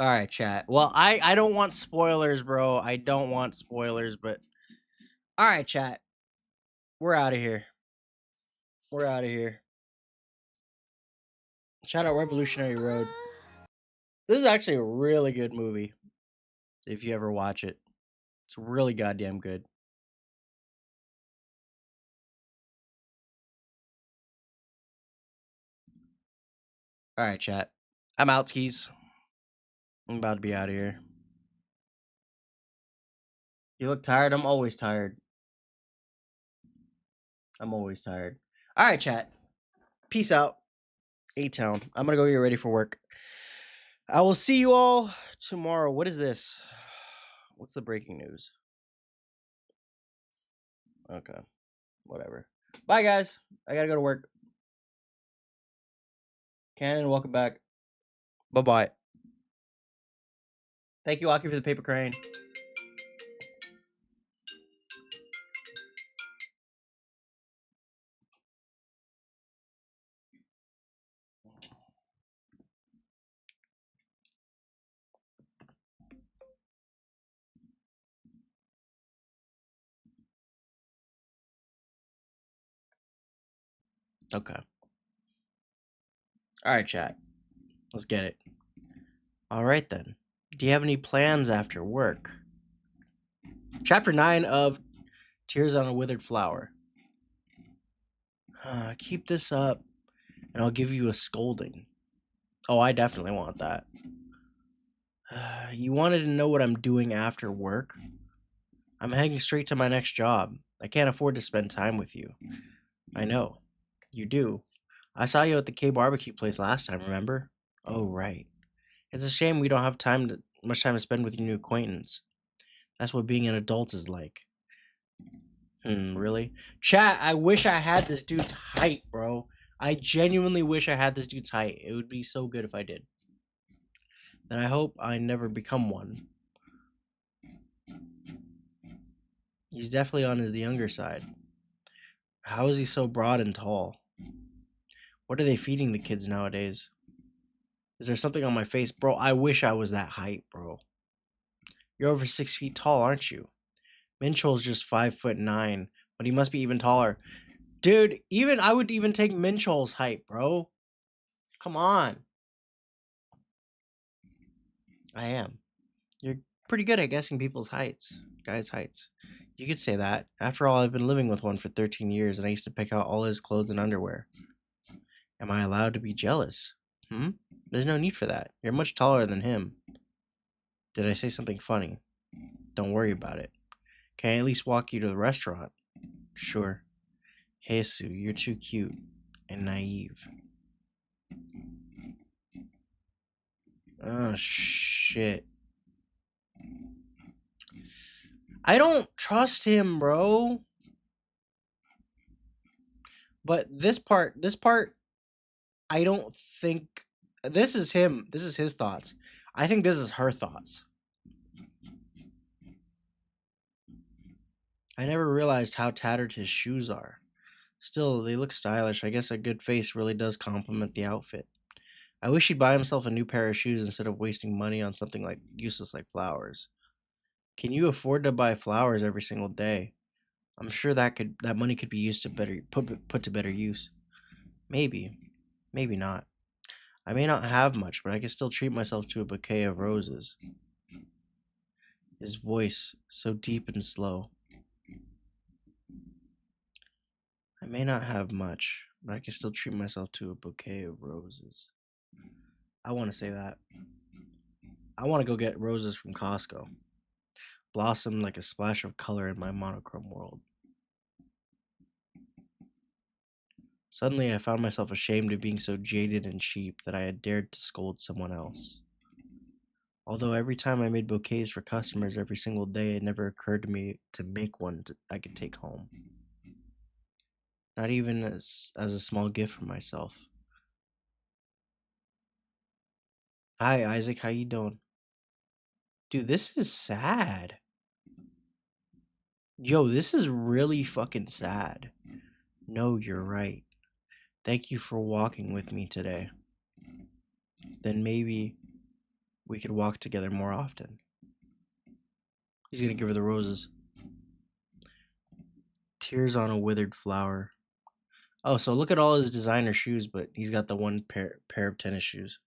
All right, chat. Well, I don't want spoilers, bro. I don't want spoilers, but all right, chat. We're out of here. We're out of here. Shout out Revolutionary Road. This is actually a really good movie. If you ever watch it, it's really goddamn good. All right, chat. I'm out, skis. I'm about to be out of here. You look tired? I'm always tired. I'm always tired. All right, chat. Peace out. A-Town. I'm going to go get ready for work. I will see you all tomorrow. What is this? What's the breaking news? Okay. Whatever. Bye, guys. I got to go to work. Cannon, welcome back. Bye-bye. Thank you, Aki, for the paper crane. Okay. All right, chat. Let's get it. All right, then. Do you have any plans after work? Chapter 9 of Tears on a Withered Flower. Keep this up, and I'll give you a scolding. Oh, I definitely want that. You wanted to know what I'm doing after work? I'm heading straight to my next job. I can't afford to spend time with you. I know. You do. I saw you at the K barbecue place last time, remember? Oh, right. It's a shame we don't have much time to spend with your new acquaintance. That's what being an adult is like. Really? Chat, I wish I had this dude's height, bro. I genuinely wish I had this dude's height. It would be so good if I did. And I hope I never become one. He's definitely on the younger side. How is he so broad and tall? What are they feeding the kids nowadays? Is there something on my face? Bro, I wish I was that height, bro. You're over 6 feet tall, aren't you? Mincho's just 5'9", but he must be even taller. Dude, I would even take Minchol's height, bro. Come on. I am. You're pretty good at guessing people's heights. Guys' heights. You could say that. After all, I've been living with one for 13 years, and I used to pick out all his clothes and underwear. Am I allowed to be jealous? There's no need for that. You're much taller than him. Did I say something funny? Don't worry about it. Can I at least walk you to the restaurant? Sure. Hey, Sue, you're too cute and naive. Oh, shit. I don't trust him, bro. But this part, I don't think... This is him. This is his thoughts. I think this is her thoughts. I never realized how tattered his shoes are. Still, they look stylish. I guess a good face really does complement the outfit. I wish he'd buy himself a new pair of shoes instead of wasting money on something like useless like flowers. Can you afford to buy flowers every single day? I'm sure that money could be used to put to better use. Maybe. Maybe not. I may not have much, but I can still treat myself to a bouquet of roses. His voice, so deep and slow. I may not have much, but I can still treat myself to a bouquet of roses. I want to say that. I want to go get roses from Costco. Blossom like a splash of color in my monochrome world. Suddenly, I found myself ashamed of being so jaded and cheap that I had dared to scold someone else. Although every time I made bouquets for customers every single day, it never occurred to me to make one I could take home. Not even as a small gift for myself. Hi, Isaac. How you doing? Dude, this is sad. Yo, this is really fucking sad. No, you're right. Thank you for walking with me today. Then maybe we could walk together more often. He's gonna give her the roses. Tears on a withered flower. Oh, so look at all his designer shoes, but he's got the one pair of tennis shoes.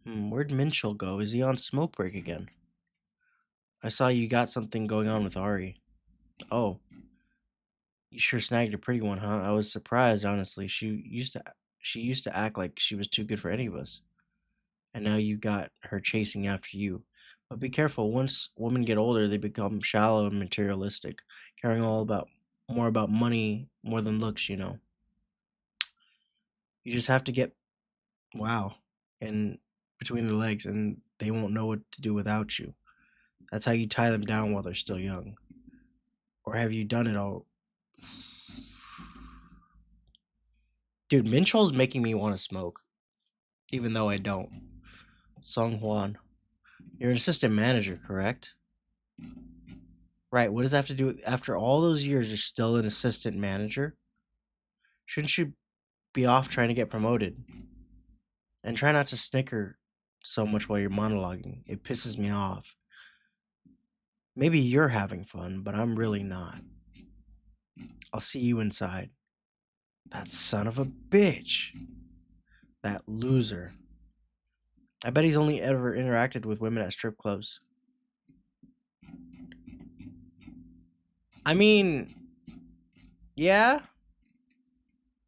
Where'd Minchell go? Is he on smoke break again? I saw you got something going on with Ari. Oh, you sure snagged a pretty one, huh? I was surprised, honestly. She used to act like she was too good for any of us, and now you got her chasing after you. But be careful. Once women get older, they become shallow and materialistic, caring more about money more than looks. You know. You just have to get and between the legs, and they won't know what to do without you. That's how you tie them down while they're still young. Or have you done it all? Dude, Minchell's making me want to smoke, even though I don't. Song Hwan, you're an assistant manager, correct? Right, what does that have to do with, after all those years, you're still an assistant manager? Shouldn't you be off trying to get promoted? And try not to snicker so much while you're monologuing. It pisses me off. Maybe you're having fun, but I'm really not. I'll see you inside. That son of a bitch. That loser. I bet he's only ever interacted with women at strip clubs. I mean, yeah.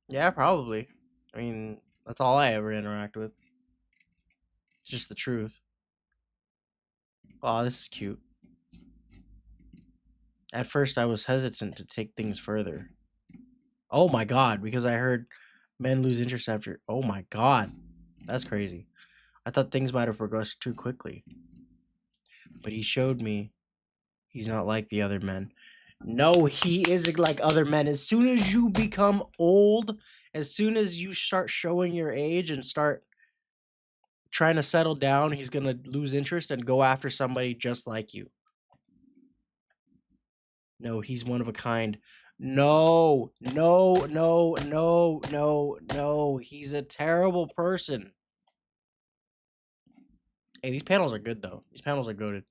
Yeah, probably. I mean, that's all I ever interact with. It's just the truth. Oh, this is cute. At first, I was hesitant to take things further. Oh my god, because I heard men lose interest after. Oh my god. That's crazy. I thought things might have progressed too quickly. But he showed me he's not like the other men. No, he isn't like other men. As soon as you become old, as soon as you start showing your age and start trying to settle down, he's going to lose interest and go after somebody just like you. No, he's one of a kind. No, no, no, no, no, no. He's a terrible person. Hey, these panels are good, though. These panels are goated.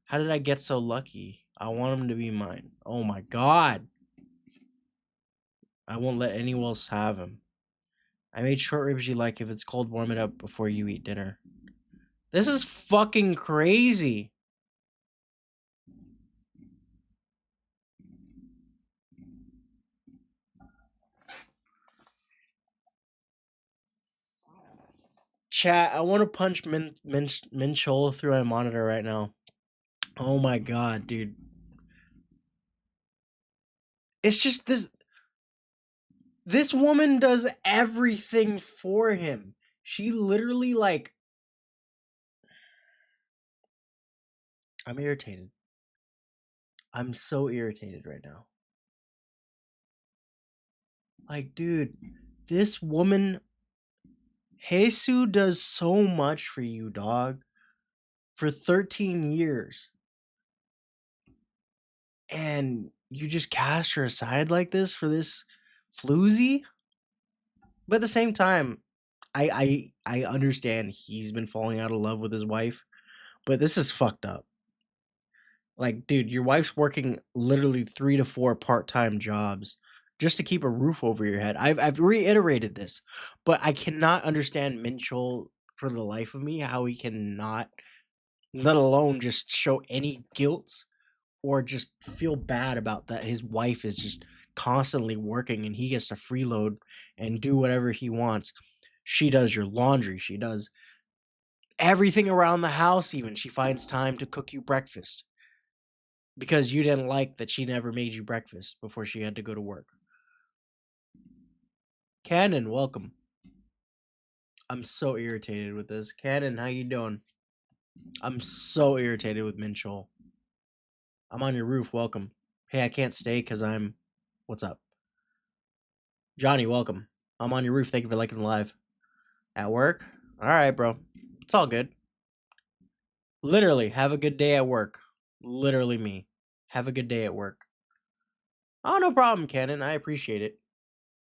How did I get so lucky? I want him to be mine. Oh my god. I won't let anyone else have him. I made short ribs you like. If it's cold, warm it up before you eat dinner. This is fucking crazy. Chat, I want to punch Minchol through my monitor right now. Oh my god, dude. It's just this woman does everything for him. She literally, like, I'm irritated. I'm so irritated right now. Like, dude, this woman, Jesus does so much for you, dog. For 13 years. And you just cast her aside like this for this floozy? But at the same time, I understand he's been falling out of love with his wife, but this is fucked up. Like, dude, your wife's working literally 3 to 4 part-time jobs just to keep a roof over your head. I've reiterated this, but I cannot understand Minchell for the life of me how he cannot, let alone just show any guilt or just feel bad about that his wife is just constantly working and he gets to freeload and do whatever he wants. She does your laundry. She does everything around the house even. She finds time to cook you breakfast because you didn't like that she never made you breakfast before she had to go to work. Cannon, welcome. I'm so irritated with this. Cannon, how you doing? I'm so irritated with Minchol. I'm on your roof, welcome. Hey, I can't stay because I'm... What's up? Johnny, welcome. I'm on your roof, thank you for liking the live. At work? Alright, bro. It's all good. Literally, have a good day at work. Literally me. Have a good day at work. Oh, no problem, Cannon. I appreciate it.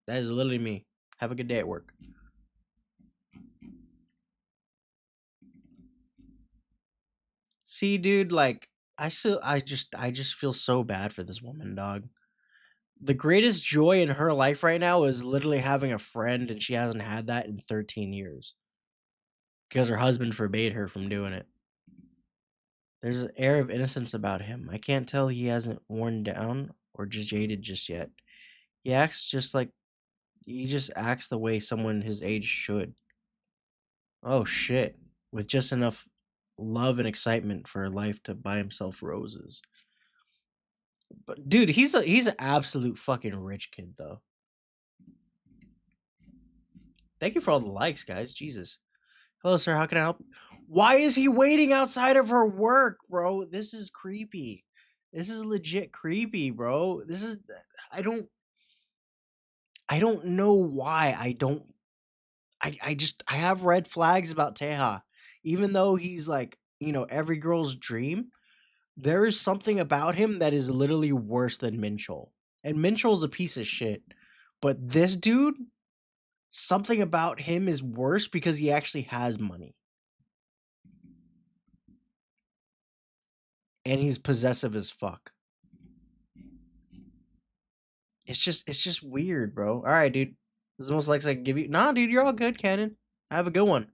That is literally me. Have a good day at work. See, dude, like I just feel so bad for this woman, dog. The greatest joy in her life right now is literally having a friend, and she hasn't had that in 13 years because her husband forbade her from doing it. There's an air of innocence about him. I can't tell he hasn't worn down or just jaded just yet. He just acts the way someone his age should. Oh shit. With just enough love and excitement for life to buy himself roses. But dude, he's an absolute fucking rich kid though. Thank you for all the likes, guys. Jesus. Hello, sir. How can I help? Why is he waiting outside of her work, bro? This is creepy. This is legit creepy, bro. I don't I don't know why. I have red flags about Teja. Even though he's like, every girl's dream, there is something about him that is literally worse than Minchol. And Minchol's a piece of shit. But this dude, something about him is worse because he actually has money. And he's possessive as fuck. It's just weird, bro. All right, dude. This is the most likes I can give you. Nah, dude, you're all good, Cannon. Have a good one.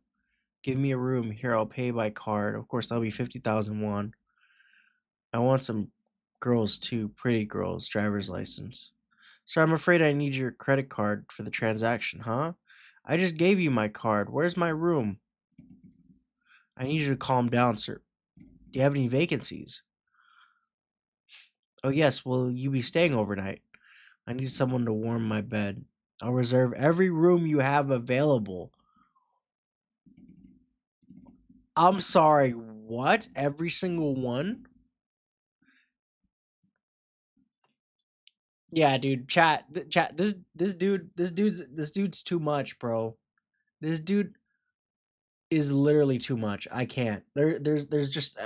Give me a room. Here, I'll pay by card. Of course, that'll be 50,000 won. I want some girls too. Pretty girls. Driver's license. Sir, I'm afraid I need your credit card for the transaction, huh? I just gave you my card. Where's my room? I need you to calm down, sir. Do you have any vacancies? Oh, yes. Will you be staying overnight? I need someone to warm my bed. I'll reserve every room you have available. I'm sorry, what? Every single one? Yeah, dude. Chat. This dude's too much, bro. This dude is literally too much. I can't. There's just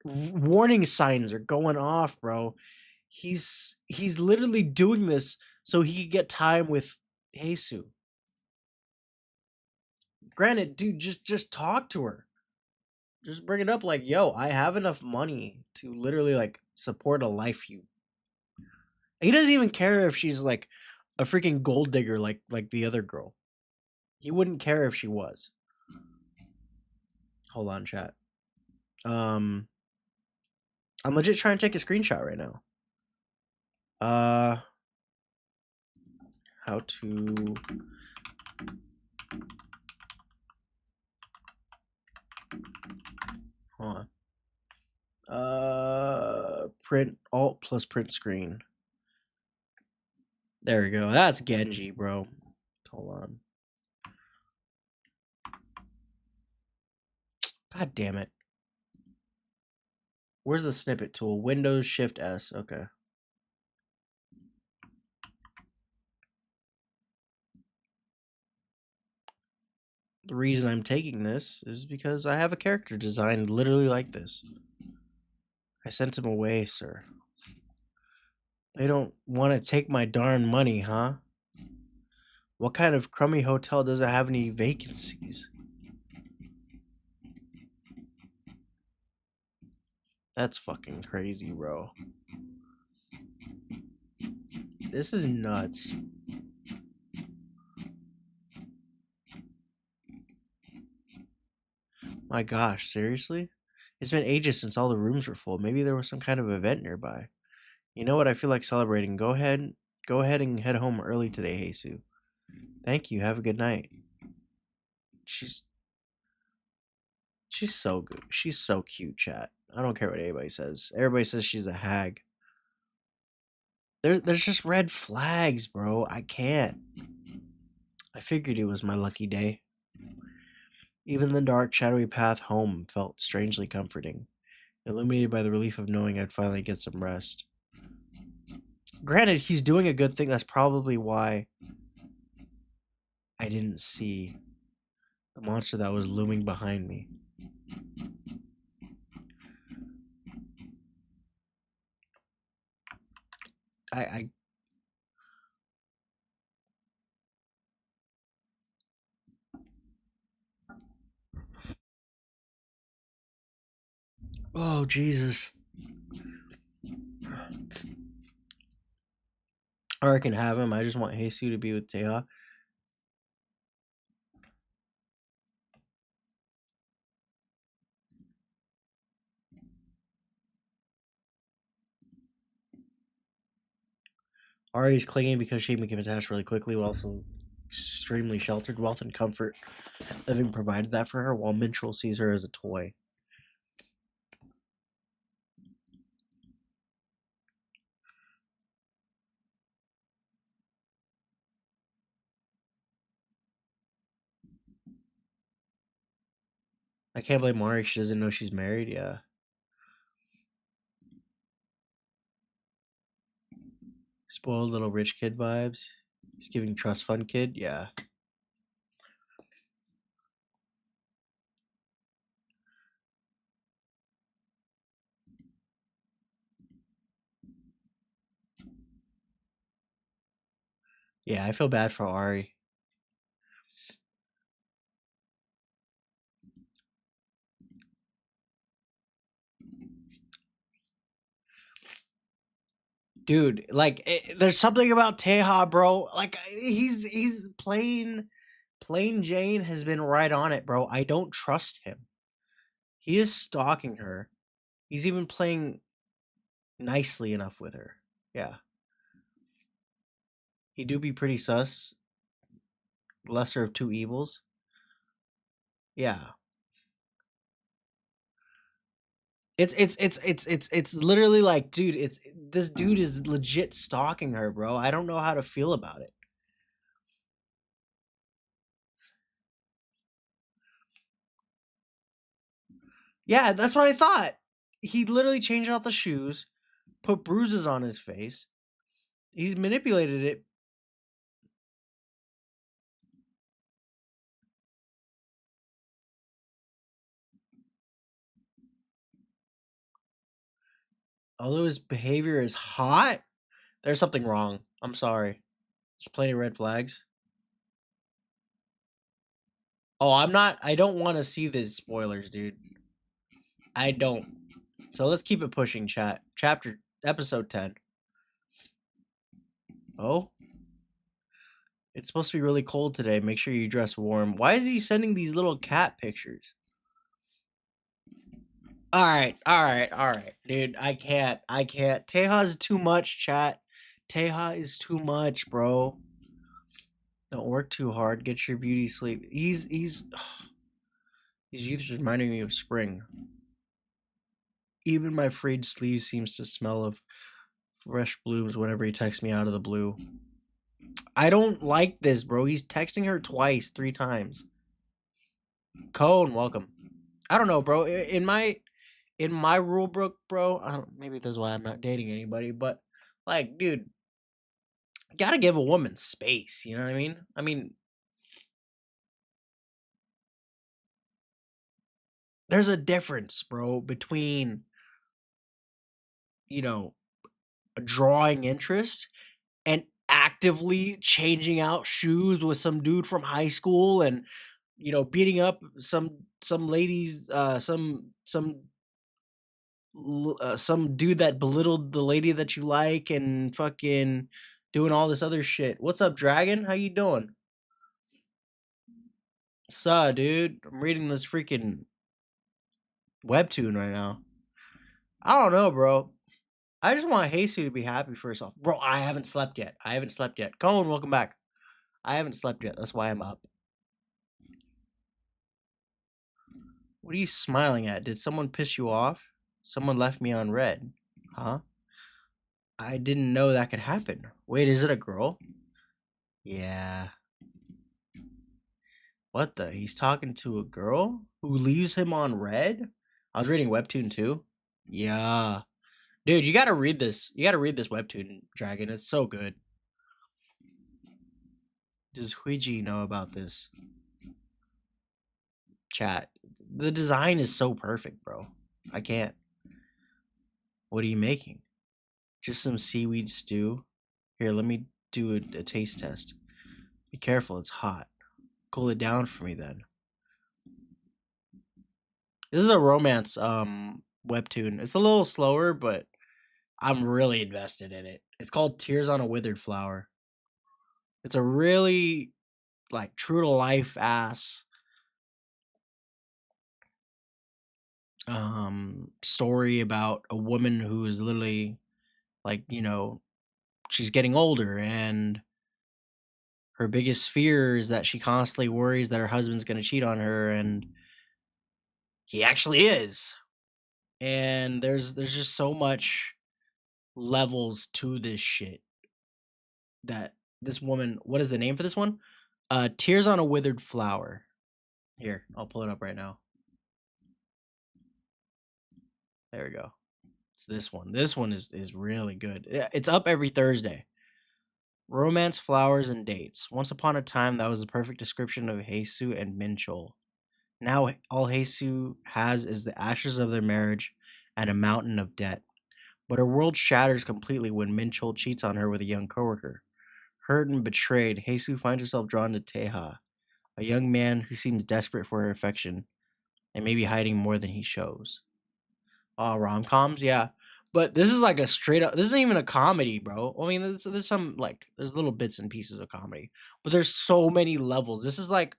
warning signs are going off, bro. He's literally doing this so he could get time with Jesus. Granted, dude, just talk to her. Just bring it up like, yo, I have enough money to literally like support a life you. He doesn't even care if she's like a freaking gold digger like the other girl. He wouldn't care if she was. Hold on, chat. I'm legit trying to take a screenshot right now. How to hold on. Print alt plus print screen. There we go. That's Genji, bro. Hold on. God damn it. Where's the snippet tool? Windows Shift S. Okay. The reason I'm taking this is because I have a character designed literally like this. I sent him away, sir. They don't want to take my darn money, huh? What kind of crummy hotel doesn't have any vacancies? That's fucking crazy, bro. This is nuts. My gosh, seriously? It's been ages since all the rooms were full. Maybe there was some kind of event nearby. You know what? I feel like celebrating. Go ahead and head home early today, Jesus. Thank you. Have a good night. She's so good. She's so cute, chat. I don't care what anybody says. Everybody says she's a hag. There's just red flags, bro. I can't. I figured it was my lucky day. Even the dark, shadowy path home felt strangely comforting, illuminated by the relief of knowing I'd finally get some rest. Granted, he's doing a good thing. That's probably why I didn't see the monster that was looming behind me. I Oh, Jesus. Or I can have him. I just want Jesus to be with Teha. Ari's clinging because she became attached really quickly, but also extremely sheltered. Wealth and comfort living provided that for her, while Mintrel sees her as a toy. I can't blame Ari. She doesn't know she's married. Yeah. Spoiled little rich kid vibes. He's giving trust fund kid. Yeah. Yeah, I feel bad for Ari. Dude, like there's something about Teha, bro. Like he's plain Jane has been right on it, bro. I don't trust him. He is stalking her. He's even playing nicely enough with her. Yeah. He do be pretty sus. Lesser of two evils. Yeah. It's literally like, dude, it's this dude is legit stalking her, bro. I don't know how to feel about it. Yeah, that's what I thought. He literally changed out the shoes, put bruises on his face. He's manipulated it. Although his behavior is hot, there's something wrong. I'm sorry. There's plenty of red flags. Oh, I don't want to see these spoilers, dude. I don't. So let's keep it pushing, chat. Episode 10. Oh? It's supposed to be really cold today. Make sure you dress warm. Why is he sending these little cat pictures? Alright, dude. I can't. Teha's too much, chat. Teha is too much, bro. Don't work too hard. Get your beauty sleep. He's youth reminding me of spring. Even my frayed sleeve seems to smell of fresh blooms whenever he texts me out of the blue. I don't like this, bro. He's texting her twice, 3 times. Cone, welcome. I don't know, bro. In my rule book, bro, I don't, maybe that's why I'm not dating anybody, but like, dude, gotta give a woman space, you know what I mean? I mean, there's a difference, bro, between, you know, drawing interest and actively changing out shoes with some dude from high school and, you know, beating up some ladies, some dude that belittled the lady that you like and fucking doing all this other shit. What's up, Dragon? How you doing? Suh, dude. I'm reading this freaking webtoon right now. I don't know, bro. I just want Jesus to be happy for herself. Bro, I haven't slept yet. Colin, welcome back. I haven't slept yet. That's why I'm up. What are you smiling at? Did someone piss you off? Someone left me on red. Huh? I didn't know that could happen. Wait, is it a girl? Yeah. What the? He's talking to a girl who leaves him on red? I was reading Webtoon too. Yeah. Dude, you gotta read this. You gotta read this Webtoon, Dragon. It's so good. Does Huiji know about this? Chat. The design is so perfect, bro. I can't. What are you making? Just some seaweed stew? Here, let me do a taste test. Be careful, it's hot. Cool it down for me then. This is a romance webtoon. It's a little slower, but I'm really invested in it. It's called Tears on a Withered Flower. It's a really like true to life ass story about a woman who is literally like, she's getting older and her biggest fear is that she constantly worries that her husband's going to cheat on her and he actually is. And there's just so much levels to this shit that this woman, what is the name for this one? Tears on a Withered Flower. Here, I'll pull it up right now. There we go. It's this one. This one is really good. It's up every Thursday. Romance, flowers, and dates. Once upon a time, that was the perfect description of Jesus and Minchol. Now, all Jesus has is the ashes of their marriage and a mountain of debt. But her world shatters completely when Minchol cheats on her with a young coworker. Hurt and betrayed, Jesus finds herself drawn to Teja, a young man who seems desperate for her affection and maybe hiding more than he shows. Oh, rom-coms, yeah. But this is like a straight up. This isn't even a comedy, bro. I mean, there's some like there's little bits and pieces of comedy, but there's so many levels. This is like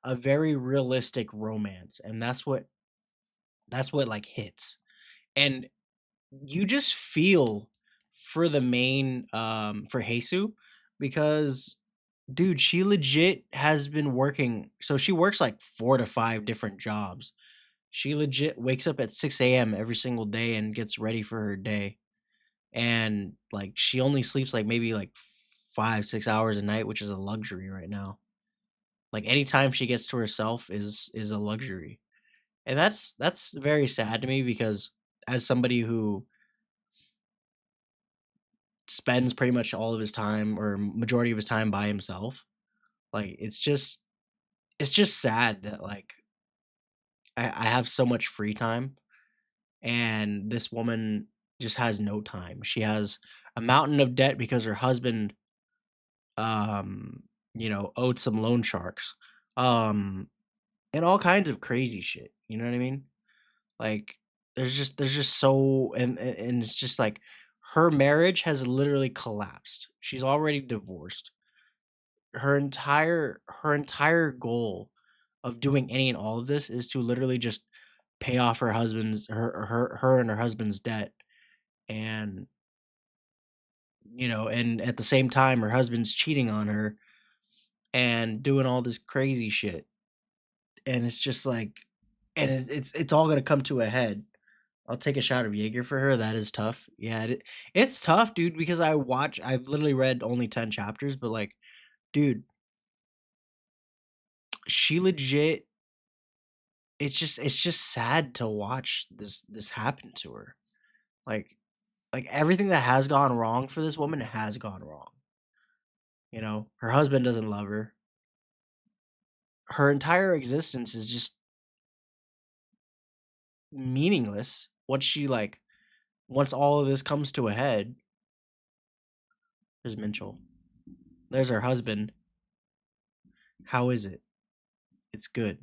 a very realistic romance, and that's what like hits. And you just feel for the main for Jesus because dude, she legit has been working. So she works like 4 to 5 different jobs. She legit wakes up at 6 a.m. every single day and gets ready for her day. And like she only sleeps like maybe like 5, 6 hours a night, which is a luxury right now. Like anytime she gets to herself is a luxury. And that's very sad to me because as somebody who spends pretty much all of his time or majority of his time by himself, like it's just sad that like I have so much free time and this woman just has no time. She has a mountain of debt because her husband owed some loan sharks. Um and all kinds of crazy shit. You know what I mean? Like there's just so and it's just like her marriage has literally collapsed. She's already divorced. Her entire goal of doing any and all of this is to literally just pay off her and her husband's debt and and at the same time her husband's cheating on her and doing all this crazy shit and it's just like and it's all gonna come to a head. I'll take a shot of Jaeger for her. That is tough. Yeah, it's tough, dude, because I've literally read only 10 chapters, but like, dude, she legit it's just sad to watch this happen to her. Like everything that has gone wrong for this woman has gone wrong. Her husband doesn't love her. Her entire existence is just meaningless once all of this comes to a head. There's Minchell. There's her husband. How is it? It's good.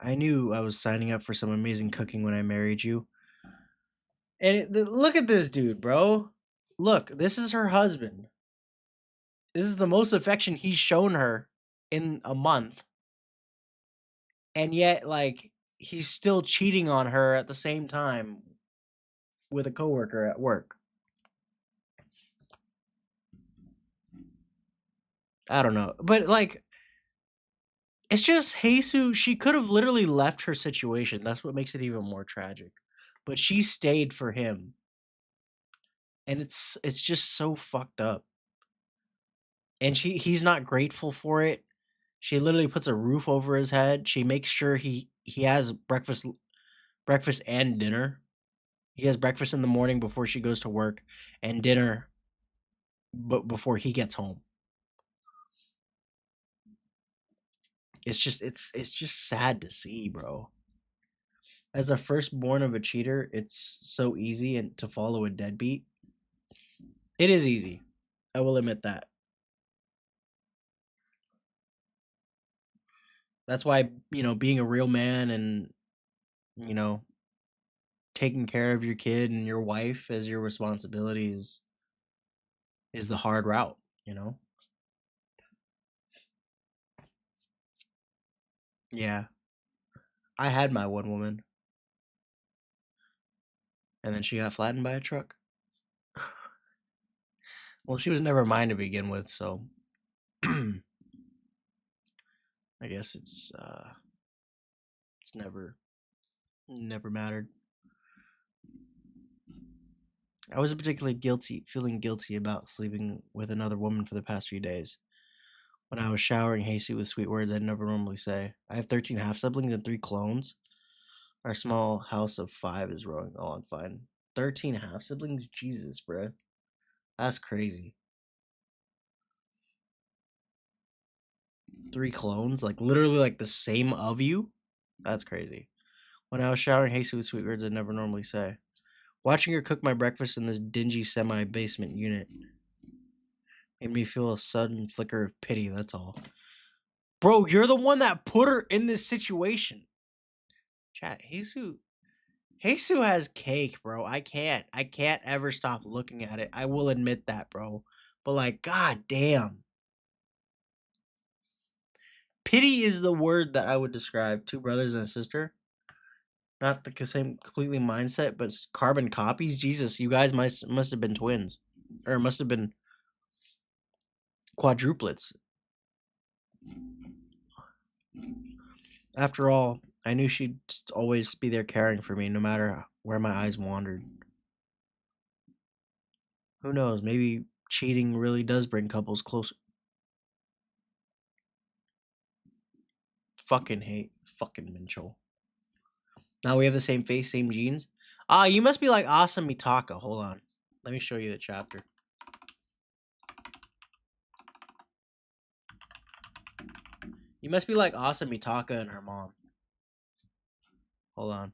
I knew I was signing up for some amazing cooking when I married you. And look at this dude, bro. Look, this is her husband. This is the most affection he's shown her in a month. And yet, like, he's still cheating on her at the same time with a coworker at work. I don't know. But, like, it's just Jesus. She could have literally left her situation. That's what makes it even more tragic. But she stayed for him. And it's just so fucked up. And he's not grateful for it. She literally puts a roof over his head. She makes sure he has breakfast and dinner. He has breakfast in the morning before she goes to work and dinner before he gets home. It's just sad to see, bro. As a firstborn of a cheater, it's so easy and to follow a deadbeat. It is easy. I will admit that. That's why, being a real man and, you know, taking care of your kid and your wife as your responsibility is the hard route, you know? Yeah. I had my one woman, and then she got flattened by a truck. Well, she was never mine to begin with, so I guess it's never mattered. I was particularly feeling guilty about sleeping with another woman for the past few days. When I was showering Hasty with sweet words I'd never normally say. I have 13 half siblings and 3 clones. Our small house of 5 is rolling on fine. 13 half siblings? Jesus, bruh. That's crazy. 3 clones? Like, literally, like, the same of you? That's crazy. When I was showering Hasty with sweet words I'd never normally say. Watching her cook my breakfast in this dingy semi-basement unit made me feel a sudden flicker of pity, that's all. Bro, you're the one that put her in this situation. Chat, Jesus has cake, bro. I can't ever stop looking at it. I will admit that, bro. But like, god damn. Pity is the word that I would describe 2 brothers and a sister. Not the same completely mindset, but carbon copies. Jesus, you guys must have been twins. Or must have been quadruplets. After all, I knew she'd always be there caring for me, no matter where my eyes wandered. Who knows? Maybe cheating really does bring couples closer. Fucking hate. Fucking Minchel. Now we have the same face, same genes. You must be like Awesome Mitaka. Hold on. Let me show you the chapter. You must be like Awesome Mitaka and her mom. Hold on.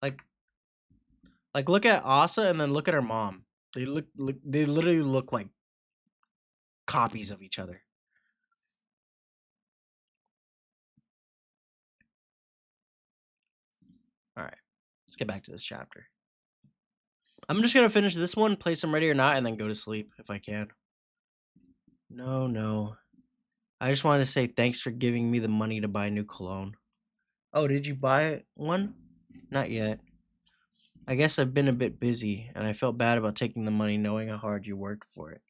Like look at Asa and then look at her mom. They literally look like copies of each other. All right. Let's get back to this chapter. I'm just going to finish this one, play some Ready or Not, and then go to sleep if I can. No. I just wanted to say thanks for giving me the money to buy new cologne. Oh, did you buy one? Not yet. I guess I've been a bit busy, and I felt bad about taking the money knowing how hard you worked for it.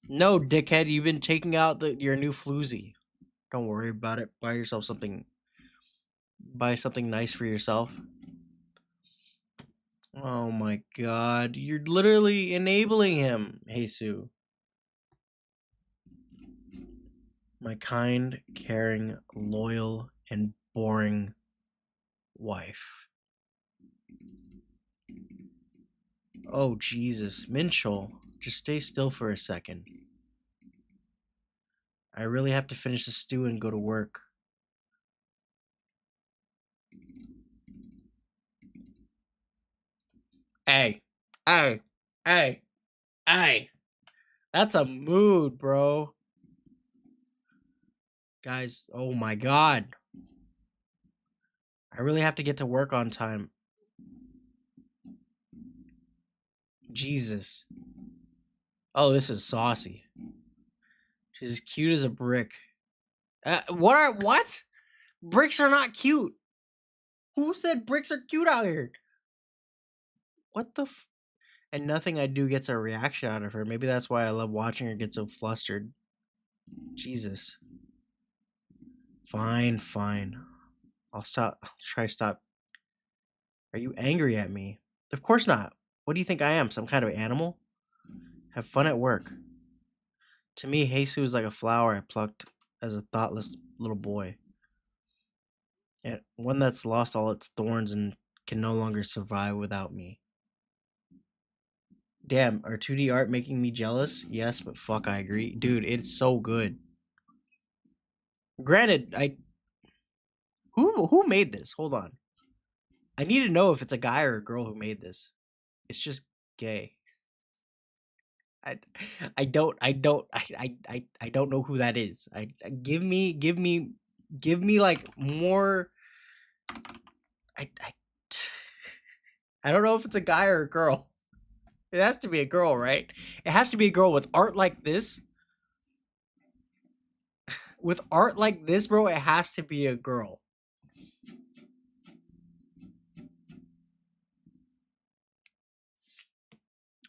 No, dickhead, you've been taking out your new floozy. Don't worry about it. Buy something nice for yourself. Oh my god, you're literally enabling him, Jesus. My kind, caring, loyal, and boring wife. Oh, Jesus. Minchel, just stay still for a second. I really have to finish the stew and go to work. Hey. That's a mood, bro. Guys, oh my god. I really have to get to work on time. Jesus. Oh, this is saucy. She's as cute as a brick. What? Bricks are not cute. Who said bricks are cute out here? What the and nothing I do gets a reaction out of her. Maybe that's why I love watching her get so flustered. Jesus. Fine. I'll try to stop. Are you angry at me? Of course not. What do you think I am? Some kind of animal? Have fun at work. To me, Jesus is like a flower I plucked as a thoughtless little boy. And one that's lost all its thorns and can no longer survive without me. Damn, are 2D art making me jealous? Yes, but fuck, I agree. Dude, it's so good. Granted, Who made this? Hold on. I need to know if it's a guy or a girl who made this. It's just gay. I don't know who that is. Give me like more. I I don't know if it's a guy or a girl. It has to be a girl, right? It has to be a girl with art like this. With art like this, bro, it has to be a girl.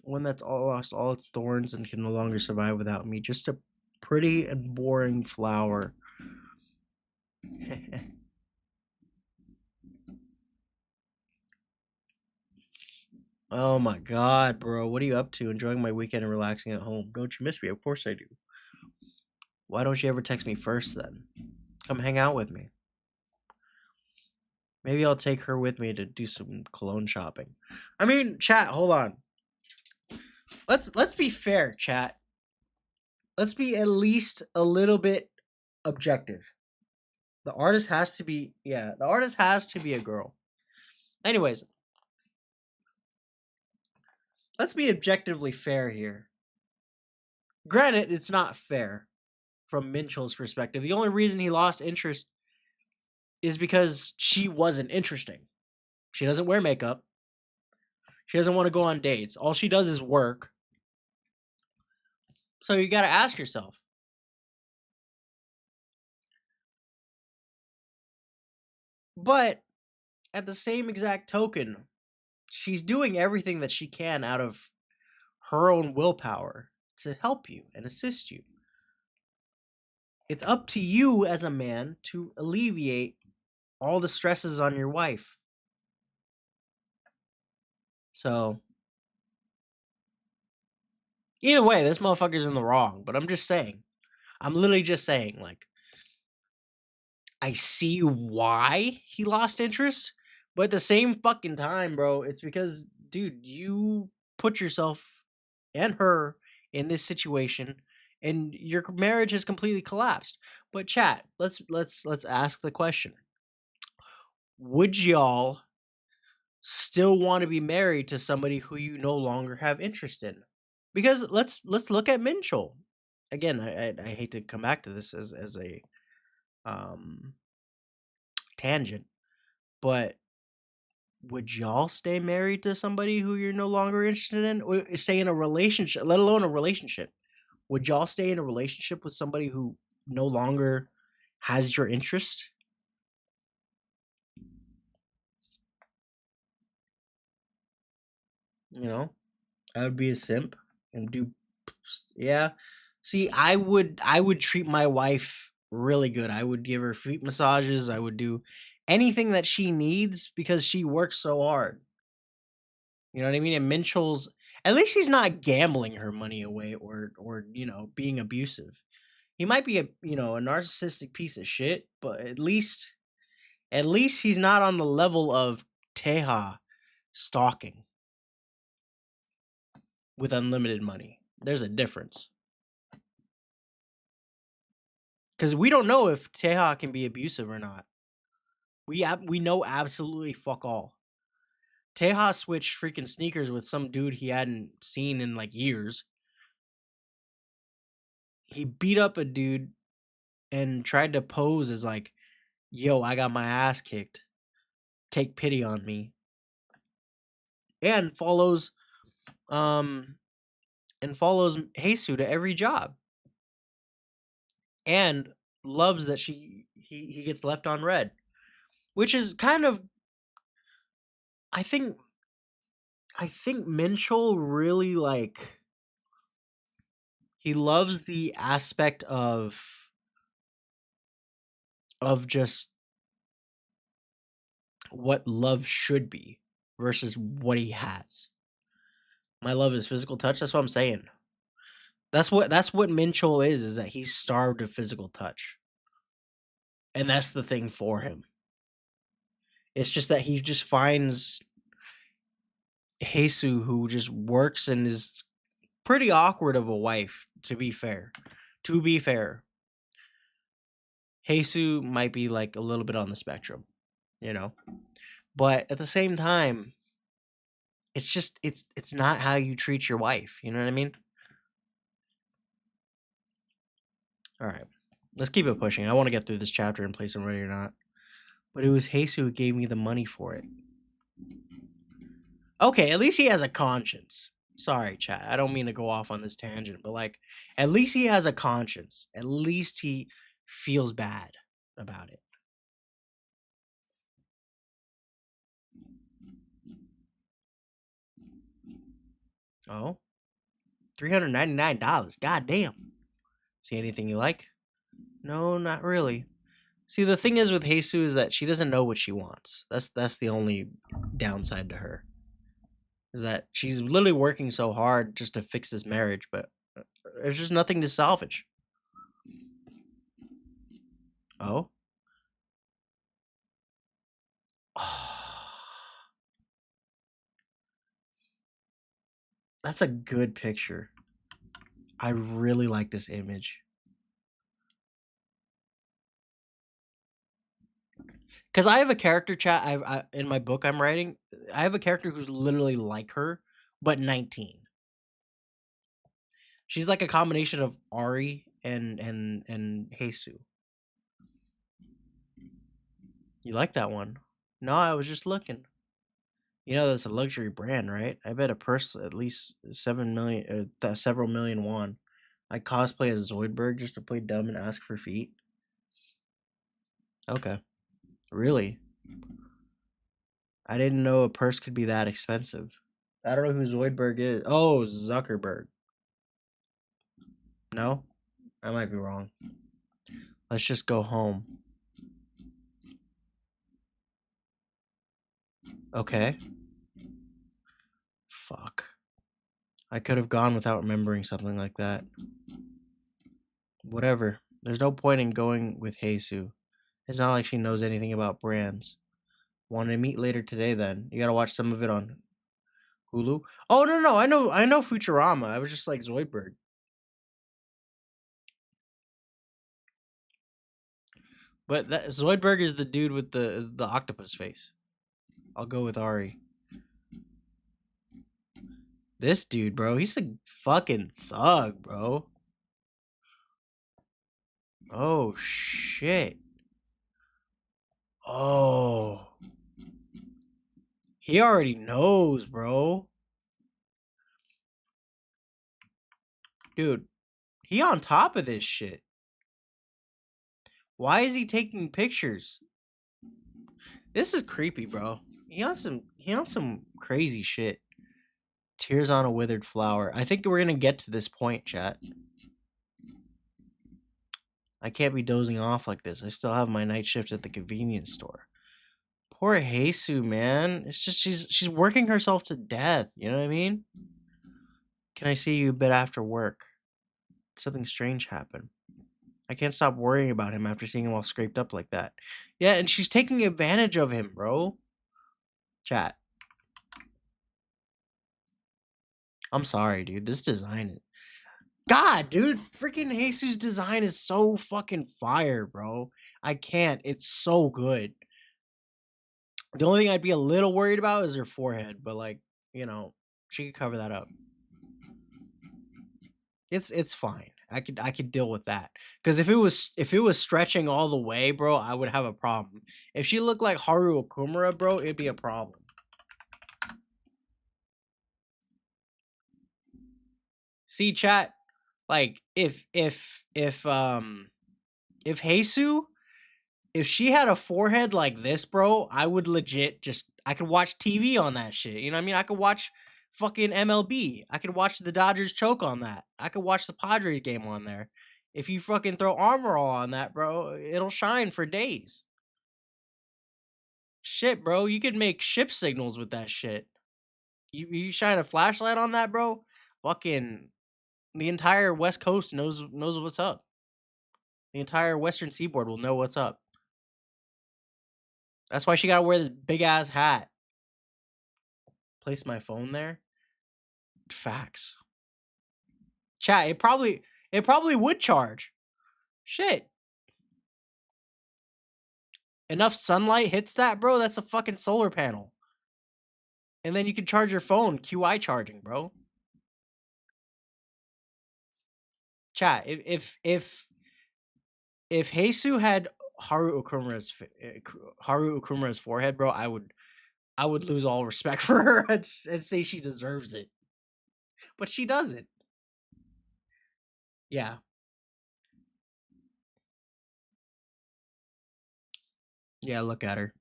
One that's all lost all its thorns and can no longer survive without me. Just a pretty and boring flower. Oh my god, bro. What are you up to? Enjoying my weekend and relaxing at home. Don't you miss me? Of course I do. Why don't you ever text me first then? Come hang out with me. Maybe I'll take her with me to do some cologne shopping. I mean, chat, hold on. Let's be fair, chat. Let's be at least a little bit objective. The artist has to be the artist has to be a girl. Anyways, let's be objectively fair here. Granted, it's not fair from Minchell's perspective. The only reason he lost interest is because she wasn't interesting. She doesn't wear makeup. She doesn't want to go on dates. All she does is work. So you got to ask yourself, but at the same exact token, she's doing everything that she can out of her own willpower to help you and assist you. It's up to you as a man to alleviate all the stresses on your wife. So, either way, this motherfucker's in the wrong, but I'm just saying. I'm literally just saying, like, I see why he lost interest, but at the same fucking time, bro, it's because, dude, you put yourself and her in this situation and your marriage has completely collapsed. But chat, let's ask the question. Would y'all still want to be married to somebody who you no longer have interest in? Because let's look at Minchell. Again, I hate to come back to this as a tangent, but would y'all stay married to somebody who you're no longer interested in? Or stay in a relationship, let alone a relationship? Would y'all stay in a relationship with somebody who no longer has your interest? You know, I would be a simp and do, yeah. See, I would treat my wife really good. I would give her feet massages. I would do anything that she needs because she works so hard. You know what I mean? And Minchell's, at least he's not gambling her money away or being abusive. He might be a narcissistic piece of shit, but at least he's not on the level of Teja stalking with unlimited money. There's a difference. Because we don't know if Teja can be abusive or not. We know absolutely fuck all. Teja switched freaking sneakers with some dude he hadn't seen in like years. He beat up a dude and tried to pose as like, yo, I got my ass kicked. Take pity on me. And follows Heisu to every job. And loves that he gets left on red. Which is kind of, I think Minchell really like, he loves the aspect of just what love should be versus what he has. My love is physical touch. That's what I'm saying. That's what Minchell is that he's starved of physical touch. And that's the thing for him. It's just that he just finds Heisu, who just works and is pretty awkward of a wife, to be fair. Heisu might be like a little bit on the spectrum, but at the same time, it's just it's not how you treat your wife, you know what I mean? All right, let's keep it pushing. I want to get through this chapter in place I'm ready or not. But it was Jesus who gave me the money for it. Okay, at least he has a conscience. Sorry, chat. I don't mean to go off on this tangent, but like, at least he has a conscience. At least he feels bad about it. Oh, $399. God damn. See anything you like? No, not really. See, the thing is with Jesus is that she doesn't know what she wants. That's the only downside to her. Is that she's literally working so hard just to fix this marriage, but there's just nothing to salvage. Oh? That's a good picture. I really like this image. Because I have a character chat I in my book I'm writing. I have a character who's literally like her, but 19. She's like a combination of Ari and Jesus. You like that one? No, I was just looking. You know that's a luxury brand, right? I bet a purse at least 7 million, several million won. I cosplay as Zoidberg just to play dumb and ask for feet. Okay, really? I didn't know a purse could be that expensive. I don't know who Zoidberg is. Oh, Zuckerberg. No, I might be wrong. Let's just go home. Okay. Fuck. I could have gone without remembering something like that. Whatever. There's no point in going with Jesus. It's not like she knows anything about brands. Want to meet later today then? You gotta watch some of it on Hulu. Oh no, I know Futurama. I was just like Zoidberg. But that Zoidberg is the dude with the octopus face. I'll go with Ari. This dude, bro, he's a fucking thug, bro. Oh shit. Oh. He already knows, bro. Dude, he on top of this shit. Why is he taking pictures? This is creepy, bro. He on some crazy shit. Tears on a withered flower. I think we're gonna get to this point, chat. I can't be dozing off like this. I still have my night shift at the convenience store. Poor Jesus, man. It's just she's working herself to death. You know what I mean? Can I see you a bit after work? Something strange happened. I can't stop worrying about him after seeing him all scraped up like that. Yeah, and she's taking advantage of him, bro. Chat. I'm sorry, dude. This design is... God, dude. Freaking Jesus' design is so fucking fire, bro. I can't. It's so good. The only thing I'd be a little worried about is her forehead, but like, you know, she could cover that up. It's fine. I could deal with that. Cuz if it was stretching all the way, bro, I would have a problem. If she looked like Haru Okumura, bro, it'd be a problem. See, chat, like if Jesus, if she had a forehead like this, bro, I would legit I could watch TV on that shit. You know what I mean? I could watch fucking MLB. I could watch the Dodgers choke on that. I could watch the Padres game on there. If you fucking throw Armor All on that, bro, it'll shine for days. Shit, bro, you could make ship signals with that shit. You shine a flashlight on that, bro, fucking the entire West Coast knows what's up. The entire Western Seaboard will know what's up. That's why she gotta wear this big ass hat. Place my phone there. Facts. Chat, it probably would charge. Shit. Enough sunlight hits that, bro. That's a fucking solar panel. And then you can charge your phone, QI charging, bro. Chat, if if Heisu had Haru Okumura's forehead, bro, I would lose all respect for her and say she deserves it. But she doesn't. Yeah. Yeah, look at her.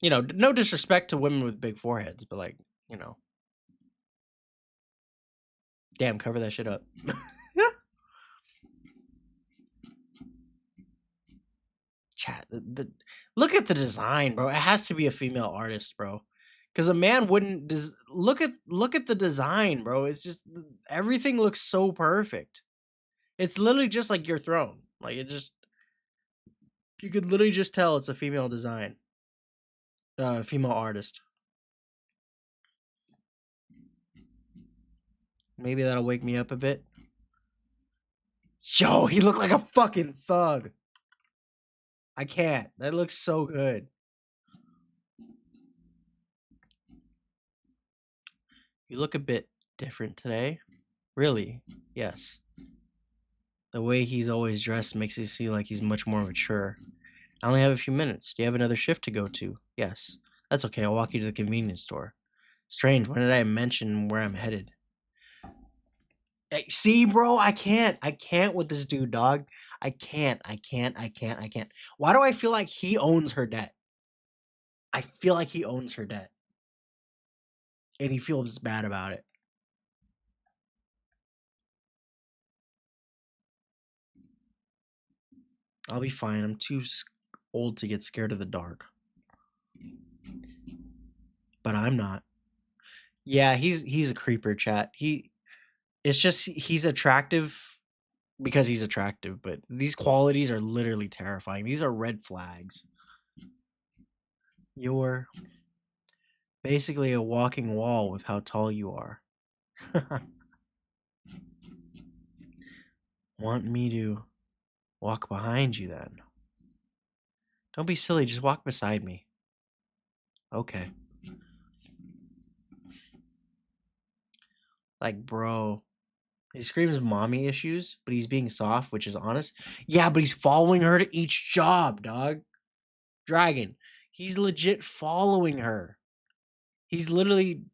You know, no disrespect to women with big foreheads, but like, you know. Damn, cover that shit up. Chat, look at the design, bro. It has to be a female artist, bro. Because a man wouldn't look at the design, bro. It's just everything looks so perfect. It's literally just like your throne. Like it just you could literally just tell it's a female design. Female artist. Maybe that'll wake me up a bit. Yo, he looked like a fucking thug. I can't. That looks so good. You look a bit different today. Really? Yes. The way he's always dressed makes it seem like he's much more mature. I only have a few minutes. Do you have another shift to go to? Yes. That's okay. I'll walk you to the convenience store. Strange. When did I mention where I'm headed? Hey, see, bro, I can't. I can't with this dude, dog. I can't. Why do I feel like he owns her debt? I feel like he owns her debt. And he feels bad about it. I'll be fine. I'm too old to get scared of the dark. But I'm not. Yeah, he's a creeper, chat. It's just he's attractive because he's attractive, but these qualities are literally terrifying. These are red flags. You're basically a walking wall with how tall you are. Want me to walk behind you then? Don't be silly, just walk beside me. Okay. Like, bro. He screams mommy issues, but he's being soft, which is honest. Yeah, but he's following her to each job, dog. Dragon. He's legit following her. He's literally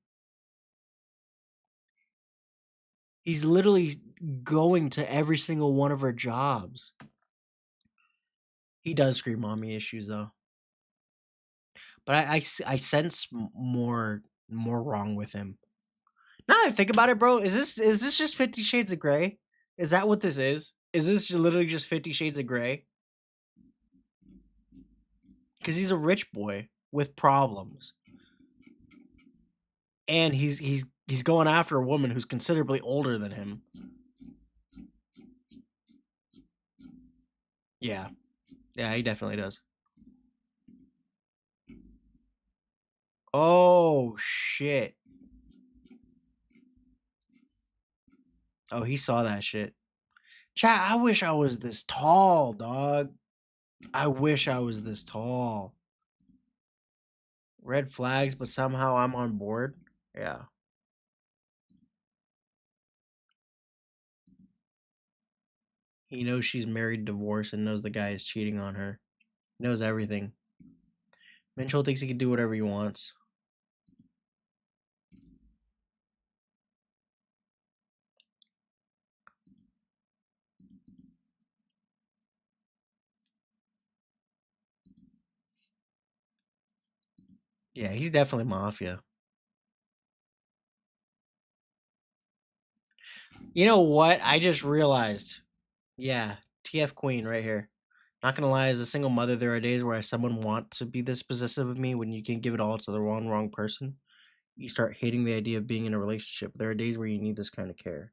going to every single one of her jobs. He does scream mommy issues though. But I sense more wrong with him. Now that I think about it, bro, is this just 50 Shades of Grey? Is that what this is? Is this literally just 50 Shades of Grey? Because he's a rich boy with problems. And he's going after a woman who's considerably older than him. Yeah. Yeah, he definitely does. Oh, shit. Oh, he saw that shit. Chat, I wish I was this tall, dog. I wish I was this tall. Red flags, but somehow I'm on board. Yeah. He knows she's married, divorced, and knows the guy is cheating on her. He knows everything. Mitchell thinks he can do whatever he wants. Yeah, he's definitely mafia. You know what? I just realized. Yeah, TF Queen right here. Not gonna lie, as a single mother, there are days where someone want to be this possessive of me when you can give it all to the wrong person. You start hating the idea of being in a relationship. There are days where you need this kind of care.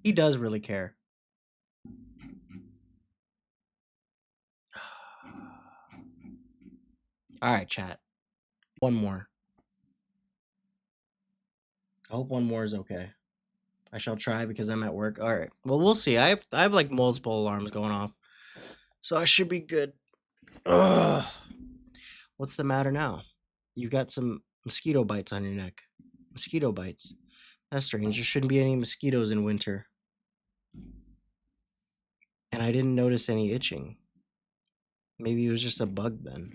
He does really care. All right, chat. One more. I hope one more is okay. I shall try because I'm at work. All right. Well, we'll see. I have like multiple alarms going off, so I should be good. Ugh. What's the matter now? You got some mosquito bites on your neck. Mosquito bites. That's strange. There shouldn't be any mosquitoes in winter. And I didn't notice any itching. Maybe it was just a bug then.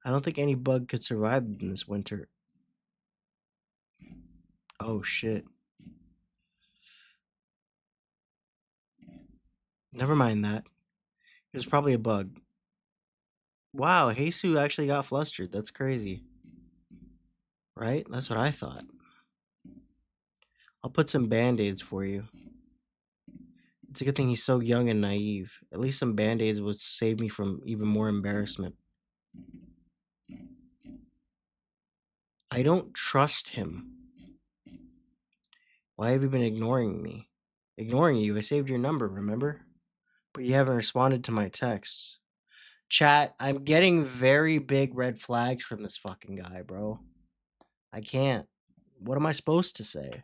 I don't think any bug could survive in this winter. Oh shit. Never mind that. It was probably a bug. Wow, Jesus actually got flustered. That's crazy. Right? That's what I thought. I'll put some band-aids for you. It's a good thing he's so young and naive. At least some band-aids would save me from even more embarrassment. I don't trust him. Why have you been ignoring me? Ignoring you? I saved your number, remember? But you haven't responded to my texts. Chat, I'm getting very big red flags from this fucking guy, bro. I can't. What am I supposed to say?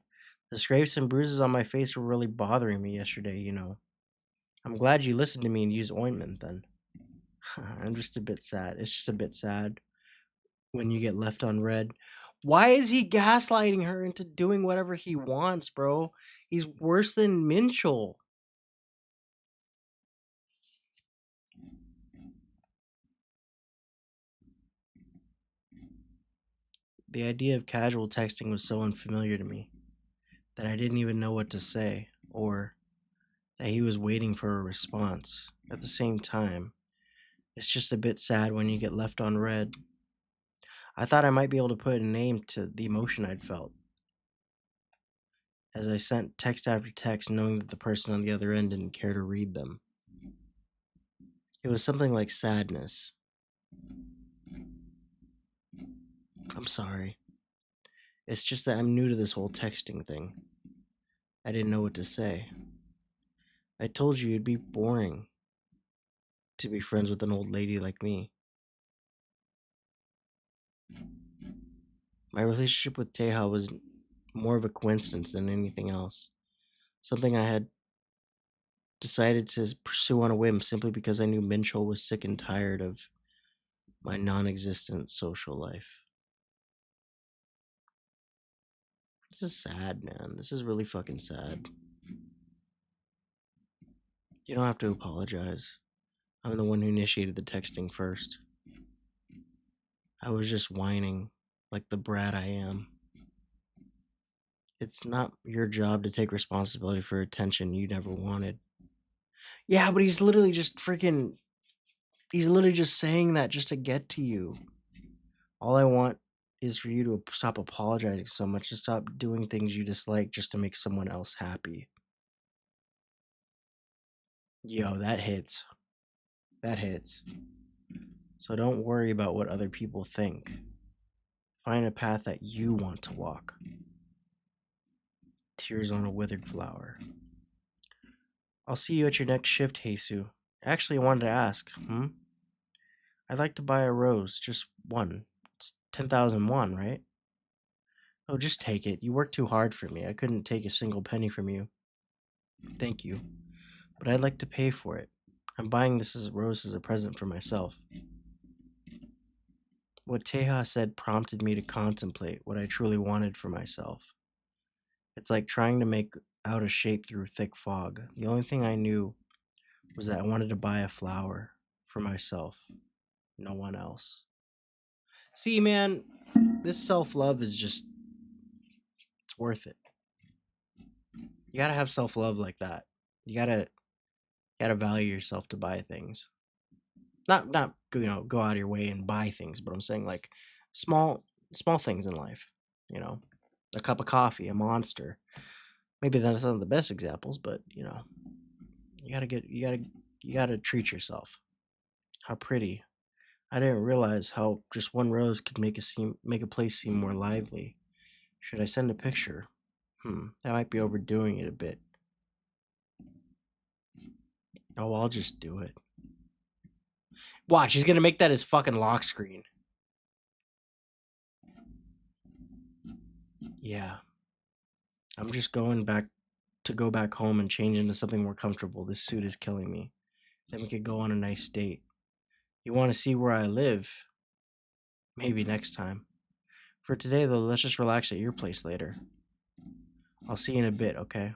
The scrapes and bruises on my face were really bothering me yesterday, you know. I'm glad you listened to me and used ointment then. I'm just a bit sad. It's just a bit sad when you get left on red. Why is he gaslighting her into doing whatever he wants, bro? He's worse than Minchel. The idea of casual texting was so unfamiliar to me that I didn't even know what to say, or that he was waiting for a response. At the same time, it's just a bit sad when you get left on red. I thought I might be able to put a name to the emotion I'd felt as I sent text after text, knowing that the person on the other end didn't care to read them. It was something like sadness. I'm sorry. It's just that I'm new to this whole texting thing. I didn't know what to say. I told you it'd be boring to be friends with an old lady like me. My relationship with Teja was more of a coincidence than anything else. Something I had decided to pursue on a whim simply because I knew Minchel was sick and tired of my non-existent social life. This is sad, man. This is really fucking sad. You don't have to apologize. I'm the one who initiated the texting first. I was just whining like the brat I am. It's not your job to take responsibility for attention you never wanted. Yeah, but he's literally just saying that just to get to you. All I want is for you to stop apologizing so much, to stop doing things you dislike just to make someone else happy. Yo, that hits. That hits. So don't worry about what other people think. Find a path that you want to walk. Tears on a withered flower. I'll see you at your next shift, Jesus. Actually, I wanted to ask, I'd like to buy a rose, just one. It's 10,001, right? Oh, just take it. You worked too hard for me. I couldn't take a single penny from you. Thank you. But I'd like to pay for it. I'm buying this rose as a present for myself. What Teja said prompted me to contemplate what I truly wanted for myself. It's like trying to make out a shape through thick fog. The only thing I knew was that I wanted to buy a flower for myself, no one else. See, man, this self-love is just, it's worth it. You gotta have self-love like that. You gotta value yourself to buy things. Not go out of your way and buy things, but I'm saying like small things in life. A cup of coffee, a Monster. Maybe that's not the best examples, but you gotta treat yourself. How pretty. I didn't realize how just one rose could make a place seem more lively. Should I send a picture? That might be overdoing it a bit. Oh, I'll just do it. Watch, he's gonna make that his fucking lock screen. Yeah. I'm just go back home and change into something more comfortable. This suit is killing me. Then we could go on a nice date. You want to see where I live? Maybe next time. For today, though, let's just relax at your place later. I'll see you in a bit, okay?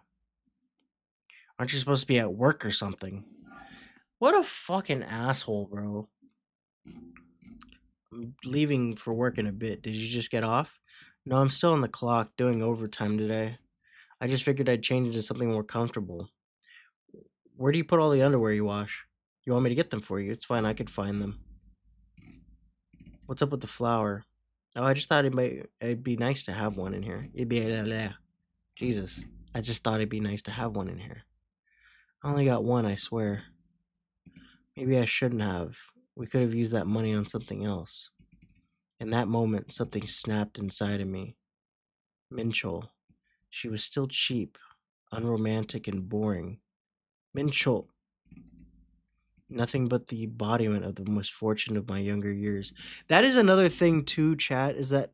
Aren't you supposed to be at work or something? What a fucking asshole, bro. I'm leaving for work in a bit. Did you just get off? No, I'm still on the clock doing overtime today. I just figured I'd change into something more comfortable. Where do you put all the underwear you wash? You want me to get them for you? It's fine, I could find them. What's up with the flower? Oh, I just thought it'd be nice to have one in here. Jesus. I just thought it'd be nice to have one in here. I only got one, I swear. Maybe I shouldn't have. We could have used that money on something else. In that moment, something snapped inside of me. Minchol. She was still cheap, unromantic, and boring. Minchol. Nothing but the embodiment of the misfortune of my younger years. That is another thing too, chat, is that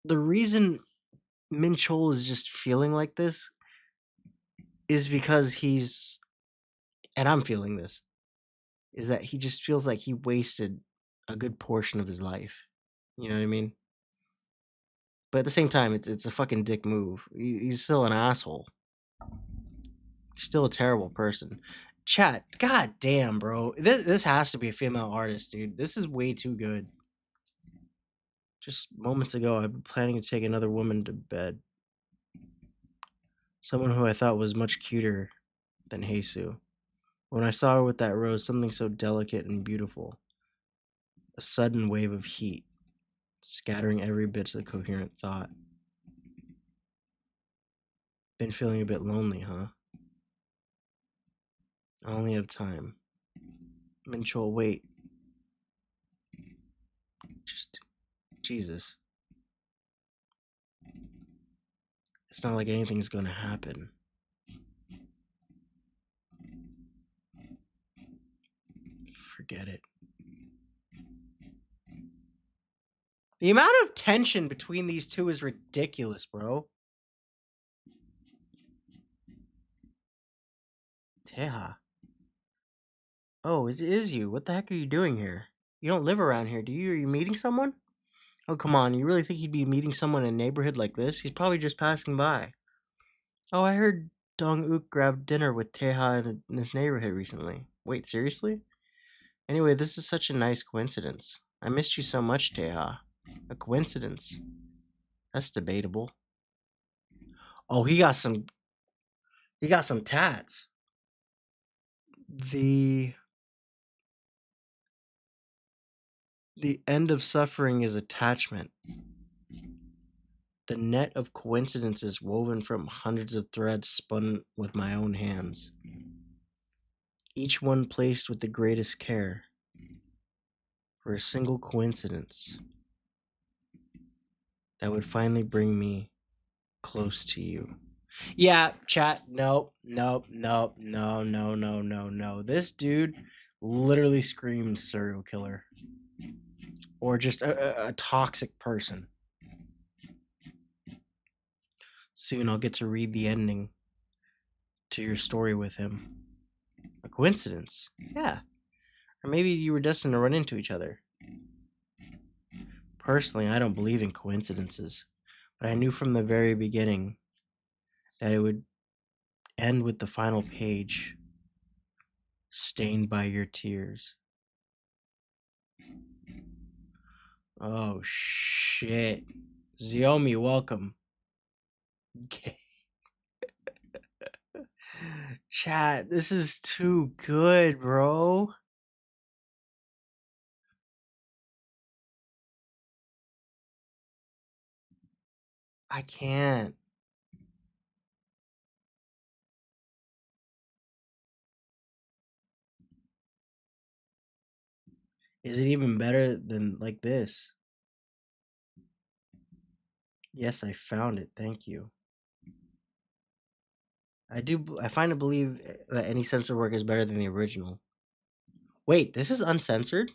the reason Minchol is just feeling like this is because he's, and I'm feeling this, is that he just feels like he wasted a good portion of his life. You know what I mean? But at the same time, it's a fucking dick move. He's still an asshole. Still a terrible person. Chat, god damn, bro. This has to be a female artist, dude. This is way too good. Just moments ago, I've been planning to take another woman to bed. Someone who I thought was much cuter than Heisu. When I saw her with that rose, something so delicate and beautiful. A sudden wave of heat, scattering every bit of coherent thought. Been feeling a bit lonely, huh? I only have time. Minchol, wait. Just, Jesus. It's not like anything's gonna happen. Forget it. The amount of tension between these two is ridiculous, bro. Teha. Oh, it is you. What the heck are you doing here? You don't live around here, do you? Are you meeting someone? Oh, come on. You really think he'd be meeting someone in a neighborhood like this? He's probably just passing by. Oh, I heard Dong Uk grabbed dinner with Teha in this neighborhood recently. Wait, seriously? Anyway, this is such a nice coincidence. I missed you so much, Teha. A coincidence? That's debatable. Oh, he got some tats. The end of suffering is attachment. The net of coincidences woven from hundreds of threads spun with my own hands. Each one placed with the greatest care. For a single coincidence that would finally bring me close to you. Yeah, chat, nope. No. This dude literally screams serial killer. Or just a toxic person. Soon I'll get to read the ending to your story with him. A coincidence? Yeah. Or maybe you were destined to run into each other. Personally, I don't believe in coincidences, but I knew from the very beginning that it would end with the final page, stained by your tears. Oh shit. Xiaomi, welcome. Okay. Chat, this is too good, bro. I can't. Is it even better than like this? Yes, I found it. Thank you. I find to believe that any censored work is better than the original. Wait, this is uncensored?